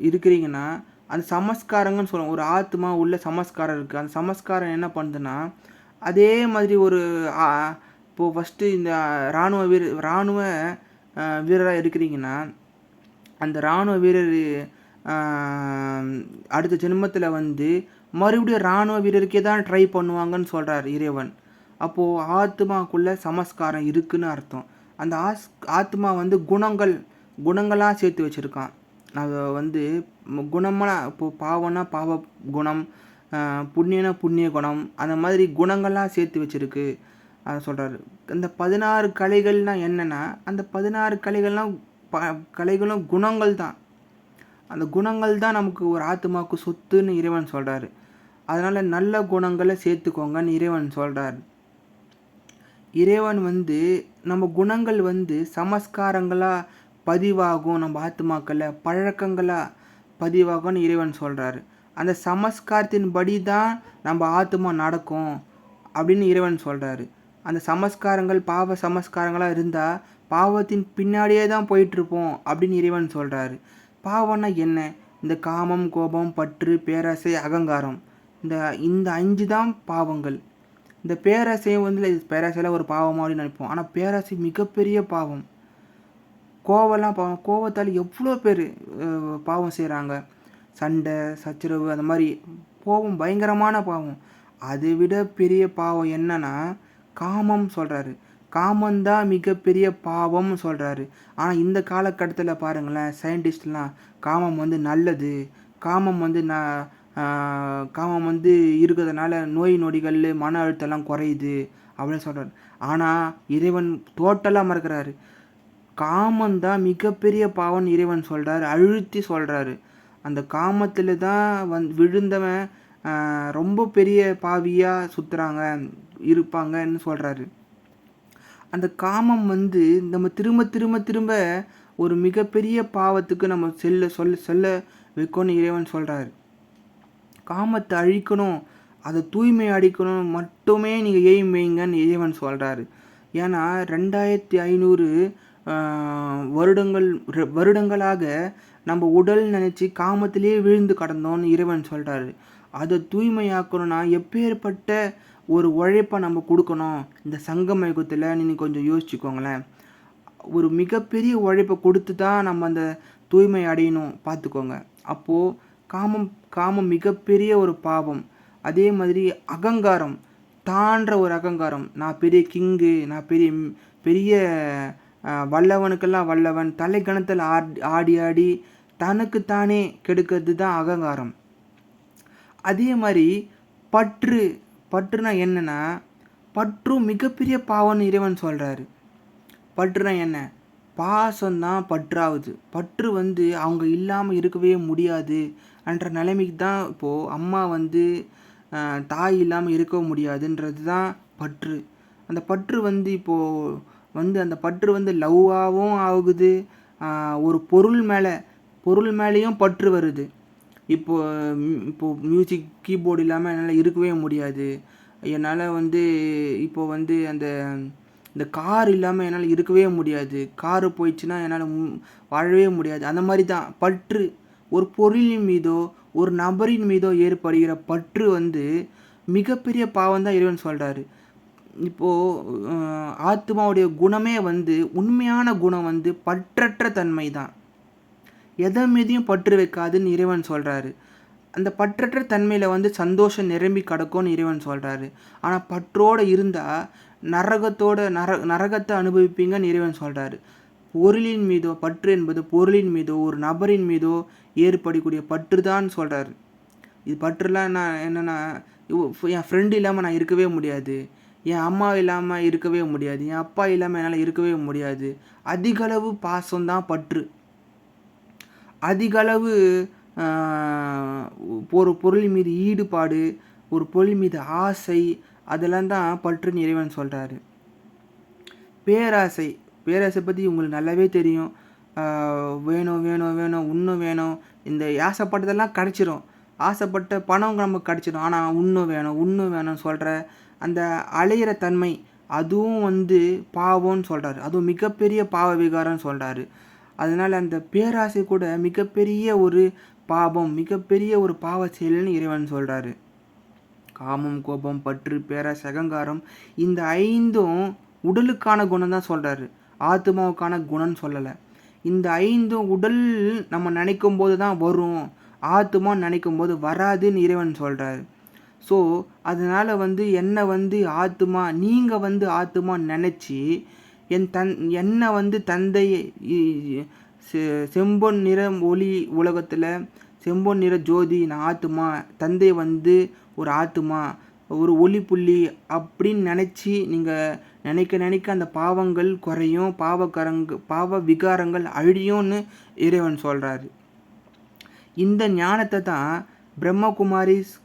இருக்கிறீங்கன்னா, அந்த சமஸ்காரங்கன்னு சொல்லுவோம். ஒரு ஆத்மா உள்ள சமஸ்காரம் இருக்குது. அந்த சமஸ்காரம் என்ன பண்ணுதுன்னா, அதே மாதிரி ஒரு இப்போது ஃபஸ்ட்டு இந்த இராணுவ வீரராக இருக்கிறீங்கன்னா, அந்த இராணுவ வீரர் அடுத்த ஜென்மத்தில் வந்து மறுபடியும் இராணுவ வீரருக்கே தான் ட்ரை பண்ணுவாங்கன்னு சொல்கிறார் இறைவன். அப்போது ஆத்மாக்குள்ளே சமஸ்காரம் இருக்குதுன்னு அர்த்தம். அந்த ஆத்மா வந்து குணங்களாக சேர்த்து வச்சுருக்கான். அதை வந்து குணமாக, இப்போது பாவம்னா பாவ குணம், புண்ணியனா புண்ணிய குணம், அந்த மாதிரி குணங்களாக சேர்த்து வச்சுருக்கு அதை சொல்கிறாரு. இந்த 16 கலைகள்னால் என்னென்னா, அந்த 16 கலைகளும் குணங்கள் தான். அந்த குணங்கள் தான் நமக்கு ஒரு ஆத்மாவுக்கு சொத்துன்னு இறைவன் சொல்கிறாரு. அதனால் நல்ல குணங்களை சேர்த்துக்கோங்கன்னு இறைவன் சொல்கிறார். இறைவன் வந்து நம்ம குணங்கள் வந்து சமஸ்காரங்களாக பதிவாகும், நம்ம ஆத்மாக்களில் பழக்கங்களாக பதிவாகும்னு இறைவன் சொல்கிறாரு. அந்த சமஸ்காரத்தின் படி தான் நம்ம ஆத்மா நடக்கும் அப்படின்னு இறைவன் சொல்கிறாரு. அந்த சமஸ்காரங்கள் பாவ சமஸ்காரங்களாக இருந்தால் பாவத்தின் பின்னாடியே தான் போயிட்டுருப்போம் அப்படின்னு இறைவன் சொல்கிறாரு. பாவம்னா என்ன? இந்த காமம், கோபம், பற்று, பேராசை, அகங்காரம், இந்த 5 தான் பாவங்கள். இந்த பேராசையை வந்து பேராசையில் ஒரு பாவமாக அப்படின்னு நினைப்போம். ஆனால் பேராசை மிகப்பெரிய பாவம். கோவத்தால் எவ்வளோ பேர் பாவம் செய்கிறாங்க. சண்டை, சச்சரவு, அந்த மாதிரி கோபம் பயங்கரமான பாவம். அதை விட பெரிய பாவம் என்னன்னா காமம் சொல்கிறாரு. காமந்தான் மிகப்பெரிய பாவம்னு சொல்கிறாரு. ஆனால் இந்த காலகட்டத்தில் பாருங்களேன், சயின்டிஸ்ட்லாம் காமம் வந்து நல்லது, காமம் வந்து இருக்கிறதுனால நோய் நொடிகள், மன அழுத்தம்லாம் குறையுது அப்படின்னு சொல்கிறாரு. ஆனால் இறைவன் டோட்டலாக மறக்கிறாரு. காமந்தான் மிகப்பெரிய பாவம்னு இறைவன் சொல்கிறாரு, அழுத்தி சொல்கிறாரு. அந்த காமத்தில் தான் விழுந்தவன் ரொம்ப பெரிய பாவியாக சுற்றுறாங்க இருப்பாங்கன்னு சொல்கிறாரு. அந்த காமம் வந்து நம்ம திரும்ப ஒரு மிகப்பெரிய பாவத்துக்கு நம்ம சொல்ல வைக்கணும்னு இறைவன் சொல்கிறாரு. காமத்தை அழிக்கணும், அதை தூய்மை அடிக்கணும் மட்டுமே நீங்கள் எய்ம் வைங்கன்னு இறைவன் சொல்கிறாரு. ஏன்னா 2500 வருடங்களாக நம்ம உடல் நினச்சி காமத்திலே விழுந்து கடந்தோன்னு இறைவன் சொல்கிறாரு. அதை தூய்மையாக்கணும்னா எப்பேற்பட்ட ஒரு உழைப்பை நம்ம கொடுக்கணும். இந்த சங்கம யுகத்தில் நீங்கள் கொஞ்சம் யோசிச்சுக்கோங்களேன். ஒரு மிகப்பெரிய உழைப்பை கொடுத்து தான் நம்ம அந்த தூய்மை அடையணும், பார்த்துக்கோங்க. அப்போது காமம் மிகப்பெரிய ஒரு பாவம். அதே மாதிரி அகங்காரம், தான்ற ஒரு அகங்காரம், நான் பெரிய கிங்கு, நான் பெரிய வல்லவனுக்கெல்லாம் வல்லவன், தலைக்கணத்தில் ஆடி தனக்குத்தானே கெடுக்கிறது தான் அகங்காரம். அதே மாதிரி பற்றுனா என்னன்னா, பற்றும் மிகப்பெரிய பாவம்னு இறைவன் சொல்கிறாரு. பற்றுனா என்ன? பாசம்தான் பற்றாகுது. பற்று வந்து அவங்க இல்லாமல் இருக்கவே முடியாது என்ற நிலைமைக்கு தான் இப்போது அம்மா வந்து தாய் இல்லாமல் இருக்க முடியாதுன்றது தான் பற்று. அந்த பற்று வந்து இப்போது அந்த பற்று வந்து லவ்வாகவும் ஆகுது. ஒரு பொருள் மேலேயும் பற்று வருது. இப்போது மியூசிக் கீபோர்டு இல்லாமல் என்னால் இருக்கவே முடியாது. என்னால் வந்து இப்போது வந்து அந்த இந்த கார் இல்லாமல் என்னால் இருக்கவே முடியாது, காரு போயிடுச்சுன்னா என்னால் வாழவே முடியாது. அந்த மாதிரி தான் பற்று. ஒரு பொருளின் மீதோ ஒரு நபரின் மீதோ ஏற்படுகிற பற்று வந்து மிகப்பெரிய பாவம் தான் இறைவன் சொல்கிறாரு. இப்போது ஆத்மாவுடைய குணமே வந்து உண்மையான குணம் வந்து பற்றற்ற தன்மை தான். எதை மீதையும் பற்று வைக்காதுன்னு இறைவன் சொல்கிறாரு. அந்த பற்றற்ற தன்மையில் வந்து சந்தோஷம் நிரம்பி கிடக்கும்னு இறைவன் சொல்கிறாரு. ஆனால் பற்றோடு இருந்தால் நரகத்தை அனுபவிப்பீங்கன்னு இறைவன் சொல்கிறாரு. பொருளின் மீதோ பற்று என்பது பொருளின் மீதோ ஒரு நபரின் மீதோ ஏற்படக்கூடிய பற்று தான் சொல்கிறாரு. இது பற்றுலாம் நான் என்னென்னா, என் ஃப்ரெண்டு இல்லாமல் நான் இருக்கவே முடியாது, என் அம்மா இல்லாமல் இருக்கவே முடியாது, என் அப்பா இல்லாமல் என்னால் இருக்கவே முடியாது. அதிகளவு பாசம்தான் பற்று. அதிகளவு ஒரு பொருள் மீது ஈடுபாடு, ஒரு பொருள் மீது ஆசை, அதெல்லாம் தான் பற்றுன்னு இறைவன் சொல்கிறாரு. பேராசை பற்றி உங்களுக்கு நல்லாவே தெரியும். வேணும் வேணும் வேணும் இன்னும் வேணும், இந்த ஆசைப்பட்டதெல்லாம் கிடச்சிரும், ஆசைப்பட்ட பணம் நமக்கு கிடச்சிடும். ஆனால் இன்னும் வேணும்னு சொல்கிற அந்த அலையிற தன்மை, அதுவும் வந்து பாவம்னு சொல்கிறாரு. அதுவும் மிகப்பெரிய பாவ விகாரம்னு சொல்கிறாரு. அதனால் அந்த பேராசை கூட மிகப்பெரிய ஒரு பாவம், மிகப்பெரிய ஒரு பாவ செயல்னு இறைவன் சொல்கிறாரு. காமம், கோபம், பற்று, பேராசை, அகங்காரம், இந்த 5ம் உடலுக்கான குணம் தான் சொல்கிறாரு, ஆத்மாவுக்கான குணம்னு சொல்லலை. இந்த 5ம் உடல் நம்ம நினைக்கும் போது தான் வரும், ஆத்மா நினைக்கும் போது வராதுன்னு இறைவன் சொல்கிறாரு. ஸோ அதனால் வந்து என்னை வந்து ஆத்மா, நீங்கள் வந்து ஆத்மா நினச்சி என்னை வந்து தந்தை செம்பொன் நிற ஒளி உலகத்தில் செம்பொன் நிற ஜோதி நான் ஆத்மா, தந்தை வந்து ஒரு ஆத்மா, ஒரு ஒளி புள்ளி அப்படின்னு நினச்சி நீங்கள் நினைக்க அந்த பாவங்கள் குறையும், பாவ விகாரங்கள் அழியும்னு இறைவன் சொல்கிறாரு. இந்த ஞானத்தை தான்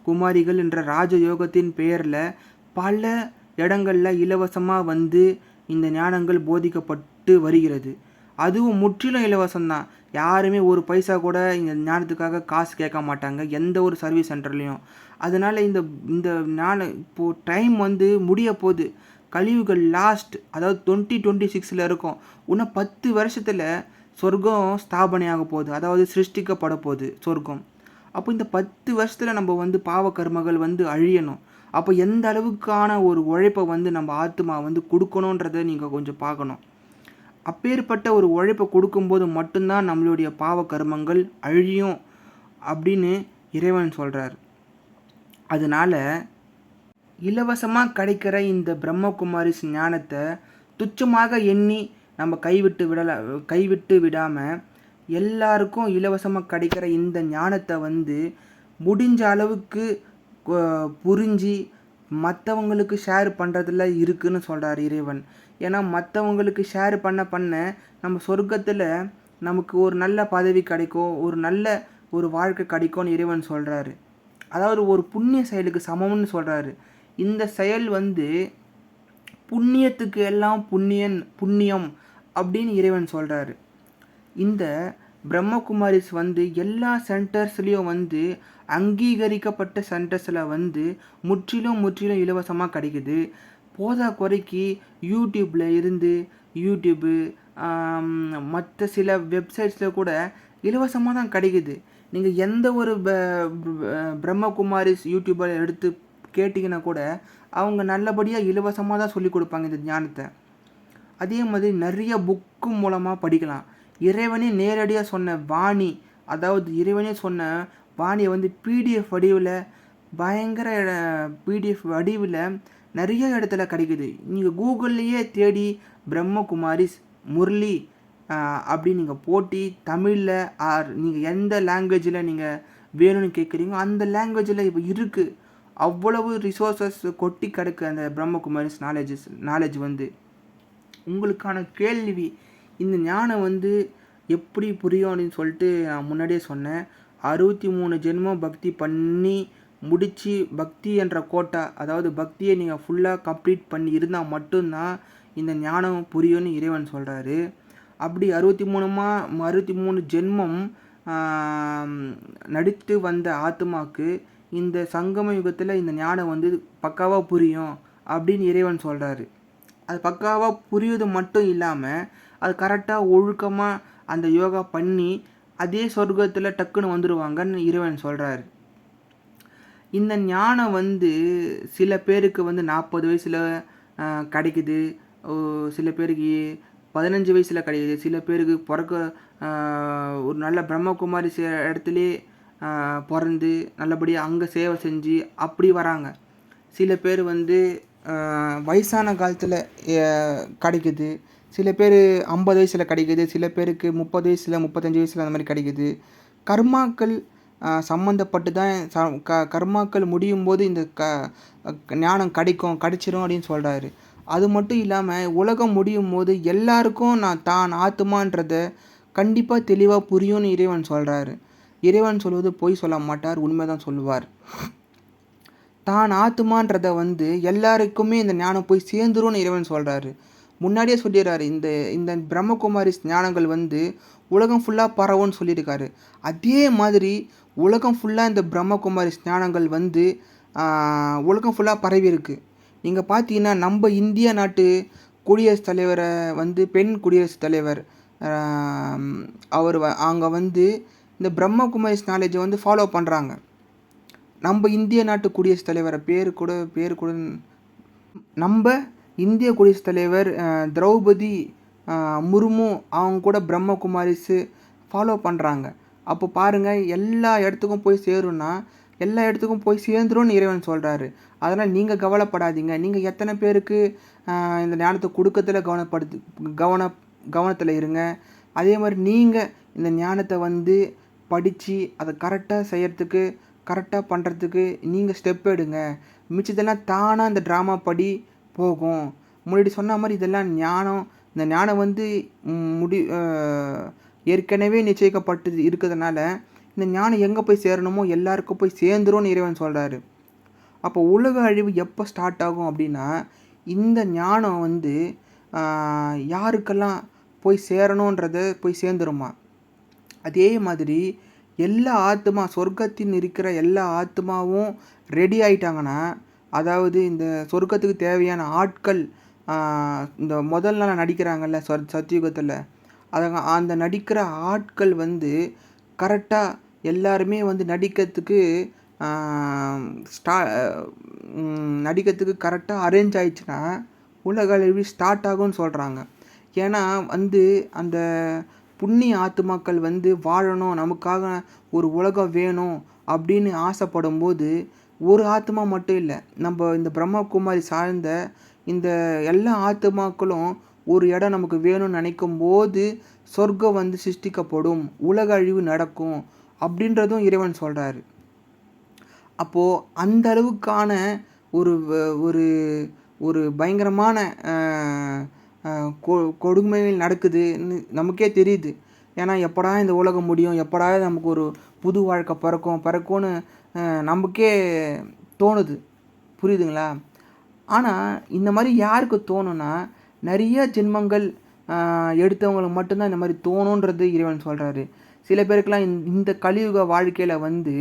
குமாரிகள் என்ற ராஜயோகத்தின் பெயரில் பல இடங்களில் இலவசமாக வந்து இந்த ஞானங்கள் போதிக்கப்பட்டு வருகிறது. அதுவும் முற்றிலும் இலவசம்தான். யாருமே ஒரு பைசா கூட இந்த ஞானத்துக்காக காசு கேட்க மாட்டாங்க எந்த ஒரு சர்வீஸ் சென்டர்லேயும். அதனால் இந்த ஞானம் இப்போது டைம் வந்து முடிய போகுது. கழிவுகள் லாஸ்ட், அதாவது 2026 இருக்கும். இன்னும் 10 வருஷத்தில் சொர்க்கம் ஸ்தாபனையாக போகுது, அதாவது சிருஷ்டிக்கப்பட போகுது சொர்க்கம். அப்போ இந்த 10 வருஷத்தில் நம்ம வந்து பாவ கர்மங்கள் வந்து அழியணும். அப்போ எந்த அளவுக்கான ஒரு உழைப்பை வந்து நம்ம ஆத்மா வந்து கொடுக்கணுன்றதை நீங்கள் கொஞ்சம் பார்க்கணும். அப்பேற்பட்ட ஒரு உழைப்பை கொடுக்கும்போது மட்டும்தான் நம்மளுடைய பாவ கர்மங்கள் அழியும் அப்படின்னு இறைவன் சொல்கிறார். அதனால் இலவசமாக கிடைக்கிற இந்த பிரம்மகுமாரிஸ் ஞானத்தை துச்சமாக எண்ணி நம்ம கைவிட்டு விடாமல் எல்லாருக்கும் இலவசமாக கிடைக்கிற இந்த ஞானத்தை வந்து முடிஞ்ச அளவுக்கு புரிஞ்சு மற்றவங்களுக்கு ஷேர் பண்ணுறதுல இருக்குன்னு சொல்கிறார் இறைவன். ஏன்னா மற்றவங்களுக்கு ஷேர் பண்ண நம்ம சொர்க்கத்தில் நமக்கு ஒரு நல்ல பதவி கிடைக்கும், ஒரு நல்ல ஒரு வாழ்க்கை கிடைக்கும்னு இறைவன் சொல்கிறாரு. அதாவது ஒரு புண்ணிய செயலுக்கு சமம்னு சொல்கிறாரு. இந்த செயல் வந்து புண்ணியத்துக்கு எல்லாம் புண்ணியம் அப்படின்னு இறைவன் சொல்கிறாரு. இந்த பிரம்மகுமாரிஸ் வந்து எல்லா சென்டர்ஸ்லேயும் வந்து அங்கீகரிக்கப்பட்ட சென்டர்ஸில் வந்து முற்றிலும் இலவசமாக கிடைக்குது. போதா குறைக்கு யூடியூப்பு மற்ற சில வெப்சைட்ஸில் கூட இலவசமாக தான் கிடைக்குது. நீங்கள் எந்த ஒரு பிரம்மகுமாரிஸ் யூடியூபர் எடுத்து கேட்டிங்கன்னா கூட அவங்க நல்லபடியாக இலவசமாக தான் சொல்லிக் கொடுப்பாங்க இந்த ஞானத்தை. அதே மாதிரி நிறைய புக்கு மூலமாக படிக்கலாம். இறைவனே நேரடியாக சொன்ன வாணி, அதாவது இறைவனே சொன்ன வாணியை வந்து பிடிஎஃப் வடிவில், பயங்கர பிடிஎஃப் வடிவில் நிறைய இடத்துல கிடைக்குது. நீங்கள் கூகுள்லேயே தேடி பிரம்மகுமாரிஸ் முரளி அப்படி நீங்கள் போட்டி தமிழில் நீங்கள் எந்த லாங்குவேஜில் நீங்கள் வேணும்னு கேட்குறீங்க அந்த லாங்குவேஜில் இப்போ இருக்குது. அவ்வளவு ரிசோர்ஸஸ் கொட்டி கிடக்கு அந்த பிரம்மகுமாரிஸ் நாலேஜ் வந்து. உங்களுக்கான கேள்வி, இந்த ஞானம் வந்து எப்படி புரியும் அப்படின்னு சொல்லிட்டு நான் முன்னாடியே சொன்னேன். 63 ஜென்மம் பக்தி பண்ணி முடித்து பக்தி என்ற கோட்டா, அதாவது பக்தியை நீங்கள் ஃபுல்லாக கம்ப்ளீட் பண்ணி இருந்தால் மட்டும்தான் இந்த ஞானம் புரியும்னு இறைவன் சொல்கிறாரு. அப்படி 63 ஜென்மம் நடித்து வந்த ஆத்மாவுக்கு இந்த சங்கம யுகத்தில் இந்த ஞானம் வந்து பக்காவாக புரியும் அப்படின்னு இறைவன் சொல்கிறாரு. அது பக்காவாக புரியுது மட்டும் இல்லாமல் அது கரெக்டாக ஒழுக்கமாக அந்த யோகா பண்ணி அதே சொர்க்கத்தில் டக்குன்னு வந்துடுவாங்கன்னு இறைவன் சொல்கிறாரு. இந்த ஞானம் வந்து சில பேருக்கு வந்து 40 வயசில் கிடைக்குது, சில பேருக்கு 15 வயசில் கிடைக்குது, சில பேருக்கு ஒரு நல்ல பிரம்மகுமாரி இடத்துலே பிறந்து நல்லபடியாக அங்கே சேவை செஞ்சு அப்படி வராங்க. சில பேர் வந்து வயசான காலத்தில் கிடைக்குது, சில பேர் 50 வயசில் கிடைக்குது, சில பேருக்கு 30 வயசில் 35 வயசில் அந்த மாதிரி கிடைக்குது. கர்மாக்கள் சம்மந்தப்பட்டு தான் கர்மாக்கள் முடியும் போது இந்த ஞானம் கிடைச்சிரும் அப்படின்னு சொல்கிறாரு. அது மட்டும் இல்லாமல் உலகம் முடியும் போது எல்லாருக்கும் தான் ஆத்மான்றதை கண்டிப்பாக தெளிவாக புரியும்னு இறைவன் சொல்கிறாரு. இறைவன் சொல்வது பொய் சொல்ல மாட்டார், உண்மை தான் சொல்லுவார். தான் ஆத்மான்றதை வந்து எல்லாருக்குமே இந்த ஞானம் போய் சேர்ந்துரும்னு இறைவன் சொல்கிறாரு. முன்னாடியே சொல்லிடுறாரு, இந்த இந்த பிரம்மகுமாரி ஞானங்கள் வந்து உலகம் ஃபுல்லாக பரவும்னு சொல்லியிருக்காரு. அதே மாதிரி உலகம் ஃபுல்லாக இந்த பிரம்மகுமாரி ஞானங்கள் வந்து உலகம் ஃபுல்லாக பரவி இருக்குது. நீங்கள் பார்த்தீங்கன்னா நம்ம இந்திய நாட்டு குடியரசுத் தலைவரை வந்து பெண் குடியரசுத் தலைவர் அவர் அங்கே வந்து இந்த பிரம்மகுமாரிஸ் நாலேஜை வந்து ஃபாலோ பண்ணுறாங்க. நம்ம இந்திய நாட்டு குடியரசுத் தலைவரை பேர் கூட நம்ம இந்திய குடியரசுத் தலைவர் திரௌபதி முர்மு அவங்க கூட பிரம்மகுமாரிஸு ஃபாலோ பண்ணுறாங்க. அப்போ பாருங்கள், எல்லா இடத்துக்கும் போய் சேரும்னா எல்லா இடத்துக்கும் போய் சேர்ந்துரும்னு இறைவன் சொல்கிறாரு. அதனால் நீங்கள் கவலைப்படாதீங்க. நீங்கள் எத்தனை பேருக்கு இந்த ஞானத்தை கொடுக்கறதுல கவனத்தில் இருங்க. அதே மாதிரி நீங்கள் இந்த ஞானத்தை வந்து படித்து அதை கரெக்டாக செய்கிறதுக்கு கரெக்டாக பண்ணுறதுக்கு நீங்கள் ஸ்டெப் எடுங்க. மிச்சத்தெல்லாம் தானாக இந்த ட்ராமா படி போகும். முன்னாடி சொன்ன மாதிரி இதெல்லாம் ஞானம். இந்த ஞானம் வந்து ஏற்கனவே நிச்சயிக்கப்பட்டு இருக்கிறதுனால இந்த ஞானம் எங்கே போய் சேரணுமோ எல்லாருக்கும் போய் சேர்ந்துரும்னு இறைவன் சொல்கிறாரு. அப்போ உலக அழிவு எப்போ ஸ்டார்ட் ஆகும் அப்படின்னா, இந்த ஞானம் வந்து யாருக்கெல்லாம் போய் சேரணுன்றதை போய் சேர்ந்துருமா. அதே மாதிரி எல்லா சொர்க்கத்தின் இருக்கிற எல்லா ஆத்மாவும் ரெடி ஆகிட்டாங்கன்னா, அதாவது இந்த சொர்க்கத்துக்கு தேவையான ஆட்கள் இந்த முதல் நாள் நடிக்கிறாங்கல்ல சத்தியுகத்தில், அந்த நடிக்கிற ஆட்கள் வந்து கரெக்டாக எல்லாருமே வந்து நடிக்கிறதுக்கு கரெக்டாக அரேஞ்ச் ஆயிடுச்சுன்னா உலக அழிவு ஸ்டார்ட் ஆகும்னு சொல்கிறாங்க. ஏன்னா வந்து அந்த புண்ணிய ஆத்மாக்கள் வந்து வாழணும், நமக்காக ஒரு உலகம் வேணும் அப்படின்னு ஆசைப்படும் போது ஒரு ஆத்மா மட்டும் இல்லை, நம்ம இந்த பிரம்மகுமாரி சார்ந்த இந்த எல்லா ஆத்மாக்களும் ஒரு இடம் நமக்கு வேணும்னு நினைக்கும் போது சொர்க்கம் வந்து சிருஷ்டிக்கப்படும், உலக அழிவு நடக்கும் அப்படின்றதும் இறைவன் சொல்கிறாரு. அப்போது அந்த அளவுக்கான ஒரு ஒரு ஒரு பயங்கரமான கொடுமைகள் நடக்குதுன்னு நமக்கே தெரியுது. ஏன்னா எப்படா இந்த உலகம் முடியும், எப்படா நமக்கு ஒரு புது வாழ்க்கை பிறக்கும்னு நமக்கே தோணுது. புரியுதுங்களா? ஆனால் இந்த மாதிரி யாருக்கு தோணுன்னா, நிறைய ஜென்மங்கள் எடுத்தவங்களுக்கு மட்டும்தான் இந்த மாதிரி தோணுன்றது இறைவன் சொல்கிறாரு. சில பேருக்கெல்லாம் இந்த கலியுக வாழ்க்கையில் வந்து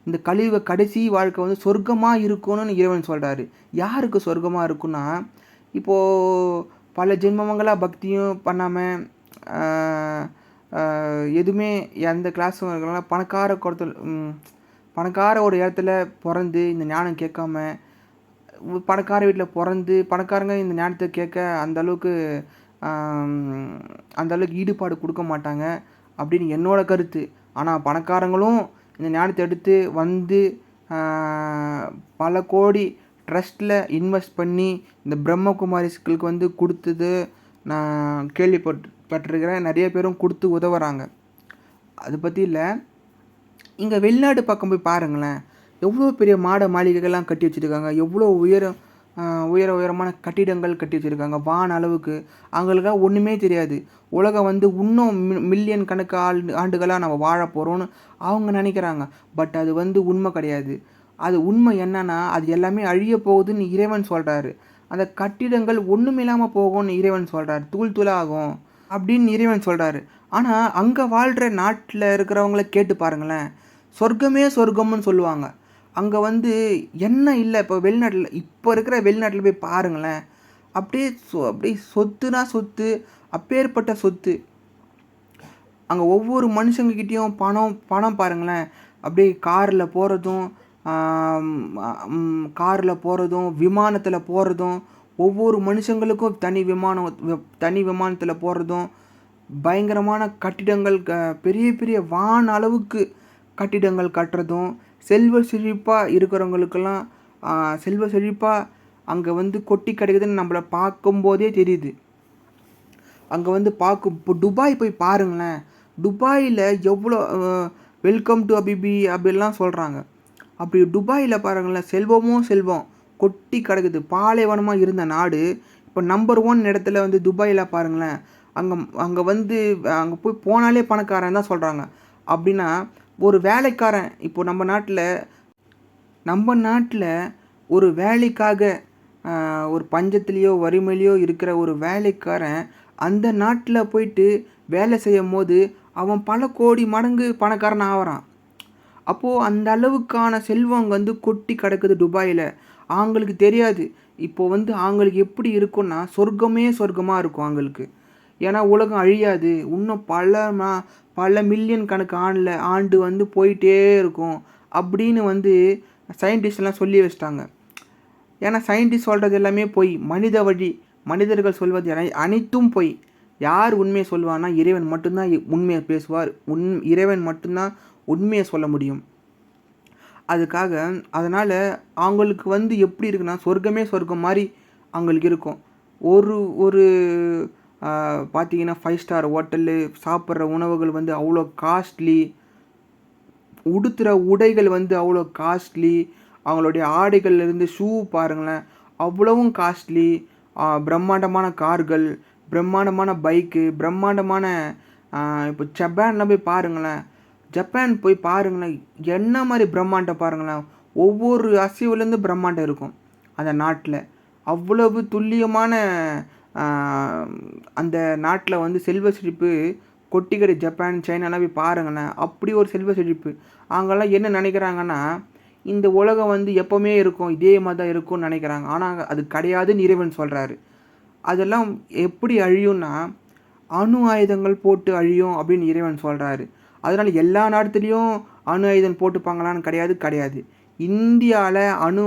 இந்த கலியுக கடைசி வாழ்க்கை வந்து சொர்க்கமாக இருக்கணும்னு இறைவன் சொல்கிறாரு. யாருக்கு சொர்க்கமாக இருக்குன்னா, இப்போது பல ஜென்மங்களாக பக்தியும் பண்ணாமல் எதுவுமே எந்த கிளாஸும் இருக்கலாம், பணக்கார ஒரு இடத்துல பிறந்து இந்த ஞானம் கேட்காம, பணக்கார வீட்டில் பிறந்து பணக்காரங்க இந்த ஞானத்தை கேட்க அந்தளவுக்கு ஈடுபாடு கொடுக்க மாட்டாங்க அப்படின்னு என்னோட கருத்து. ஆனால் பணக்காரங்களும் இந்த ஞானத்தை எடுத்து வந்து பல கோடி ட்ரஸ்ட்டில் இன்வெஸ்ட் பண்ணி இந்த பிரம்மகுமாரிஸ்களுக்கு வந்து கொடுத்தது நான் கேள்விப்பட்டிருக்கிறேன். நிறைய பேரும் கொடுத்து உதவுறாங்க. அதை பற்றி இல்லை, இங்கே வெளிநாடு பக்கம் போய் பாருங்களேன், எவ்வளோ பெரிய மாளிகைகள்லாம் கட்டி வச்சுருக்காங்க, எவ்வளோ உயரமான கட்டிடங்கள் கட்டி வச்சுருக்காங்க வான அளவுக்கு. அவங்களுக்கெல்லாம் ஒன்றுமே தெரியாது, உலகம் வந்து இன்னும் மில்லியன் கணக்கு ஆண்டுகளாக நம்ம வாழ போகிறோன்னு அவங்க நினைக்கிறாங்க. பட் அது வந்து உண்மை கிடையாது. அது உண்மை என்னன்னா, அது எல்லாமே அழிய போகுதுன்னு இறைவன் சொல்கிறாரு. அந்த கட்டிடங்கள் ஒன்றும் இல்லாமல் போகும்னு இறைவன் சொல்கிறார், தூள் தூளாகும் அப்படின்னு இறைவன் சொல்கிறாரு. ஆனால் அங்கே வாழ்கிற நாட்டில் இருக்கிறவங்கள கேட்டு பாருங்களேன், சொர்க்கம்னு சொல்லுவாங்க. அங்கே வந்து என்ன இல்லை. இப்போ இருக்கிற வெளிநாட்டில் போய் பாருங்களேன், அப்படியே சொத்துனா சொத்து, அப்பேற்பட்ட சொத்து. அங்கே ஒவ்வொரு மனுஷங்கக்கிட்டேயும் பணம் பாருங்களேன். அப்படியே காரில் போகிறதும் விமானத்தில் போகிறதும், ஒவ்வொரு மனுஷங்களுக்கும் தனி விமானத்தில் போகிறதும், பயங்கரமான கட்டிடங்கள், பெரிய பெரிய வான அளவுக்கு கட்டிடங்கள் கட்டுறதும், செல்வ செழிப்பாக இருக்கிறவங்களுக்கெல்லாம் செல்வ செழிப்பாக அங்கே வந்து கொட்டி கிடைக்குதுன்னு நம்மளை பார்க்கும்போதே தெரியுது. அங்கே வந்து இப்போ துபாய் போய் பாருங்களேன். துபாயில் எவ்வளோ வெல்கம் டு அபிபி அப்படிலாம் சொல்கிறாங்க. அப்படி துபாயில் பாருங்களேன், செல்வம் கொட்டி கிடக்குது. பாலைவனமாக இருந்த நாடு இப்போ நம்பர் 1 இடத்துல வந்து துபாயில் பாருங்களேன். அங்கே போய் போனாலே பணக்காரன் தான் சொல்கிறாங்க. அப்படின்னா ஒரு வேலைக்காரன், இப்போ நம்ம நாட்டில் ஒரு வேலைக்காக ஒரு பஞ்சத்துலேயோ வறுமையிலையோ இருக்கிற ஒரு வேலைக்காரன் அந்த நாட்டில் போயிட்டு வேலை செய்யும் போது அவன் பல கோடி மடங்கு பணக்காரன் ஆகிறான். அப்போது அந்த அளவுக்கான செல்வம் அங்கே வந்து கொட்டி கிடக்குது துபாயில். அவங்களுக்கு தெரியாது. இப்போது வந்து அவங்களுக்கு எப்படி இருக்குன்னா சொர்க்கமாக இருக்கும் அவங்களுக்கு. ஏன்னா உலகம் அழியாது, இன்னும் பல மில்லியன் கணக்கு ஆண்டு வந்து போயிட்டே இருக்கும் அப்படின்னு வந்து சயின்டிஸ்ட்லாம் சொல்லி வச்சிட்டாங்க. ஏன்னா சயின்டிஸ்ட் சொல்கிறது எல்லாமே பொய். மனிதர்கள் சொல்வது அனைத்தும் பொய். யார் உண்மையை சொல்லுவான்னா இறைவன் மட்டும்தான் உண்மையை பேசுவார். இறைவன் மட்டும்தான் உண்மையை சொல்ல முடியும். அதனால் அவங்களுக்கு வந்து எப்படி இருக்குன்னா சொர்க்கம் மாதிரி அவங்களுக்கு இருக்கும். ஒரு பார்த்தீங்கன்னா 5 ஸ்டார் ஹோட்டலு சாப்பிட்ற உணவுகள் வந்து அவ்வளோ காஸ்ட்லி, உடுத்துகிற உடைகள் வந்து அவ்வளோ காஸ்ட்லி, அவங்களுடைய ஆடைகள்லேருந்து ஷூ பாருங்களேன் அவ்வளவும் காஸ்ட்லி, பிரம்மாண்டமான கார்கள், பிரம்மாண்டமான பைக்கு, பிரம்மாண்டமான இப்போ ஜப்பான் போய் பாருங்களேன் என்ன மாதிரி பிரம்மாண்டம் பாருங்களேன். ஒவ்வொரு அசைவுலேருந்து பிரம்மாண்டம் இருக்கும் அந்த நாட்டில். அவ்வளவு துல்லியமான அந்த நாட்டில் வந்து செல்வ செழிப்பு கொட்டிக்கடை. ஜப்பான் சைனாலாம் போய் பாருங்களேன், அப்படி ஒரு செல்வ செழிப்பு. அவங்கெல்லாம் என்ன நினைக்கிறாங்கன்னா இந்த உலகம் வந்து எப்போவுமே இருக்கும், இதே மாதிரி தான் இருக்கும்னு நினைக்கிறாங்க. ஆனால் அது கிடையாதுன்னு இறைவன் சொல்கிறாரு. அதெல்லாம் எப்படி அழியும்னா அணு ஆயுதங்கள் போட்டு அழியும் அப்படின்னு இறைவன் சொல்கிறாரு. அதனால் எல்லா நாட்டுலேயும் அணு ஆயுதம் போட்டுப்பாங்களான்னு கிடையாது. இந்தியாவில் அணு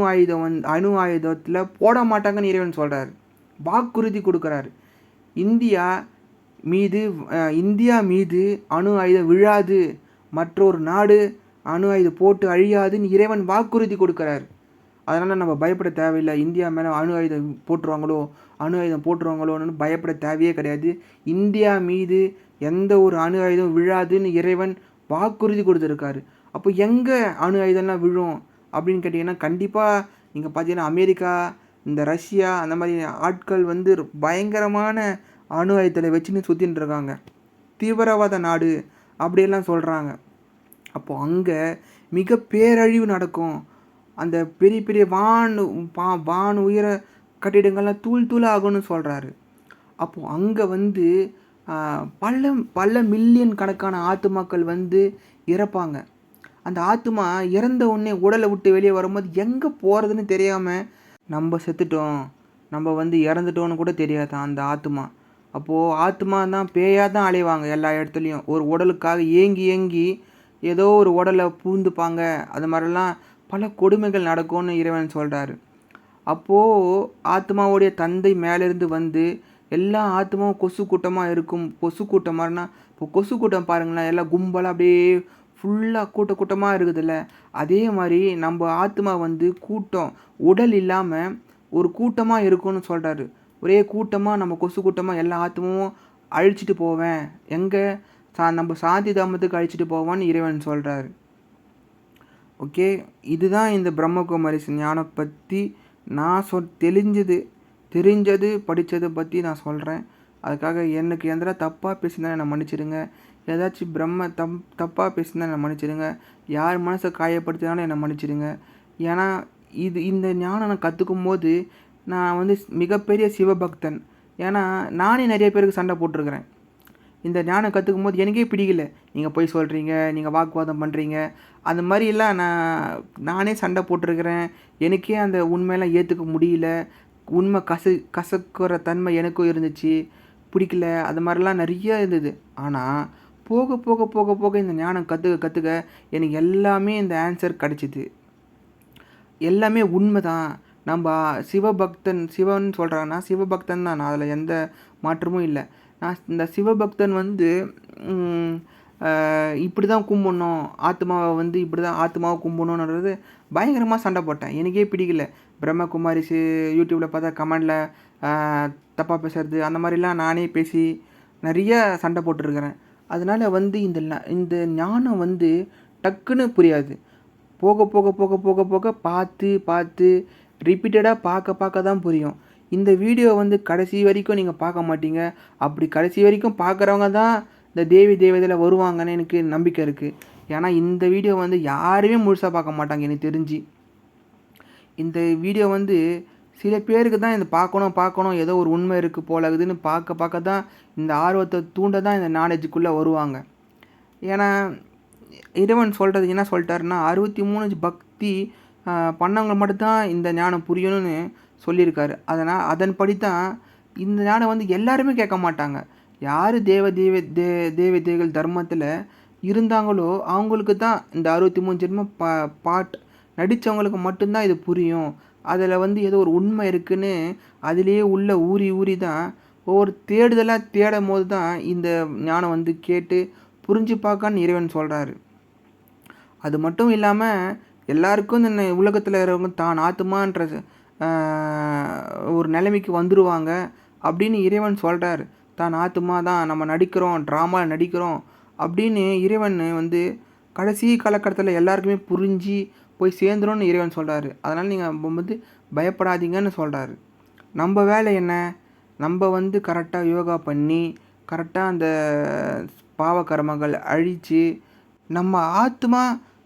ஆயுதத்தில் போட மாட்டாங்கன்னு இறைவன் சொல்கிறாரு, வாக்குறுதி கொடுக்குறாரு. இந்தியா மீது அணு ஆயுதம் விழாது, மற்றொரு நாடு அணு ஆயுதம் போட்டு அழியாதுன்னு இறைவன் வாக்குறுதி கொடுக்குறாரு. அதனால் நம்ம பயப்பட தேவையில்லை. இந்தியா மேலே அணு ஆயுதம் போட்டுருவாங்களோன்னு பயப்பட தேவையே கிடையாது. இந்தியா மீது எந்த ஒரு அணு ஆயுதம் விழாதுன்னு இறைவன் வாக்குறுதி கொடுத்துருக்காரு. அப்போ எங்கே அணு ஆயுதம்லாம் விழும் அப்படின்னு கேட்டிங்கன்னா கண்டிப்பாக நீங்கள் பார்த்தீங்கன்னா அமெரிக்கா, இந்த ரஷ்யா அந்த மாதிரி ஆட்கள் வந்து பயங்கரமான அணு ஆயுதத்தில் வச்சுன்னு சுற்றின்னு இருக்காங்க. தீவிரவாத நாடு அப்படியெல்லாம் சொல்கிறாங்க. அப்போது அங்கே மிக பேரழிவு நடக்கும். அந்த பெரிய பெரிய வான் உயர கட்டிடங்கள்லாம் தூள் ஆகும்னு சொல்கிறாரு. அப்போது அங்கே வந்து பல மில்லியன் கணக்கான ஆத்துமாக்கள் வந்து இறப்பாங்க. அந்த ஆத்துமா இறந்த உடனே உடலை விட்டு வெளியே வரும்போது எங்கே போகிறதுன்னு தெரியாமல் நம்ம செத்துட்டோம், நம்ம வந்து இறந்துட்டோன்னு கூட தெரியாதான் அந்த ஆத்துமா. அப்போது ஆத்துமா தான் பேயாக தான் அலைவாங்க எல்லா இடத்துலையும். ஒரு உடலுக்காக ஏங்கி ஏதோ ஒரு உடலை பூந்துப்பாங்க. அது மாதிரிலாம் பல கொடுமைகள் நடக்கும்னு இறைவன் சொல்கிறாரு. அப்போது ஆத்மாவுடைய தந்தை மேலேருந்து வந்து எல்லா ஆத்மாவும் கொசு கூட்டமாக இருக்கும். கொசு கூட்டம் மாதிரினா இப்போ கொசு கூட்டம் பாருங்களேன், எல்லாம் கும்பலாக அப்படியே ஃபுல்லாக கூட்டமாக இருக்குதுல்ல, அதே மாதிரி நம்ம ஆத்மா வந்து உடல் இல்லாமல் ஒரு கூட்டமாக இருக்கும்னு சொல்கிறாரு. ஒரே கூட்டமாக நம்ம கொசு கூட்டமாக எல்லா ஆத்மாவும் அழிச்சிட்டு போவேன், எங்கே நம்ம சாந்தி தாமத்துக்கு அழிச்சிட்டு போவான்னு இறைவன் சொல்கிறாரு. ஓகே, இதுதான் இந்த பிரம்மகுமாரி ஞானம் பற்றி நான் தெரிஞ்சது படித்ததை பற்றி நான் சொல்கிறேன். அதுக்காக எனக்கு எந்த தப்பாக பேசினா என்னை மன்னிச்சிடுங்க. ஏதாச்சும் தப்பாக பேசினா என்னை மன்னிச்சிடுங்க. யார் மனசை காயப்படுத்தினாலும் என்னை மன்னிச்சிடுங்க. ஏன்னா இந்த ஞானம் நான் கற்றுக்கும் போது நான் வந்து மிகப்பெரிய சிவபக்தன். ஏன்னா நானே நிறைய பேருக்கு சண்டை போட்டிருக்கிறேன். இந்த ஞானம் கற்றுக்கும் போது எனக்கே பிடிக்கல. நீங்கள் போய் சொல்கிறீங்க, நீங்கள் வாக்குவாதம் பண்ணுறீங்க, அந்த மாதிரிலாம் நானே சண்டை போட்டிருக்கிறேன். எனக்கே அந்த உண்மையெல்லாம் ஏற்றுக்க முடியல. உண்மை கசக்கிற தன்மை எனக்கும் இருந்துச்சு, பிடிக்கல, அது மாதிரிலாம் நிறைய இருந்தது. ஆனால் போக போக போக போக இந்த ஞானம் கற்றுக்க எனக்கு எல்லாமே இந்த ஆன்சர் கிடச்சிது. எல்லாமே உண்மை தான். நம்ம சிவபக்தன் சிவன் சொல்கிறாங்கன்னா சிவபக்தன் தான், நான் அதில் எந்த மாற்றமும் இல்லை. நான் இந்த சிவபக்தன் வந்து இப்படி தான் கும்பிடணும், ஆத்மாவை வந்து இப்படி தான் ஆத்மாவை கும்பிடணுன்றது பயங்கரமாக சண்டை போட்டேன். எனக்கே பிடிக்கல. பிரம்மகுமாரிஸ் யூடியூப்பில் பார்த்தா கமெண்டில் தப்பாக பேசுறது அந்த மாதிரிலாம் நானே பேசி நிறைய சண்டை போட்டிருக்கிறேன். அதனால் வந்து இந்த ஞானம் வந்து டக்குன்னு புரியாது. போக போக போக போக போக பார்த்து ரிப்பீட்டடாக பார்க்க தான் புரியும். இந்த வீடியோ வந்து கடைசி வரைக்கும் நீங்கள் பார்க்க மாட்டீங்க. அப்படி கடைசி வரைக்கும் பார்க்குறவங்க தான் இந்த தேவதையில் வருவாங்கன்னு எனக்கு நம்பிக்கை இருக்குது. ஏன்னா இந்த வீடியோ வந்து யாருமே முழுசாக பார்க்க மாட்டாங்க எனக்கு தெரிஞ்சு. இந்த வீடியோ வந்து சில பேருக்கு தான் இந்த பார்க்கணும் ஏதோ ஒரு உண்மை இருக்குது போல இருக்குதுன்னு பார்க்க தான் இந்த ஆர்வத்தை தூண்ட தான் இந்த நாலேஜுக்குள்ளே வருவாங்க. ஏன்னா இறைவன் சொல்கிறது என்ன சொல்லிட்டாருன்னா 63 பக்தி பண்ணவங்க மட்டும்தான் இந்த ஞானம் புரியணும்னு சொல்லியிருக்காரு. அதன்படி தான் இந்த ஞானம் வந்து எல்லாருமே கேட்க மாட்டாங்க. யார் தேவதைகள் தர்மத்தில் இருந்தாங்களோ அவங்களுக்கு தான் இந்த 63 ஜென்மம் பாட் நடித்தவங்களுக்கு மட்டும்தான் இது புரியும். அதில் வந்து ஏதோ ஒரு உண்மை இருக்குதுன்னு அதிலேயே உள்ள ஊறி தான் ஒவ்வொரு தேடுதலாக தேடும் போது தான் இந்த ஞானம் வந்து கேட்டு புரிஞ்சு பார்க்கான்னு இறைவன் சொல்கிறாரு. அது மட்டும் இல்லாமல் எல்லாருக்கும் இந்த உலகத்தில் இருக்கிறவங்க தான் ஆத்மான்ற ஒரு நிலைமைக்கு வந்துடுவாங்க அப்படின்னு இறைவன் சொல்கிறார். தான் ஆத்மா தான், நம்ம நடிக்கிறோம், ட்ராமாவில் நடிக்கிறோம் அப்படின்னு இறைவன் வந்து கடைசி காலகட்டத்தில் எல்லாருக்குமே புரிஞ்சு போய் சேர்ந்துரும்னு இறைவன் சொல்கிறாரு. அதனால் நீங்கள் வந்து பயப்படாதீங்கன்னு சொல்கிறாரு. நம்ம வேலை என்ன? நம்ம வந்து கரெக்டாக யோகா பண்ணி கரெக்டாக அந்த பாவகர்மங்கள் அழித்து நம்ம ஆத்மா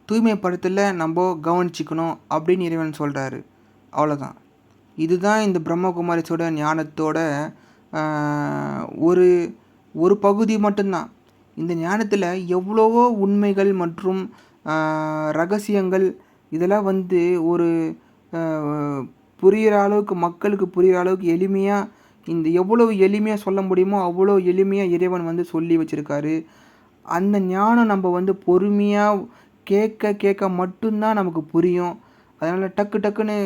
தூய்மைப்படுத்தல நம்ம கவனிச்சிக்கணும் அப்படின்னு இறைவன் சொல்கிறாரு. அவ்வளோதான். இதுதான் இந்த பிரம்மகுமாரிஸோட ஞானத்தோட ஒரு பகுதி மட்டும்தான். இந்த ஞானத்தில் எவ்வளவோ உண்மைகள் மற்றும் ரகசியங்கள் இதெல்லாம் வந்து ஒரு புரிகிற அளவுக்கு, மக்களுக்கு புரிகிற அளவுக்கு எளிமையாக எவ்வளவு எளிமையாக சொல்ல முடியுமோ அவ்வளோ எளிமையாக இறைவன் வந்து சொல்லி வச்சுருக்காரு. அந்த ஞானம் நம்ம வந்து பொறுமையாக கேட்க மட்டும்தான் நமக்கு புரியும். அதனால் டக்குன்னு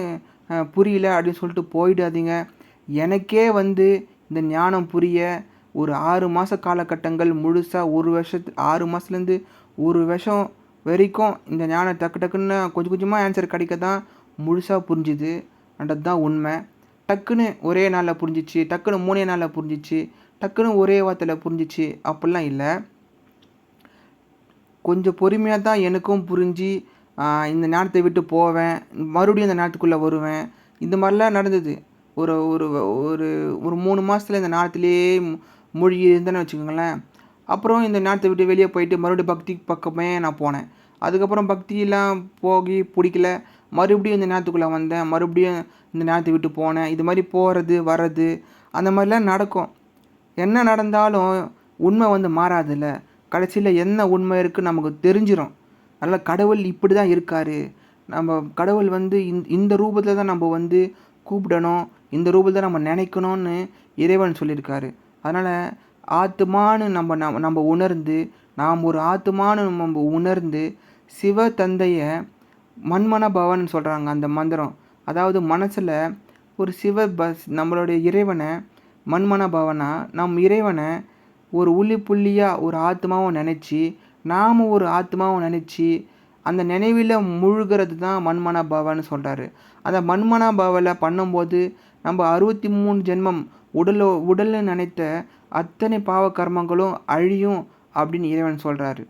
புரியல அப்படின்னு சொல்லிட்டு போயிடாதீங்க. எனக்கே வந்து இந்த ஞானம் புரிய ஒரு 6 மாத காலகட்டங்கள் முழுசாக 6 மாதத்துலேருந்து 1 வருஷம் வரைக்கும் இந்த ஞானம் டக்குன்னு கொஞ்சமாக ஆன்சர் கிடைக்க தான் முழுசாக புரிஞ்சுது. அன்றது தான் உண்மை. டக்குன்னு ஒரே நாளில் புரிஞ்சிச்சு, டக்குன்னு 3 நாளில் புரிஞ்சிச்சு, டக்குன்னு ஒரே வாரத்தில் புரிஞ்சிச்சு அப்படிலாம் இல்லை. கொஞ்சம் பொறுமையாக தான் எனக்கும் புரிஞ்சு இந்த ஞானத்தை விட்டு போவேன், மறுபடியும் இந்த ஞானத்துக்குள்ளே வருவேன். இந்த மாதிரிலாம் நடந்தது. ஒரு ஒரு ஒரு ஒரு 3 மாதத்தில் இந்த ஞானத்திலேயே மூழ்கி இருந்தேன்னு வச்சுக்கோங்களேன். அப்புறம் இந்த ஞானத்தை விட்டு வெளியே போயிட்டு மறுபடியும் பக்தி பக்கமே நான் போனேன். அதுக்கப்புறம் பக்தியெல்லாம் போகி பிடிக்கல, மறுபடியும் இந்த ஞானத்துக்குள்ளே வந்தேன், மறுபடியும் இந்த ஞானத்தை விட்டு போனேன். இது மாதிரி போகிறது வர்றது அந்த மாதிரிலாம் நடக்கும். என்ன நடந்தாலும் உண்மை வந்து மாறாதில்ல. கடைசியில் என்ன உண்மை இருக்குன்னு நமக்கு தெரிஞ்சிடும். அதனால் கடவுள் இப்படி தான் இருக்கார், நம்ம கடவுள் வந்து இந்த ரூபத்தில் தான் நம்ம வந்து கூப்பிடணும், இந்த ரூபத்தில் தான் நம்ம நினைக்கணும்னு இறைவன் சொல்லியிருக்காரு. அதனால் ஆத்மானு நம்ம உணர்ந்து, நாம் ஒரு ஆத்மானு நம்ம உணர்ந்து சிவ தந்தையை மன்மன பவன் சொல்கிறாங்க அந்த மந்திரம். அதாவது மனசில் ஒரு நம்மளுடைய இறைவனை மன்மன பவனா, நம் இறைவனை ஒரு புள்ளியாக ஒரு ஆத்மாவை நினச்சி, நாம் ஒரு ஆத்மாவை நினச்சி அந்த நினைவில் முழுகிறது தான் மன்மன பவன்னு சொல்கிறாரு. அந்த மன்மன பவலை பண்ணும்போது நம்ம 63 ஜென்மம் உடல்னு நினைத்த அத்தனை பாவ கர்மங்களும் அழியும் அப்படின்னு இறைவன் சொல்கிறாரு.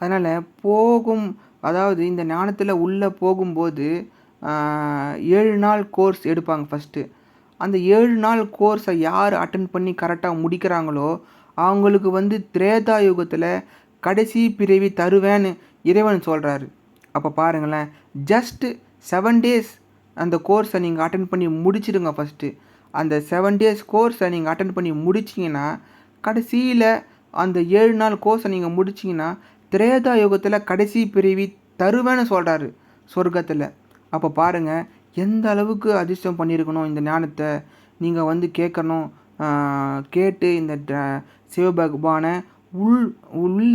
அதனால் அதாவது இந்த ஞானத்தில் உள்ளே போகும்போது 7 நாள் கோர்ஸ் எடுப்பாங்க ஃபஸ்ட்டு. அந்த 7 நாள் கோர்ஸை யார் அட்டன் பண்ணி கரெக்டாக முடிக்கிறாங்களோ அவங்களுக்கு வந்து திரேதா யுகத்தில் கடைசி பிறவி தருவேன்னு இறைவன் சொல்கிறாரு. அப்போ பாருங்களேன், ஜஸ்ட்டு 7 டேஸ் அந்த கோர்ஸை நீங்கள் அட்டன் பண்ணி முடிச்சிடுங்க. ஃபஸ்ட்டு அந்த 7 டேஸ் கோர்ஸை நீங்கள் அட்டன் பண்ணி முடிச்சிங்கன்னா, கடைசியில் அந்த 7 நாள் கோர்ஸை நீங்கள் முடிச்சிங்கன்னா திரேதா யுகத்தில் கடைசி பிறவி தருவேன்னு சொல்கிறாரு சொர்க்கத்தில். அப்போ பாருங்கள் எந்த அளவுக்கு அதிர்ஷ்டம் பண்ணியிருக்கணும் இந்த ஞானத்தை நீங்கள் வந்து கேட்கணும். கேட்டு இந்த சிவபகவானை உள்ள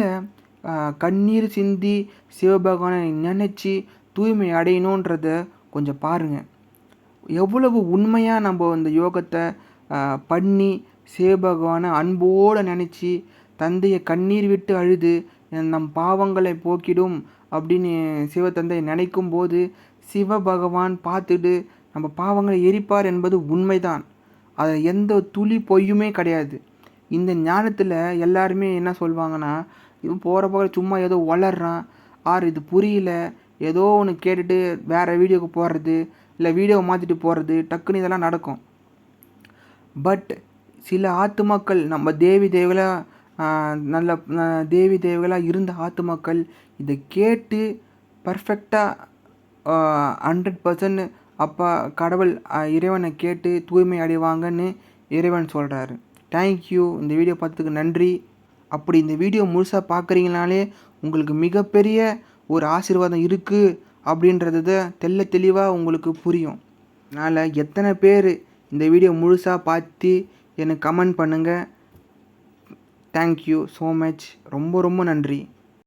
கண்ணீர் சிந்தி சிவபகவானை நினச்சி தூய்மை அடையணுன்றத கொஞ்சம் பாருங்கள். எவ்வளவு உண்மையாக நம்ம இந்த யோகத்தை பண்ணி சிவபகவானை அன்போடு நினச்சி தந்தையை கண்ணீர் விட்டு அழுது நம் பாவங்களை போக்கிடும் அப்படின்னு சிவத்தந்தை நினைக்கும் போது சிவபகவான் பார்த்துட்டு நம்ம பாவங்களை எரிப்பார் என்பது உண்மைதான். அது எந்த துளி பொய்யுமே கிடையாது. இந்த ஞானத்தில் எல்லாருமே என்ன சொல்லுவாங்கன்னா, இது போகிற போகிற சும்மா ஏதோ வளர்றான், இது புரியல, ஏதோ ஒன்று கேட்டுட்டு வேறு வீடியோவுக்கு போடுறது, இல்லை வீடியோவை மாற்றிட்டு போடுறது, டக்குன்னு இதெல்லாம் நடக்கும். பட் சில ஆத்துமாக்கள் நம்ம தேவி தேவர்களாக இருந்த ஆத்துமாக்கள் இதை கேட்டு பர்ஃபெக்டாக 100% அப்பா கடவுள் இறைவனை கேட்டு தூய்மை அடைவாங்கன்னு இறைவன் சொல்கிறாரு. தேங்க்யூ. இந்த வீடியோ பார்த்ததுக்கு நன்றி. அப்படி இந்த வீடியோ முழுசாக பார்க்குறீங்கனாலே உங்களுக்கு மிகப்பெரிய ஒரு ஆசீர்வாதம் இருக்குது அப்படின்றத தெளிவாக உங்களுக்கு புரியும். அதனால் எத்தனை பேர் இந்த வீடியோ முழுசாக பார்த்து எனக்கு கமெண்ட் பண்ணுங்கள். Thank you so much. ரொம்ப ரொம்ப நன்றி.